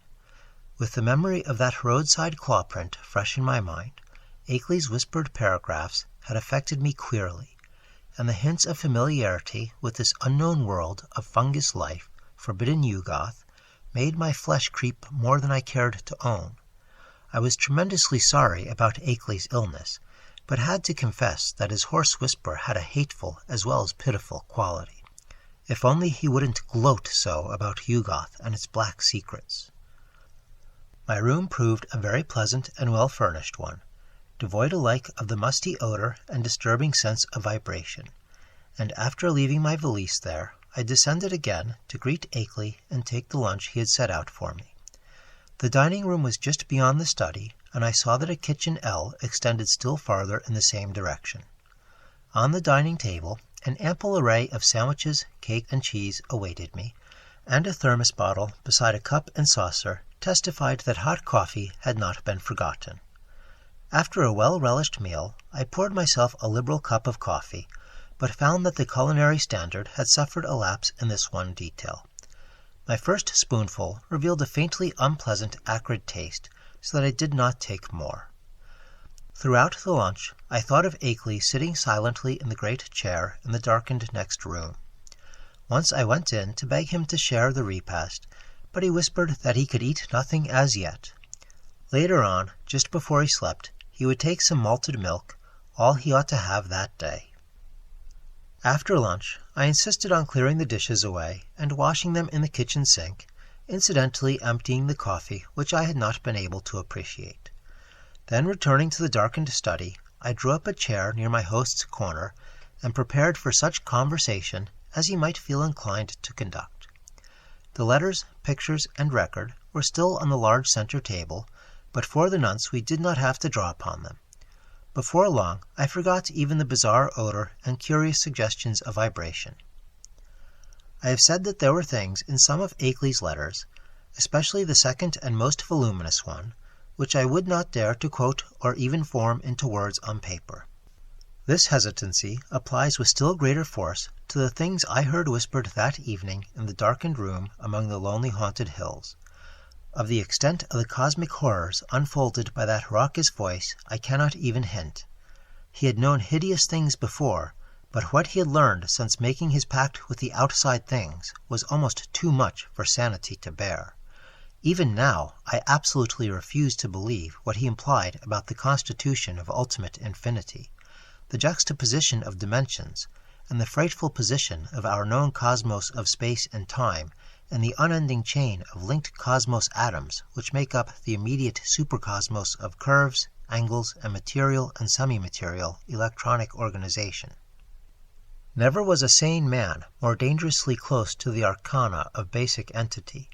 [SPEAKER 1] With the memory of that roadside claw print fresh in my mind, Akeley's whispered paragraphs had affected me queerly, and the hints of familiarity with this unknown world of fungus life, forbidden Yugoth, made my flesh creep more than I cared to own. I was tremendously sorry about Akeley's illness, but had to confess that his hoarse whisper had a hateful as well as pitiful quality. If only he wouldn't gloat so about Yugoth and its black secrets. My room proved a very pleasant and well-furnished one, devoid alike of the musty odor and disturbing sense of vibration, and after leaving my valise there, I descended again to greet Akeley and take the lunch he had set out for me. The dining room was just beyond the study, and I saw that a kitchen L extended still farther in the same direction. On the dining table, an ample array of sandwiches, cake, and cheese awaited me, and a thermos bottle beside a cup and saucer testified that hot coffee had not been forgotten. After a well-relished meal, I poured myself a liberal cup of coffee, but found that the culinary standard had suffered a lapse in this one detail. My first spoonful revealed a faintly unpleasant acrid taste, so that I did not take more. Throughout the lunch, I thought of Akeley sitting silently in the great chair in the darkened next room. Once I went in to beg him to share the repast, but he whispered that he could eat nothing as yet. Later on, just before he slept, he would take some malted milk, all he ought to have that day. After lunch, I insisted on clearing the dishes away and washing them in the kitchen sink, incidentally emptying the coffee which I had not been able to appreciate. Then returning to the darkened study, I drew up a chair near my host's corner and prepared for such conversation as he might feel inclined to conduct. The letters, pictures, and record were still on the large center table, but for the nonce we did not have to draw upon them. Before long, I forgot even the bizarre odor and curious suggestions of vibration. I have said that there were things in some of Akeley's letters, especially the second and most voluminous one, which I would not dare to quote or even form into words on paper. This hesitancy applies with still greater force to the things I heard whispered that evening in the darkened room among the lonely haunted hills. Of the extent of the cosmic horrors unfolded by that raucous voice I cannot even hint. He had known hideous things before, but what he had learned since making his pact with the outside things was almost too much for sanity to bear. Even now, I absolutely refuse to believe what he implied about the constitution of ultimate infinity, the juxtaposition of dimensions, and the frightful position of our known cosmos of space and time, and the unending chain of linked cosmos atoms which make up the immediate supercosmos of curves, angles, and material and semi-material electronic organization. Never was a sane man more dangerously close to the arcana of basic entity.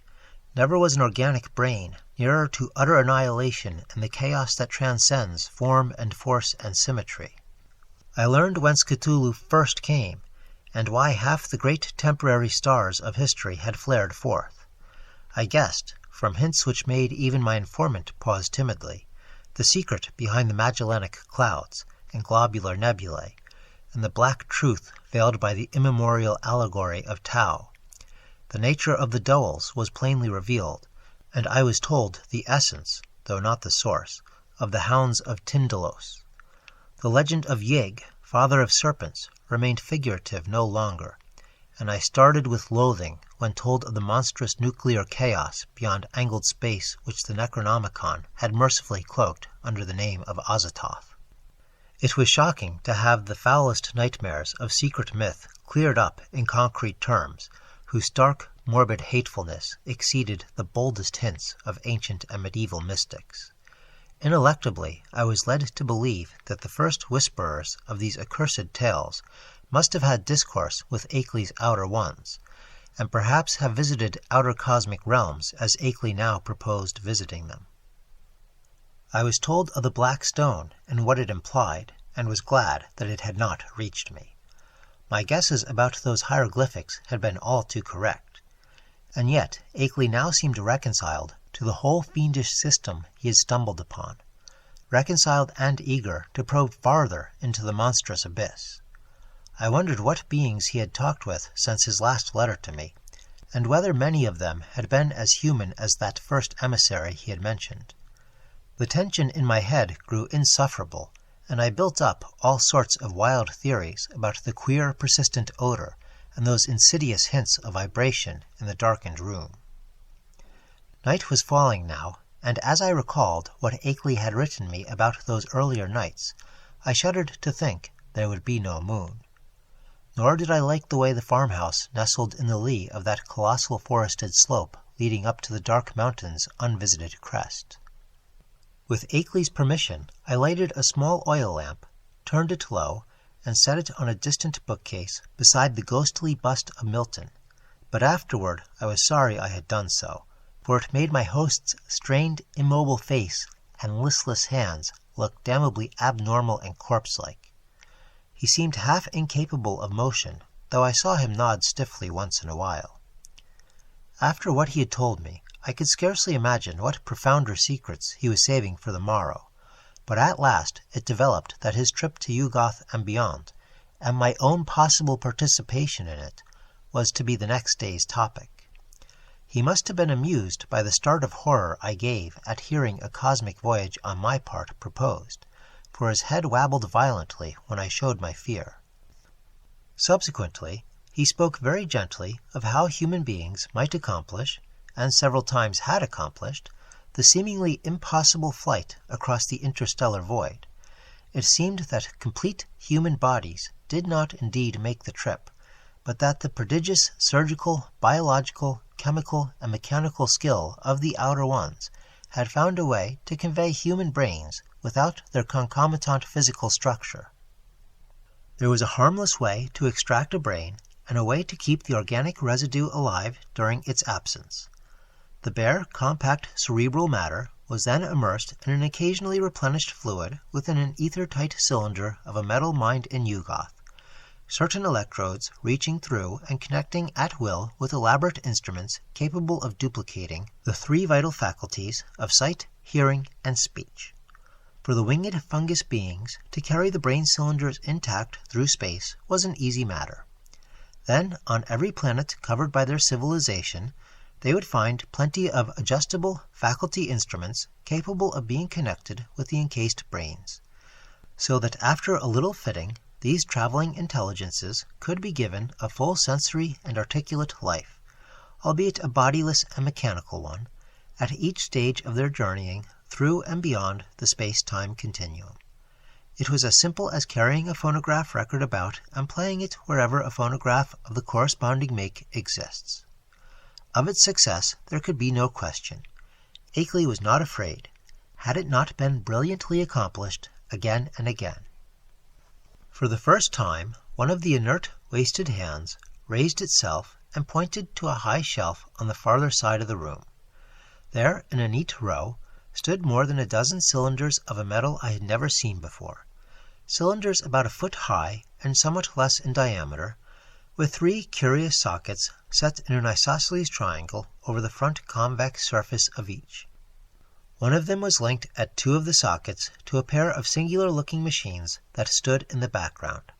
[SPEAKER 1] Never was an organic brain nearer to utter annihilation in the chaos that transcends form and force and symmetry. I learned whence Cthulhu first came, and why half the great temporary stars of history had flared forth. I guessed, from hints which made even my informant pause timidly, the secret behind the Magellanic clouds and globular nebulae, and the black truth veiled by the immemorial allegory of Tau. The nature of the Doels was plainly revealed, and I was told the essence, though not the source, of the hounds of Tyndalos. The legend of Yig, father of serpents, remained figurative no longer, and I started with loathing when told of the monstrous nuclear chaos beyond angled space which the Necronomicon had mercifully cloaked under the name of Azathoth. It was shocking to have the foulest nightmares of secret myth cleared up in concrete terms, whose stark, morbid hatefulness exceeded the boldest hints of ancient and medieval mystics. Ineluctably, I was led to believe that the first whisperers of these accursed tales must have had discourse with Akeley's outer ones, and perhaps have visited outer cosmic realms as Akeley now proposed visiting them. I was told of the Black Stone and what it implied, and was glad that it had not reached me. My guesses about those hieroglyphics had been all too correct. And yet Akeley now seemed reconciled to the whole fiendish system he had stumbled upon, reconciled and eager to probe farther into the monstrous abyss. I wondered what beings he had talked with since his last letter to me, and whether many of them had been as human as that first emissary he had mentioned. The tension in my head grew insufferable, and I built up all sorts of wild theories about the queer, persistent odor and those insidious hints of vibration in the darkened room. Night was falling now, and as I recalled what Akeley had written me about those earlier nights, I shuddered to think there would be no moon. Nor did I like the way the farmhouse nestled in the lee of that colossal forested slope leading up to the dark mountain's unvisited crest. With Akeley's permission, I lighted a small oil lamp, turned it low, and set it on a distant bookcase beside the ghostly bust of Milton, but afterward I was sorry I had done so, for it made my host's strained, immobile face and listless hands look damnably abnormal and corpse-like. He seemed half incapable of motion, though I saw him nod stiffly once in a while. After what he had told me, I could scarcely imagine what profounder secrets he was saving for the morrow, but at last it developed that his trip to Yugoth and beyond, and my own possible participation in it, was to be the next day's topic. He must have been amused by the start of horror I gave at hearing a cosmic voyage on my part proposed, for his head wabbled violently when I showed my fear. Subsequently, he spoke very gently of how human beings might accomplish, and several times had accomplished, the seemingly impossible flight across the interstellar void. It seemed that complete human bodies did not indeed make the trip, but that the prodigious surgical, biological, chemical, and mechanical skill of the outer ones had found a way to convey human brains without their concomitant physical structure. There was a harmless way to extract a brain and a way to keep the organic residue alive during its absence. The bare, compact cerebral matter was then immersed in an occasionally replenished fluid within an ether-tight cylinder of a metal mined in Yugoth, certain electrodes reaching through and connecting at will with elaborate instruments capable of duplicating the three vital faculties of sight, hearing, and speech. For the winged fungus beings, to carry the brain cylinders intact through space was an easy matter. Then, on every planet covered by their civilization, they would find plenty of adjustable faculty instruments capable of being connected with the encased brains, so that after a little fitting, these traveling intelligences could be given a full sensory and articulate life, albeit a bodiless and mechanical one, at each stage of their journeying through and beyond the space-time continuum. It was as simple as carrying a phonograph record about and playing it wherever a phonograph of the corresponding make exists. Of its success there could be no question. Akeley was not afraid, had it not been brilliantly accomplished again and again. For the first time, one of the inert, wasted hands raised itself and pointed to a high shelf on the farther side of the room. There, in a neat row, stood more than a dozen cylinders of a metal I had never seen before, cylinders about a foot high and somewhat less in diameter, with three curious sockets set in an isosceles triangle over the front convex surface of each. One of them was linked at two of the sockets to a pair of singular-looking machines that stood in the background.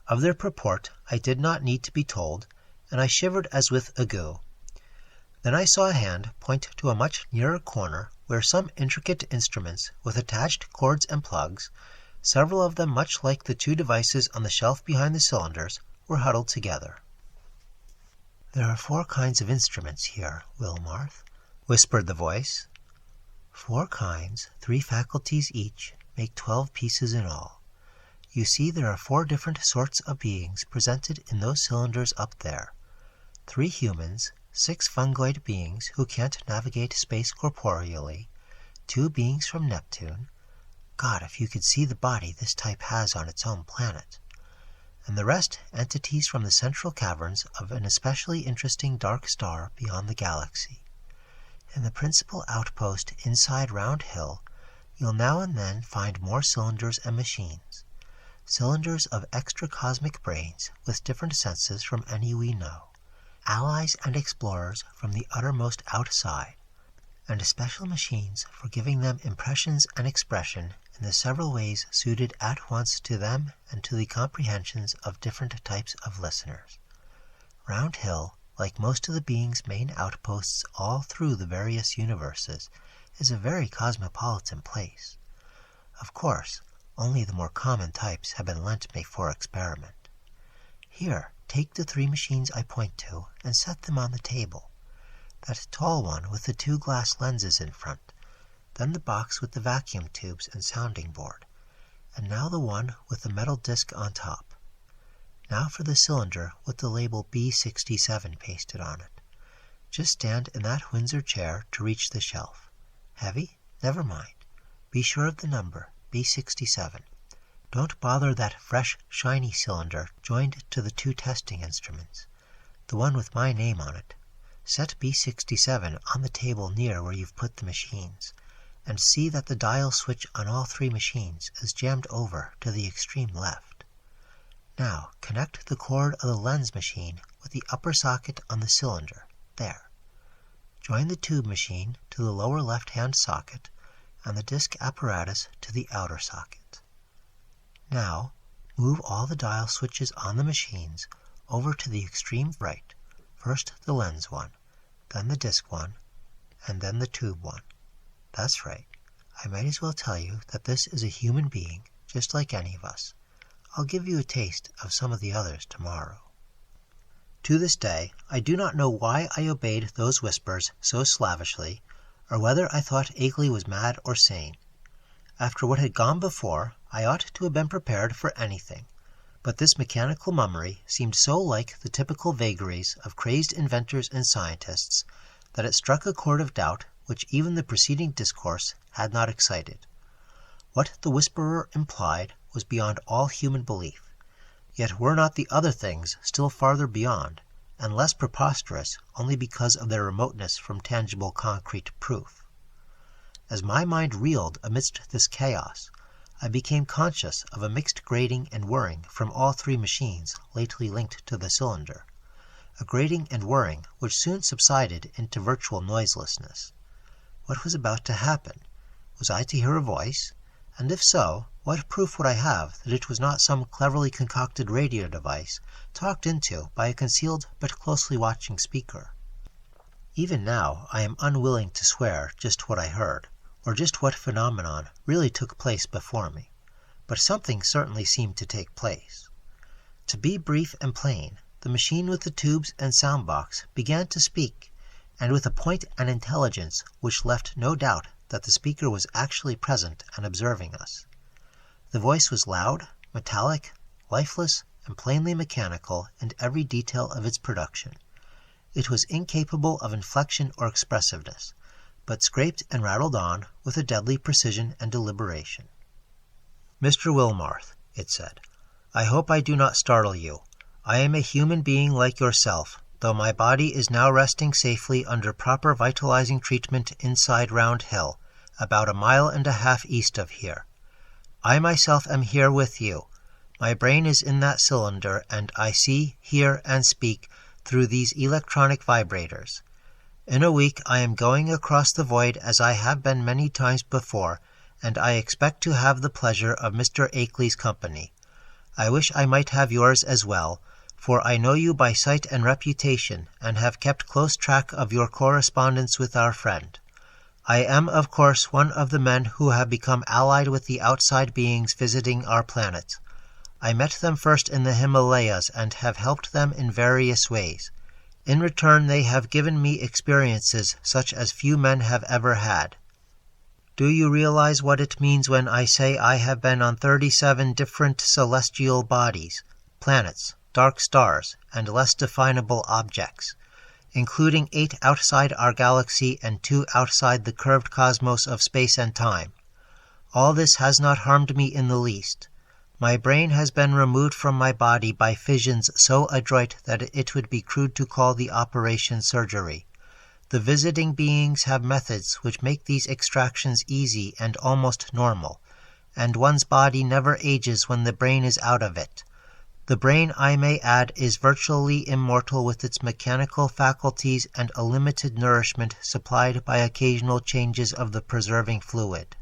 [SPEAKER 1] Of their purport I did not need to be told, and I shivered as with ague. Then I saw a hand point to a much nearer corner where some intricate instruments with attached cords and plugs, several of them much like the two devices on the shelf behind the cylinders, were huddled together. "There are 4 kinds of instruments here, Wilmarth," whispered the voice. 4 kinds, 3 faculties each, make 12 pieces in all. You see there are 4 different sorts of beings presented in those cylinders up there. 3 humans, 6 fungoid beings who can't navigate space corporeally, 2 beings from Neptune. God, if you could see the body this type has on its own planet. And the rest entities from the central caverns of an especially interesting dark star beyond the galaxy. In the principal outpost inside Round Hill, you'll now and then find more cylinders and machines. Cylinders of extra-cosmic brains with different senses from any we know. allies and explorers from the uttermost outside, and special machines for giving them impressions and expression in the several ways suited at once to them and to the comprehensions of different types of listeners. Round Hill, like most of the being's main outposts all through the various universes, is a very cosmopolitan place. Of course, only the more common types have been lent me for experiment. Here, take the 3 machines I point to and set them on the table. That tall one with the 2 glass lenses in front, then the box with the vacuum tubes and sounding board, and now the one with the metal disc on top. Now for the cylinder with the label B67 pasted on it. Just stand in that Windsor chair to reach the shelf. Heavy? Never mind. Be sure of the number, B67. Don't bother that fresh, shiny cylinder joined to the 2 testing instruments, the one with my name on it. Set B67 on the table near where you've put the machines, and see that the dial switch on all 3 machines is jammed over to the extreme left. Now connect the cord of the lens machine with the upper socket on the cylinder, there. Join the tube machine to the lower left-hand socket, and the disc apparatus to the outer socket. Now, move all the dial switches on the machines over to the extreme right, first the lens one, then the disc one, and then the tube one. That's right. I might as well tell you that this is a human being, just like any of us. I'll give you a taste of some of the others tomorrow. To this day, I do not know why I obeyed those whispers so slavishly, or whether I thought Akeley was mad or sane. After what had gone before, I ought to have been prepared for anything, but this mechanical mummery seemed so like the typical vagaries of crazed inventors and scientists that it struck a chord of doubt which even the preceding discourse had not excited. What the whisperer implied was beyond all human belief, yet were not the other things still farther beyond, and less preposterous only because of their remoteness from tangible concrete proof? As my mind reeled amidst this chaos, I became conscious of a mixed grating and whirring from all 3 machines lately linked to the cylinder, a grating and whirring which soon subsided into virtual noiselessness. What was about to happen? Was I to hear a voice? And if so, what proof would I have that it was not some cleverly concocted radio device talked into by a concealed but closely watching speaker? Even now I am unwilling to swear just what I heard, or just what phenomenon really took place before me, but something certainly seemed to take place. To be brief and plain, the machine with the tubes and sound box began to speak, and with a point and intelligence which left no doubt that the speaker was actually present and observing us. The voice was loud, metallic, lifeless, and plainly mechanical in every detail of its production. It was incapable of inflection or expressiveness, but scraped and rattled on with a deadly precision and deliberation. "Mr. Wilmarth," it said, "I hope I do not startle you. I am a human being like yourself, though my body is now resting safely under proper vitalizing treatment inside Round Hill, about 1.5 miles east of here. I myself am here with you. My brain is in that cylinder, and I see, hear, and speak through these electronic vibrators. In a week I am going across the void as I have been many times before, and I expect to have the pleasure of Mr. Akeley's company. I wish I might have yours as well, for I know you by sight and reputation, and have kept close track of your correspondence with our friend. I am, of course, one of the men who have become allied with the outside beings visiting our planet. I met them first in the Himalayas and have helped them in various ways. In return they have given me experiences such as few men have ever had. Do you realize what it means when I say I have been on 37 different celestial bodies, planets, dark stars, and less definable objects, including 8 outside our galaxy and 2 outside the curved cosmos of space and time? All this has not harmed me in the least. My brain has been removed from my body by fissions so adroit that it would be crude to call the operation surgery. The visiting beings have methods which make these extractions easy and almost normal, and one's body never ages when the brain is out of it. The brain, I may add, is virtually immortal with its mechanical faculties and a limited nourishment supplied by occasional changes of the preserving fluid.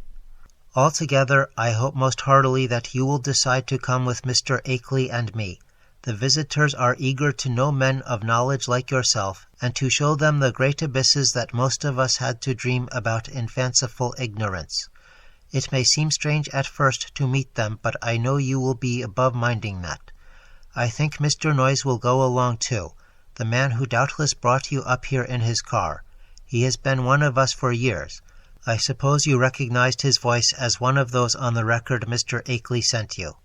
[SPEAKER 1] Altogether, I hope most heartily that you will decide to come with Mr. Akeley and me. The visitors are eager to know men of knowledge like yourself, and to show them the great abysses that most of us had to dream about in fanciful ignorance. It may seem strange at first to meet them, but I know you will be above minding that. I think Mr. Noyes will go along too, the man who doubtless brought you up here in his car. He has been one of us for years. I suppose you recognized his voice as one of those on the record Mr. Akeley sent you."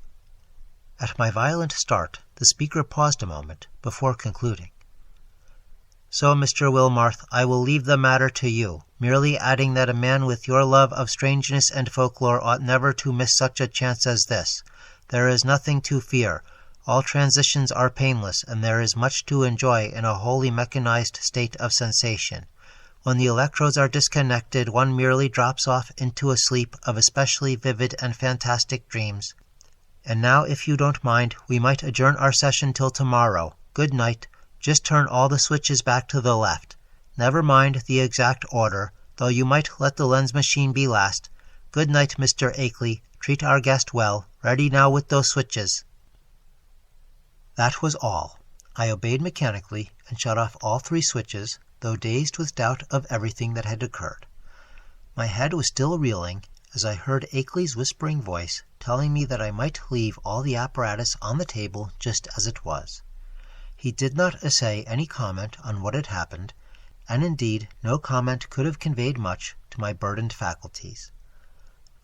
[SPEAKER 1] At my violent start, the speaker paused a moment before concluding. "So, Mr. Wilmarth, I will leave the matter to you, merely adding that a man with your love of strangeness and folklore ought never to miss such a chance as this. There is nothing to fear. All transitions are painless, and there is much to enjoy in a wholly mechanized state of sensation. When the electrodes are disconnected, one merely drops off into a sleep of especially vivid and fantastic dreams. And now, if you don't mind, we might adjourn our session till tomorrow. Good night. Just turn all the switches back to the left. Never mind the exact order, though you might let the lens machine be last. Good night, Mr. Akeley. Treat our guest well. Ready now with those switches." That was all. I obeyed mechanically and shut off all 3 switches, though dazed with doubt of everything that had occurred. My head was still reeling as I heard Akeley's whispering voice telling me that I might leave all the apparatus on the table just as it was. He did not essay any comment on what had happened, and indeed no comment could have conveyed much to my burdened faculties.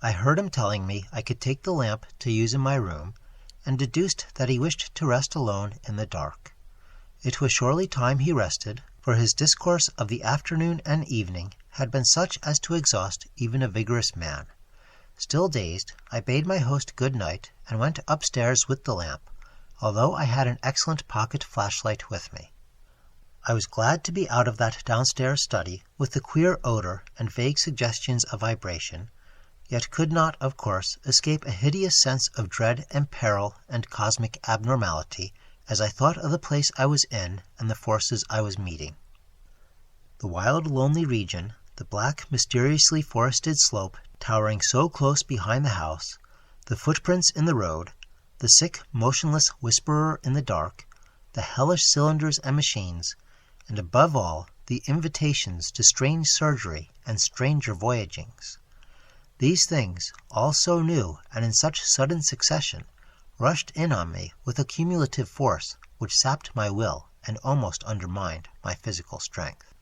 [SPEAKER 1] I heard him telling me I could take the lamp to use in my room, and deduced that he wished to rest alone in the dark. It was surely time he rested, for his discourse of the afternoon and evening had been such as to exhaust even a vigorous man. Still dazed, I bade my host good night and went upstairs with the lamp, although I had an excellent pocket flashlight with me. I was glad to be out of that downstairs study with the queer odor and vague suggestions of vibration, yet could not, of course, escape a hideous sense of dread and peril and cosmic abnormality as I thought of the place I was in and the forces I was meeting. The wild, lonely region, the black, mysteriously forested slope towering so close behind the house, the footprints in the road, the sick, motionless whisperer in the dark, the hellish cylinders and machines, and above all, the invitations to strange surgery and stranger voyagings. These things, all so new and in such sudden succession, rushed in on me with a cumulative force which sapped my will and almost undermined my physical strength.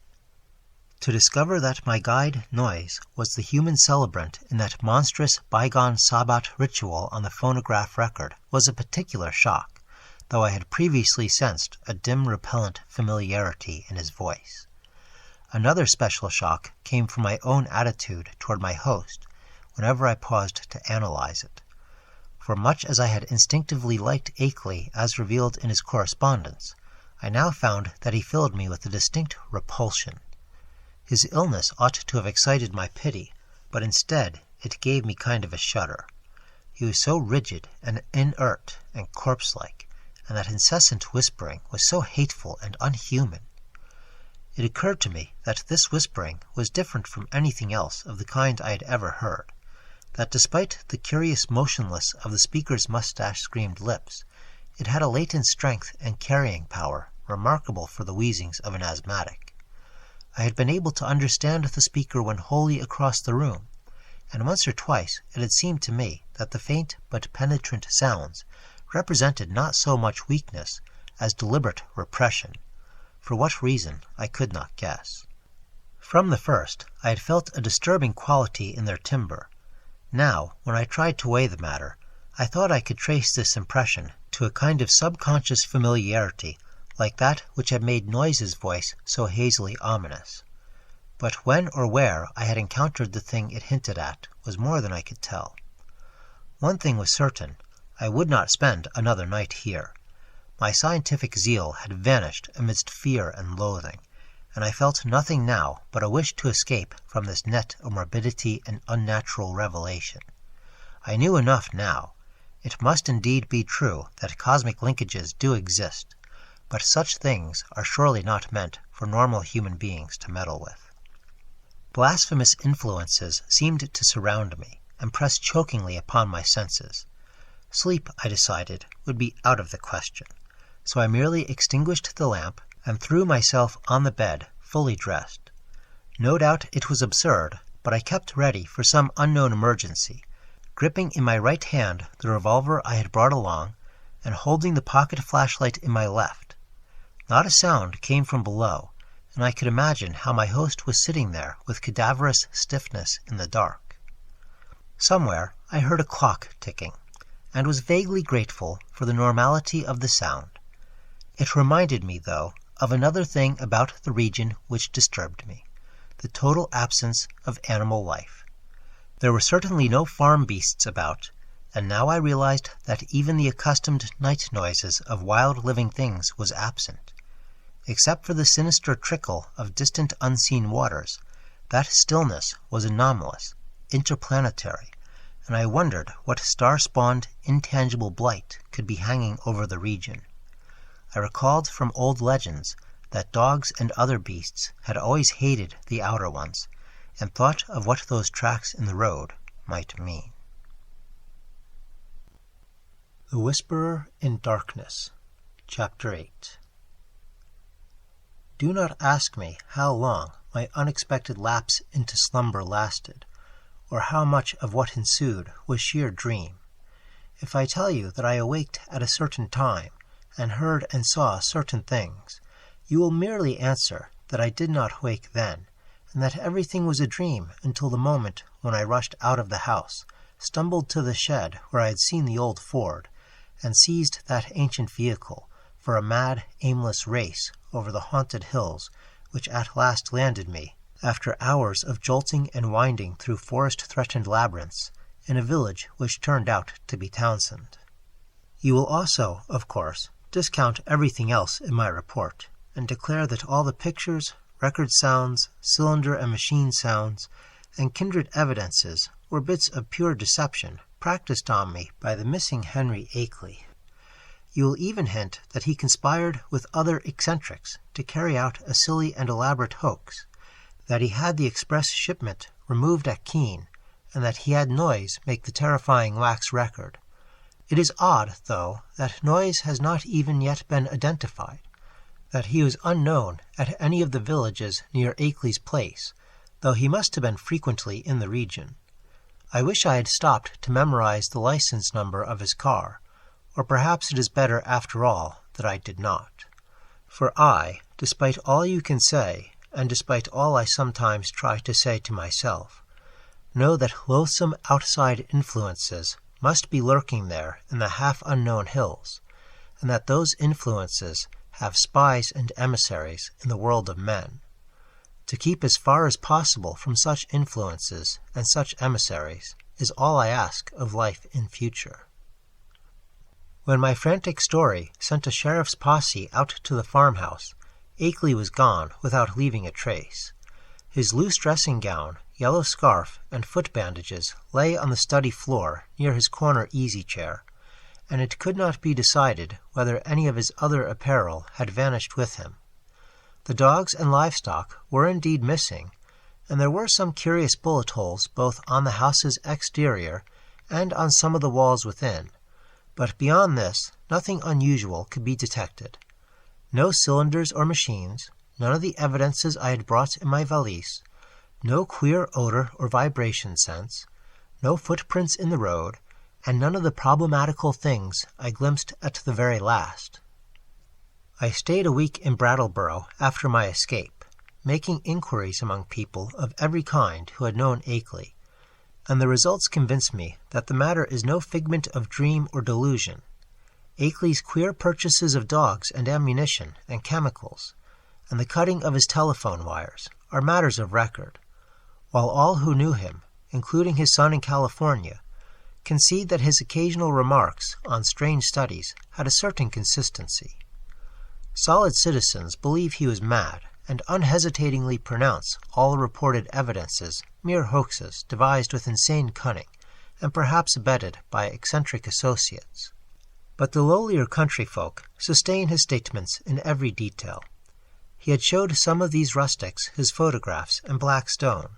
[SPEAKER 1] To discover that my guide, Noyes, was the human celebrant in that monstrous bygone Sabbat ritual on the phonograph record was a particular shock, though I had previously sensed a dim repellent familiarity in his voice. Another special shock came from my own attitude toward my host, whenever I paused to analyze it. For much as I had instinctively liked Akeley as revealed in his correspondence, I now found that he filled me with a distinct repulsion. His illness ought to have excited my pity, but instead it gave me kind of a shudder. He was so rigid and inert and corpse-like, and that incessant whispering was so hateful and unhuman. It occurred to me that this whispering was different from anything else of the kind I had ever heard, that despite the curious motionlessness of the speaker's mustache-screamed lips, it had a latent strength and carrying power remarkable for the wheezings of an asthmatic. I had been able to understand the speaker when wholly across the room, and once or twice it had seemed to me that the faint but penetrant sounds represented not so much weakness as deliberate repression. For what reason I could not guess. From the first I had felt a disturbing quality in their timbre. Now, when I tried to weigh the matter, I thought I could trace this impression to a kind of subconscious familiarity, like that which had made Noyes's voice so hazily ominous. But when or where I had encountered the thing it hinted at was more than I could tell. One thing was certain, I would not spend another night here. My scientific zeal had vanished amidst fear and loathing, and I felt nothing now but a wish to escape from this net of morbidity and unnatural revelation. I knew enough now. It must indeed be true that cosmic linkages do exist, but such things are surely not meant for normal human beings to meddle with. Blasphemous influences seemed to surround me and press chokingly upon my senses. Sleep, I decided, would be out of the question, so I merely extinguished the lamp and threw myself on the bed, fully dressed. No doubt it was absurd, but I kept ready for some unknown emergency, gripping in my right hand the revolver I had brought along, and holding the pocket flashlight in my left. Not a sound came from below, and I could imagine how my host was sitting there with cadaverous stiffness in the dark. Somewhere I heard a clock ticking, and was vaguely grateful for the normality of the sound. It reminded me, though, of another thing about the region which disturbed me: the total absence of animal life. There were certainly no farm beasts about, and now I realized that even the accustomed night noises of wild living things was absent. Except for the sinister trickle of distant unseen waters, that stillness was anomalous, interplanetary, and I wondered what star-spawned, intangible blight could be hanging over the region. I recalled from old legends that dogs and other beasts had always hated the outer ones, and thought of what those tracks in the road might mean. The Whisperer in Darkness, Chapter 8. Do not ask me how long my unexpected lapse into slumber lasted, or how much of what ensued was sheer dream. If I tell you that I awaked at a certain time, and heard and saw certain things, you will merely answer that I did not wake then, and that everything was a dream until the moment when I rushed out of the house, stumbled to the shed where I had seen the old Ford, and seized that ancient vehicle for a mad, aimless race over the haunted hills which at last landed me, after hours of jolting and winding through forest-threatened labyrinths, in a village which turned out to be Townsend. You will also, of course, discount everything else in my report, and declare that all the pictures, record sounds, cylinder and machine sounds, and kindred evidences were bits of pure deception practiced on me by the missing Henry Akeley. You will even hint that he conspired with other eccentrics to carry out a silly and elaborate hoax, that he had the express shipment removed at Keene, and that he had Noyes make the terrifying wax record. It is odd, though, that Noyes has not even yet been identified, that he was unknown at any of the villages near Akeley's place, though he must have been frequently in the region. I wish I had stopped to memorize the license number of his car, or perhaps it is better, after all, that I did not. For I, despite all you can say, and despite all I sometimes try to say to myself, know that loathsome outside influences must be lurking there in the half-unknown hills, and that those influences have spies and emissaries in the world of men. To keep as far as possible from such influences and such emissaries is all I ask of life in future. When my frantic story sent a sheriff's posse out to the farmhouse, Akeley was gone without leaving a trace. His loose dressing gown, yellow scarf, and foot bandages lay on the study floor near his corner easy-chair, and it could not be decided whether any of his other apparel had vanished with him. The dogs and livestock were indeed missing, and there were some curious bullet holes both on the house's exterior and on some of the walls within, but beyond this nothing unusual could be detected. No cylinders or machines, none of the evidences I had brought in my valise, no queer odor or vibration sense, no footprints in the road, and none of the problematical things I glimpsed at the very last. I stayed a week in Brattleboro after my escape, making inquiries among people of every kind who had known Akeley, and the results convinced me that the matter is no figment of dream or delusion. Akeley's queer purchases of dogs and ammunition and chemicals, and the cutting of his telephone wires, are matters of record, while all who knew him, including his son in California, concede that his occasional remarks on strange studies had a certain consistency. Solid citizens believe he was mad, and unhesitatingly pronounce all reported evidences mere hoaxes devised with insane cunning, and perhaps abetted by eccentric associates. But the lowlier country folk sustain his statements in every detail. He had showed some of these rustics his photographs in black stone,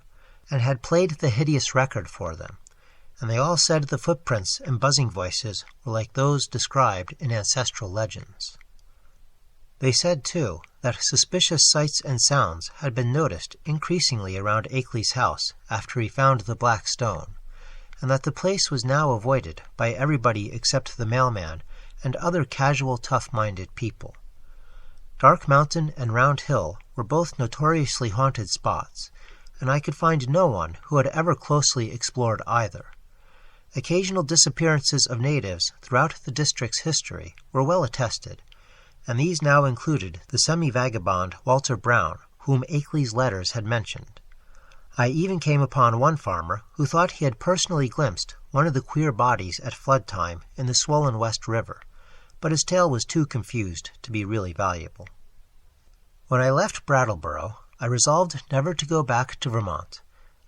[SPEAKER 1] and had played the hideous record for them, and they all said the footprints and buzzing voices were like those described in ancestral legends. They said, too, that suspicious sights and sounds had been noticed increasingly around Akeley's house after he found the black stone, and that the place was now avoided by everybody except the mailman and other casual, tough-minded people. Dark Mountain and Round Hill were both notoriously haunted spots, and I could find no one who had ever closely explored either. Occasional disappearances of natives throughout the district's history were well attested, and these now included the semi-vagabond Walter Brown, whom Akeley's letters had mentioned. I even came upon one farmer who thought he had personally glimpsed one of the queer bodies at flood time in the swollen West River, but his tale was too confused to be really valuable. When I left Brattleboro, I resolved never to go back to Vermont,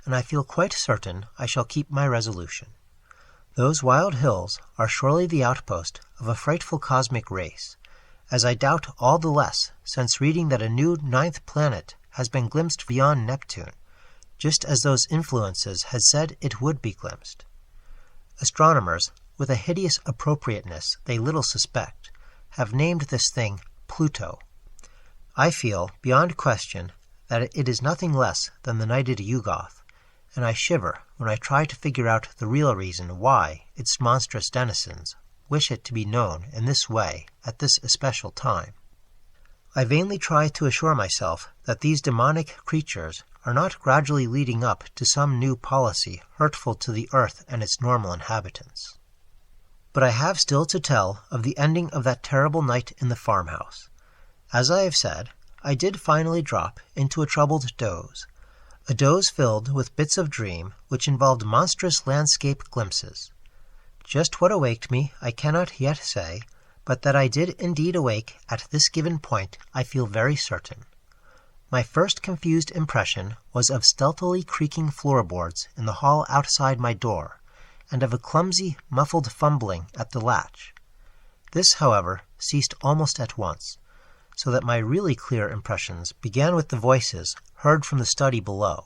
[SPEAKER 1] and I feel quite certain I shall keep my resolution. Those wild hills are surely the outpost of a frightful cosmic race, as I doubt all the less since reading that a new 9th planet has been glimpsed beyond Neptune, just as those influences had said it would be glimpsed. Astronomers, with a hideous appropriateness they little suspect, have named this thing Pluto. I feel, beyond question, that it is nothing less than the knighted Yuggoth, and I shiver when I try to figure out the real reason why its monstrous denizens wish it to be known in this way at this especial time. I vainly try to assure myself that these demonic creatures are not gradually leading up to some new policy hurtful to the earth and its normal inhabitants. But I have still to tell of the ending of that terrible night in the farmhouse. As I have said, I did finally drop into a troubled doze, a doze filled with bits of dream which involved monstrous landscape glimpses. Just what awaked me I cannot yet say, but that I did indeed awake at this given point I feel very certain. My first confused impression was of stealthily creaking floorboards in the hall outside my door, and of a clumsy, muffled fumbling at the latch. This, however, ceased almost at once, so that my really clear impressions began with the voices heard from the study below.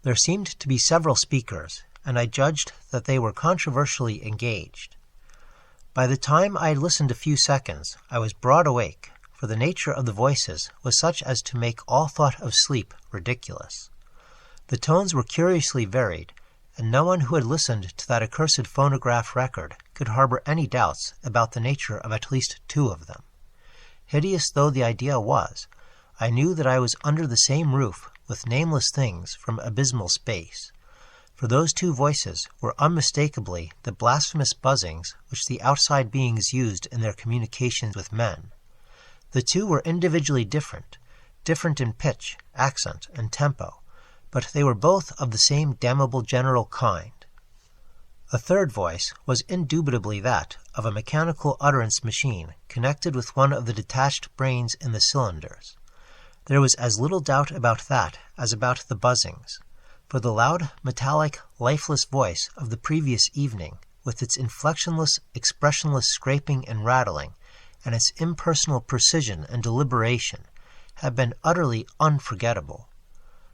[SPEAKER 1] There seemed to be several speakers, and I judged that they were controversially engaged. By the time I had listened a few seconds, I was broad awake, for the nature of the voices was such as to make all thought of sleep ridiculous. The tones were curiously varied, and no one who had listened to that accursed phonograph record could harbor any doubts about the nature of at least 2 of them. Hideous though the idea was, I knew that I was under the same roof with nameless things from abysmal space, for those 2 voices were unmistakably the blasphemous buzzings which the outside beings used in their communications with men. The 2 were individually different in pitch, accent, and tempo, but they were both of the same damnable general kind. A third voice was indubitably that of a mechanical utterance machine connected with one of the detached brains in the cylinders. There was as little doubt about that as about the buzzings, for the loud, metallic, lifeless voice of the previous evening, with its inflectionless, expressionless scraping and rattling, and its impersonal precision and deliberation, had been utterly unforgettable.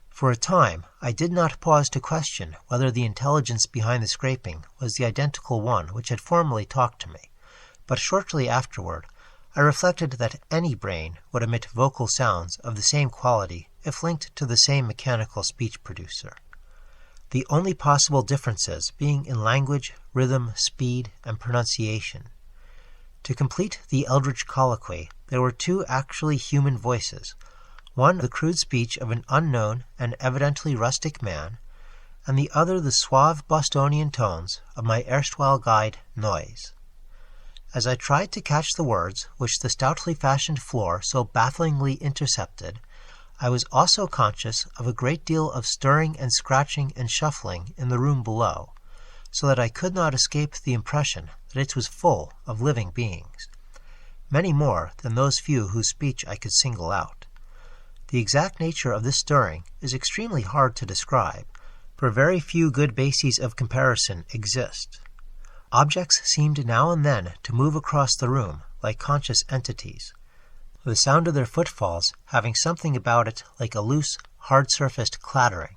[SPEAKER 1] For a time I did not pause to question whether the intelligence behind the scraping was the identical one which had formerly talked to me, but shortly afterward I reflected that any brain would emit vocal sounds of the same quality if linked to the same mechanical speech producer, the only possible differences being in language, rhythm, speed, and pronunciation. To complete the eldritch colloquy, there were 2 actually human voices, one the crude speech of an unknown and evidently rustic man, and the other the suave Bostonian tones of my erstwhile guide, Noise. As I tried to catch the words which the stoutly fashioned floor so bafflingly intercepted, I was also conscious of a great deal of stirring and scratching and shuffling in the room below, so that I could not escape the impression that it was full of living beings, many more than those few whose speech I could single out. The exact nature of this stirring is extremely hard to describe, for very few good bases of comparison exist. Objects seemed now and then to move across the room like conscious entities, the sound of their footfalls having something about it like a loose, hard-surfaced clattering,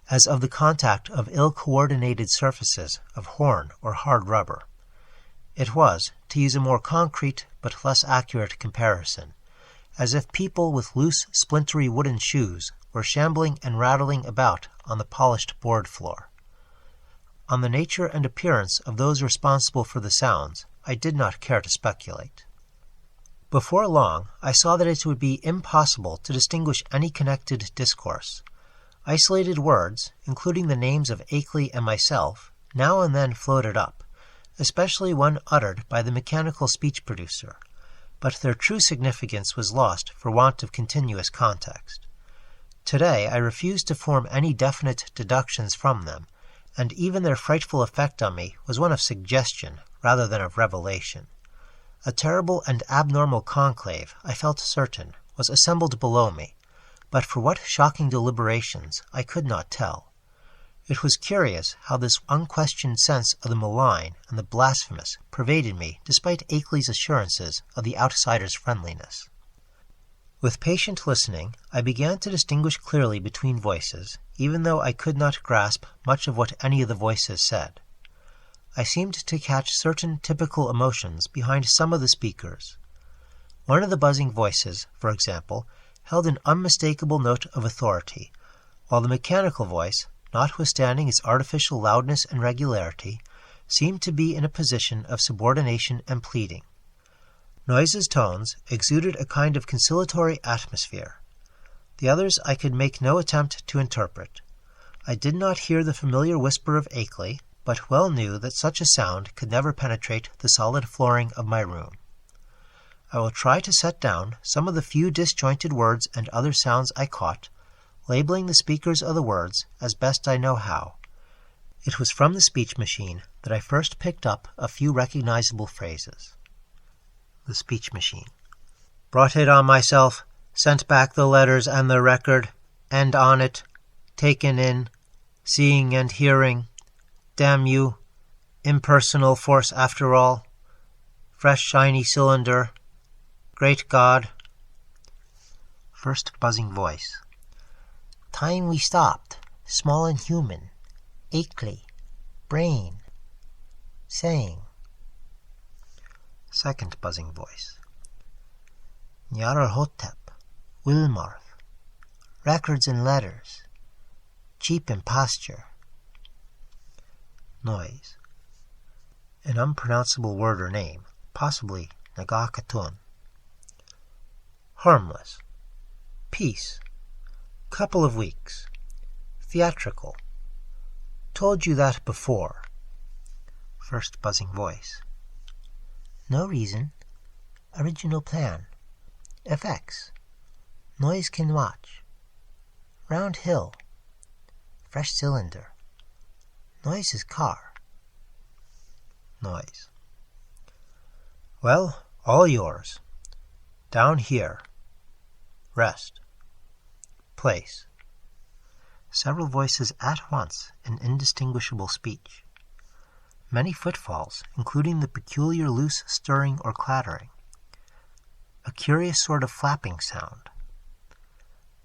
[SPEAKER 1] as of the contact of ill-coordinated surfaces of horn or hard rubber. It was, to use a more concrete but less accurate comparison, as if people with loose, splintery wooden shoes were shambling and rattling about on the polished board floor. On the nature and appearance of those responsible for the sounds, I did not care to speculate. Before long, I saw that it would be impossible to distinguish any connected discourse. Isolated words, including the names of Akeley and myself, now and then floated up, especially one uttered by the mechanical speech producer, but their true significance was lost for want of continuous context. Today I refused to form any definite deductions from them, and even their frightful effect on me was one of suggestion rather than of revelation. A terrible and abnormal conclave, I felt certain, was assembled below me, but for what shocking deliberations I could not tell. It was curious how this unquestioned sense of the malign and the blasphemous pervaded me despite Akeley's assurances of the outsider's friendliness. With patient listening, I began to distinguish clearly between voices, even though I could not grasp much of what any of the voices said. I seemed to catch certain typical emotions behind some of the speakers. One of the buzzing voices, for example, held an unmistakable note of authority, while the mechanical voice, notwithstanding its artificial loudness and regularity, seemed to be in a position of subordination and pleading. Noise's tones exuded a kind of conciliatory atmosphere. The others I could make no attempt to interpret. I did not hear the familiar whisper of Akeley, but well knew that such a sound could never penetrate the solid flooring of my room. I will try to set down some of the few disjointed words and other sounds I caught, labeling the speakers of the words as best I know how. It was from the speech machine that I first picked up a few recognizable phrases. The speech machine. Brought it on myself, sent back the letters and the record, and on it, taken in, seeing and hearing, damn you, impersonal force after all, fresh shiny cylinder, great God. First buzzing voice. Time we stopped, small and human, Akeley, brain, saying. Second buzzing voice. Nyarlathotep, Wilmarth, records and letters, cheap imposture. Noise. An unpronounceable word or name, possibly Nagakatun. Harmless. Peace. Couple of weeks. Theatrical. Told you that before. First buzzing voice. No reason. Original plan. FX. Noise can watch. Round hill. Fresh cylinder. Noise's car. Noise. Well, all yours. Down here. Rest. Place. Several voices at once in indistinguishable speech. Many footfalls, including the peculiar loose stirring or clattering. A curious sort of flapping sound.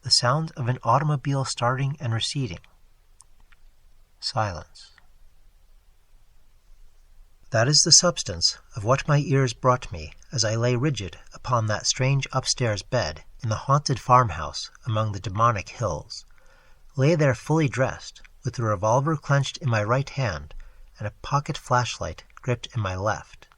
[SPEAKER 1] The sound of an automobile starting and receding. Silence. That is the substance of what my ears brought me as I lay rigid upon that strange upstairs bed in the haunted farmhouse among the demonic hills, lay there fully dressed, with the revolver clenched in my right hand and a pocket flashlight gripped in my left.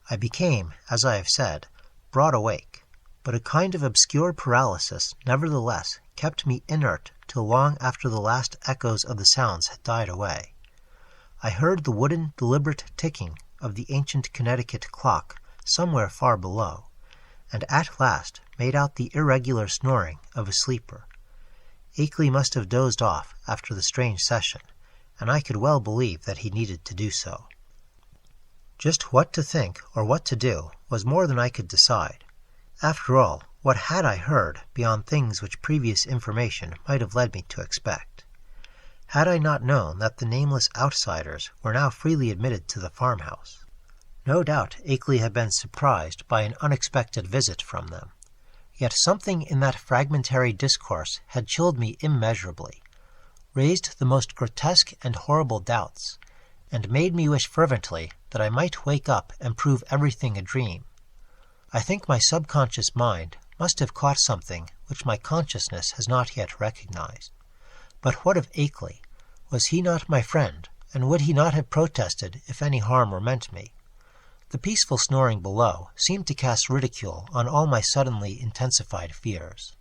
[SPEAKER 1] I became, as I have said, broad awake, but a kind of obscure paralysis nevertheless kept me inert till long after the last echoes of the sounds had died away. I heard the wooden, deliberate ticking of the ancient Connecticut clock somewhere far below, and at last made out the irregular snoring of a sleeper. Akeley must have dozed off after the strange session, and I could well believe that he needed to do so. Just what to think or what to do was more than I could decide. After all, what had I heard beyond things which previous information might have led me to expect? had I not known that the nameless outsiders were now freely admitted to the farmhouse. No doubt Akeley had been surprised by an unexpected visit from them. Yet something in that fragmentary discourse had chilled me immeasurably, raised the most grotesque and horrible doubts, and made me wish fervently that I might wake up and prove everything a dream. I think my subconscious mind must have caught something which my consciousness has not yet recognized. But what of Akeley? Was he not my friend, and would he not have protested if any harm were meant me? The peaceful snoring below seemed to cast ridicule on all my suddenly intensified fears.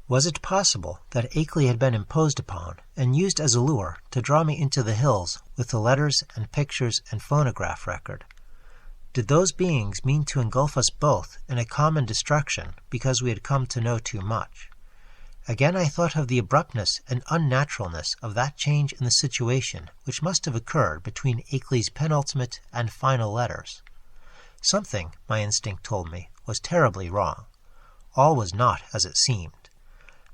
[SPEAKER 1] Was it possible that Akeley had been imposed upon and used as a lure to draw me into the hills with the letters and pictures and phonograph record? Did those beings mean to engulf us both in a common destruction because we had come to know too much? Again I thought of the abruptness and unnaturalness of that change in the situation which must have occurred between Akeley's penultimate and final letters. Something, my instinct told me, was terribly wrong. All was not as it seemed.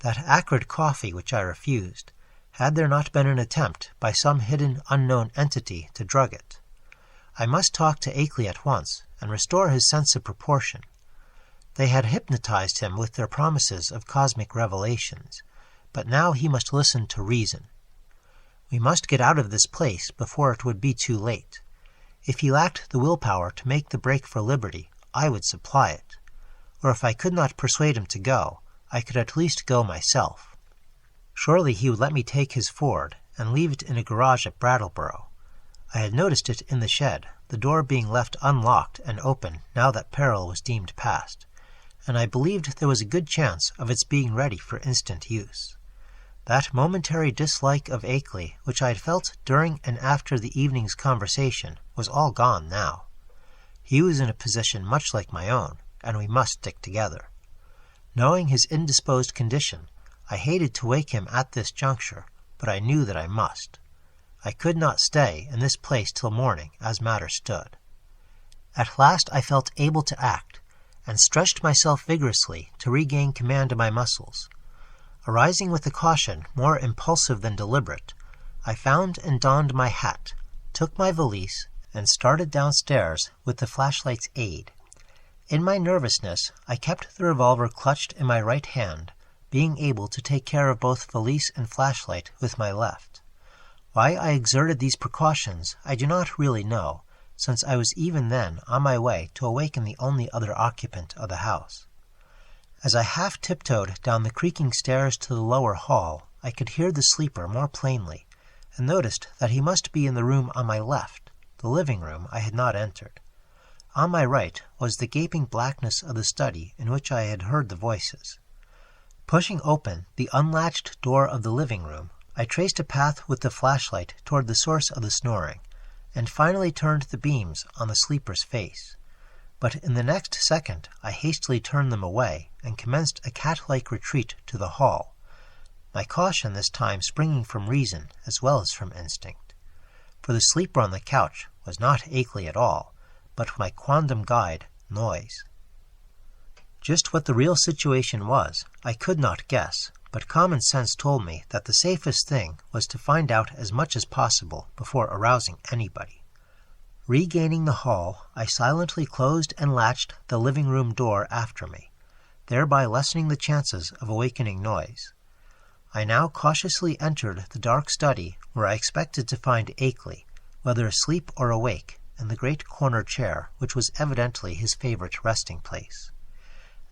[SPEAKER 1] That acrid coffee which I refused, had there not been an attempt by some hidden unknown entity to drug it? I must talk to Akeley at once and restore his sense of proportion. They had hypnotized him with their promises of cosmic revelations, but now he must listen to reason. We must get out of this place before it would be too late. If he lacked the willpower to make the break for liberty, I would supply it. Or if I could not persuade him to go, I could at least go myself. Surely he would let me take his Ford and leave it in a garage at Brattleboro. I had noticed it in the shed, the door being left unlocked and open now that peril was deemed past, and I believed there was a good chance of its being ready for instant use. That momentary dislike of Akeley which I had felt during and after the evening's conversation was all gone now. He was in a position much like my own, and we must stick together. Knowing his indisposed condition, I hated to wake him at this juncture, but I knew that I must. I could not stay in this place till morning, as matters stood. At last I felt able to act, and stretched myself vigorously to regain command of my muscles. Arising with a caution more impulsive than deliberate, I found and donned my hat, took my valise, and started downstairs with the flashlight's aid. In my nervousness, I kept the revolver clutched in my right hand, being able to take care of both valise and flashlight with my left. Why I exerted these precautions I do not really know, since I was even then on my way to awaken the only other occupant of the house. As I half tiptoed down the creaking stairs to the lower hall, I could hear the sleeper more plainly, and noticed that he must be in the room on my left, the living room I had not entered. On my right was the gaping blackness of the study in which I had heard the voices. Pushing open the unlatched door of the living room, I traced a path with the flashlight toward the source of the snoring, and finally turned the beams on the sleeper's face. But in the next second I hastily turned them away and commenced a cat-like retreat to the hall, my caution this time springing from reason as well as from instinct. For the sleeper on the couch was not Akeley at all, but my quondam guide, Noise. Just what the real situation was, I could not guess, but common sense told me that the safest thing was to find out as much as possible before arousing anybody. Regaining the hall, I silently closed and latched the living room door after me, thereby lessening the chances of awakening Noise. I now cautiously entered the dark study where I expected to find Akeley, whether asleep or awake, in the great corner chair which was evidently his favorite resting place.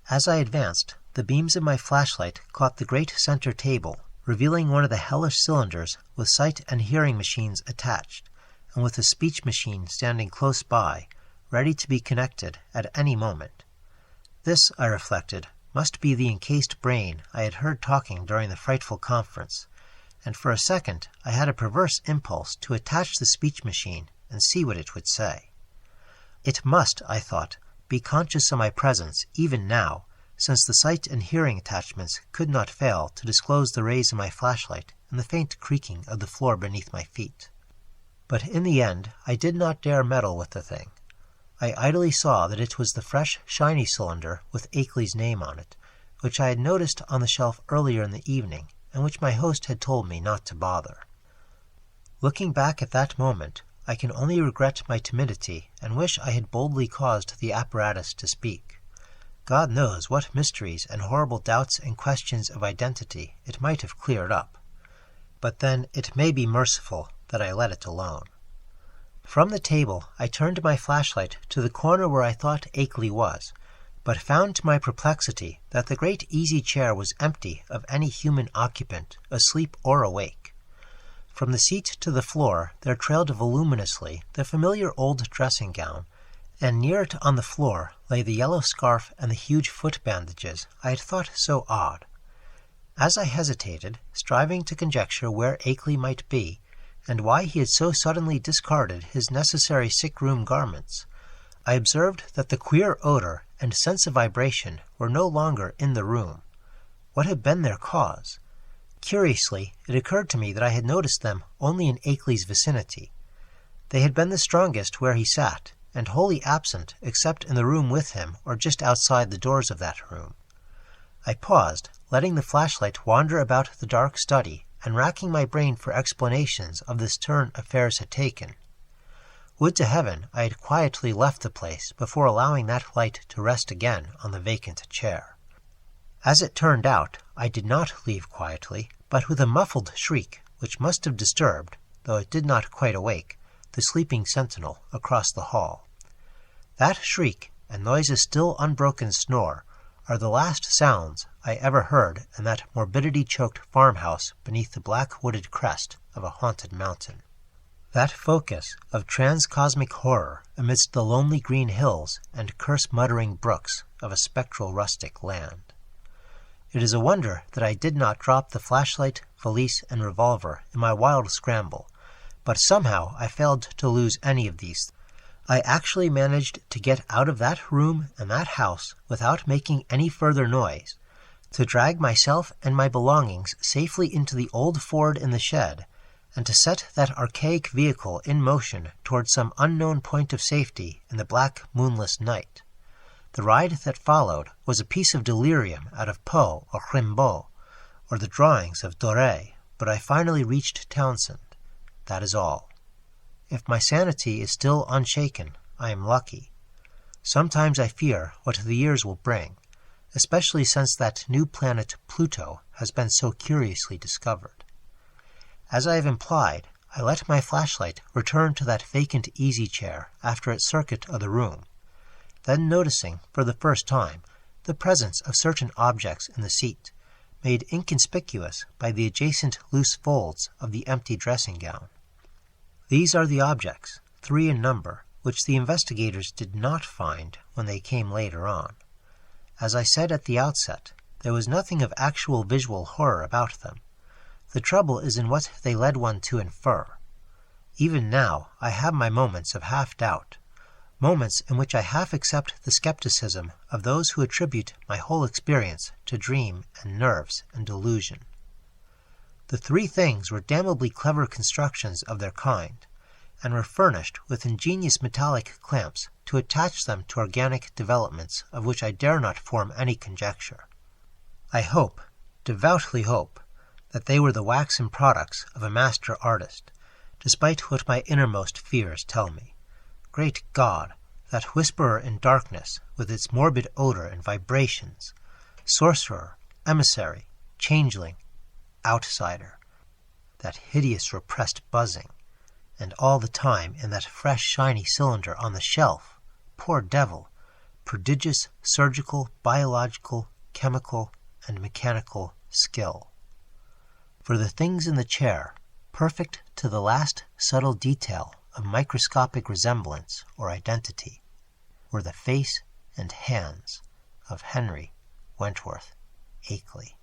[SPEAKER 1] As I advanced, the beams of my flashlight caught the great center table, revealing one of the hellish cylinders with sight and hearing machines attached, and with a speech machine standing close by, ready to be connected at any moment. This, I reflected, must be the encased brain I had heard talking during the frightful conference, and for a second I had a perverse impulse to attach the speech machine and see what it would say. It must, I thought, be conscious of my presence even now, since the sight and hearing attachments could not fail to disclose the rays of my flashlight and the faint creaking of the floor beneath my feet. But in the end I did not dare meddle with the thing. I idly saw that it was the fresh, shiny cylinder with Akeley's name on it, which I had noticed on the shelf earlier in the evening, and which my host had told me not to bother. Looking back at that moment, I can only regret my timidity and wish I had boldly caused the apparatus to speak. God knows what mysteries and horrible doubts and questions of identity it might have cleared up. But then it may be merciful that I let it alone. From the table, I turned my flashlight to the corner where I thought Akeley was, but found to my perplexity that the great easy chair was empty of any human occupant, asleep or awake. From the seat to the floor there trailed voluminously the familiar old dressing gown, and near it on the floor lay the yellow scarf and the huge foot bandages I had thought so odd. As I hesitated, striving to conjecture where Akeley might be, and why he had so suddenly discarded his necessary sick-room garments, I observed that the queer odor and sense of vibration were no longer in the room. What had been their cause? Curiously, it occurred to me that I had noticed them only in Akeley's vicinity. They had been the strongest where he sat, and wholly absent except in the room with him or just outside the doors of that room. I paused, letting the flashlight wander about the dark study and racking my brain for explanations of this turn affairs had taken. Would to heaven I had quietly left the place before allowing that light to rest again on the vacant chair. As it turned out, I did not leave quietly, but with a muffled shriek which must have disturbed, though it did not quite awake, the sleeping sentinel across the hall. That shriek and Noyes' still unbroken snore are the last sounds I ever heard in that morbidity-choked farmhouse beneath the black-wooded crest of a haunted mountain. That focus of transcosmic horror amidst the lonely green hills and curse-muttering brooks of a spectral rustic land. It is a wonder that I did not drop the flashlight, valise, and revolver in my wild scramble, but somehow I failed to lose any of these. I actually managed to get out of that room and that house without making any further noise, to drag myself and my belongings safely into the old Ford in the shed, and to set that archaic vehicle in motion toward some unknown point of safety in the black, moonless night. The ride that followed was a piece of delirium out of Poe or Rimbaud, or the drawings of Doré, but I finally reached Townsend. That is all. If my sanity is still unshaken, I am lucky. Sometimes I fear what the years will bring, especially since that new planet Pluto has been so curiously discovered. As I have implied, I let my flashlight return to that vacant easy chair after its circuit of the room, then noticing, for the first time, the presence of certain objects in the seat, made inconspicuous by the adjacent loose folds of the empty dressing gown. These are the objects, 3 in number, which the investigators did not find when they came later on. As I said at the outset, there was nothing of actual visual horror about them. The trouble is in what they led one to infer. Even now I have my moments of half-doubt, moments in which I half accept the skepticism of those who attribute my whole experience to dream and nerves and delusion. The 3 things were damnably clever constructions of their kind, and were furnished with ingenious metallic clamps to attach them to organic developments of which I dare not form any conjecture. I hope, devoutly hope, that they were the waxen products of a master artist, despite what my innermost fears tell me. Great God, that whisperer in darkness with its morbid odor and vibrations, sorcerer, emissary, changeling, outsider, that hideous repressed buzzing, and all the time in that fresh shiny cylinder on the shelf, poor devil, prodigious surgical, biological, chemical, and mechanical skill. For the things in the chair, perfect to the last subtle detail of microscopic resemblance or identity, were the face and hands of Henry Wentworth Akeley.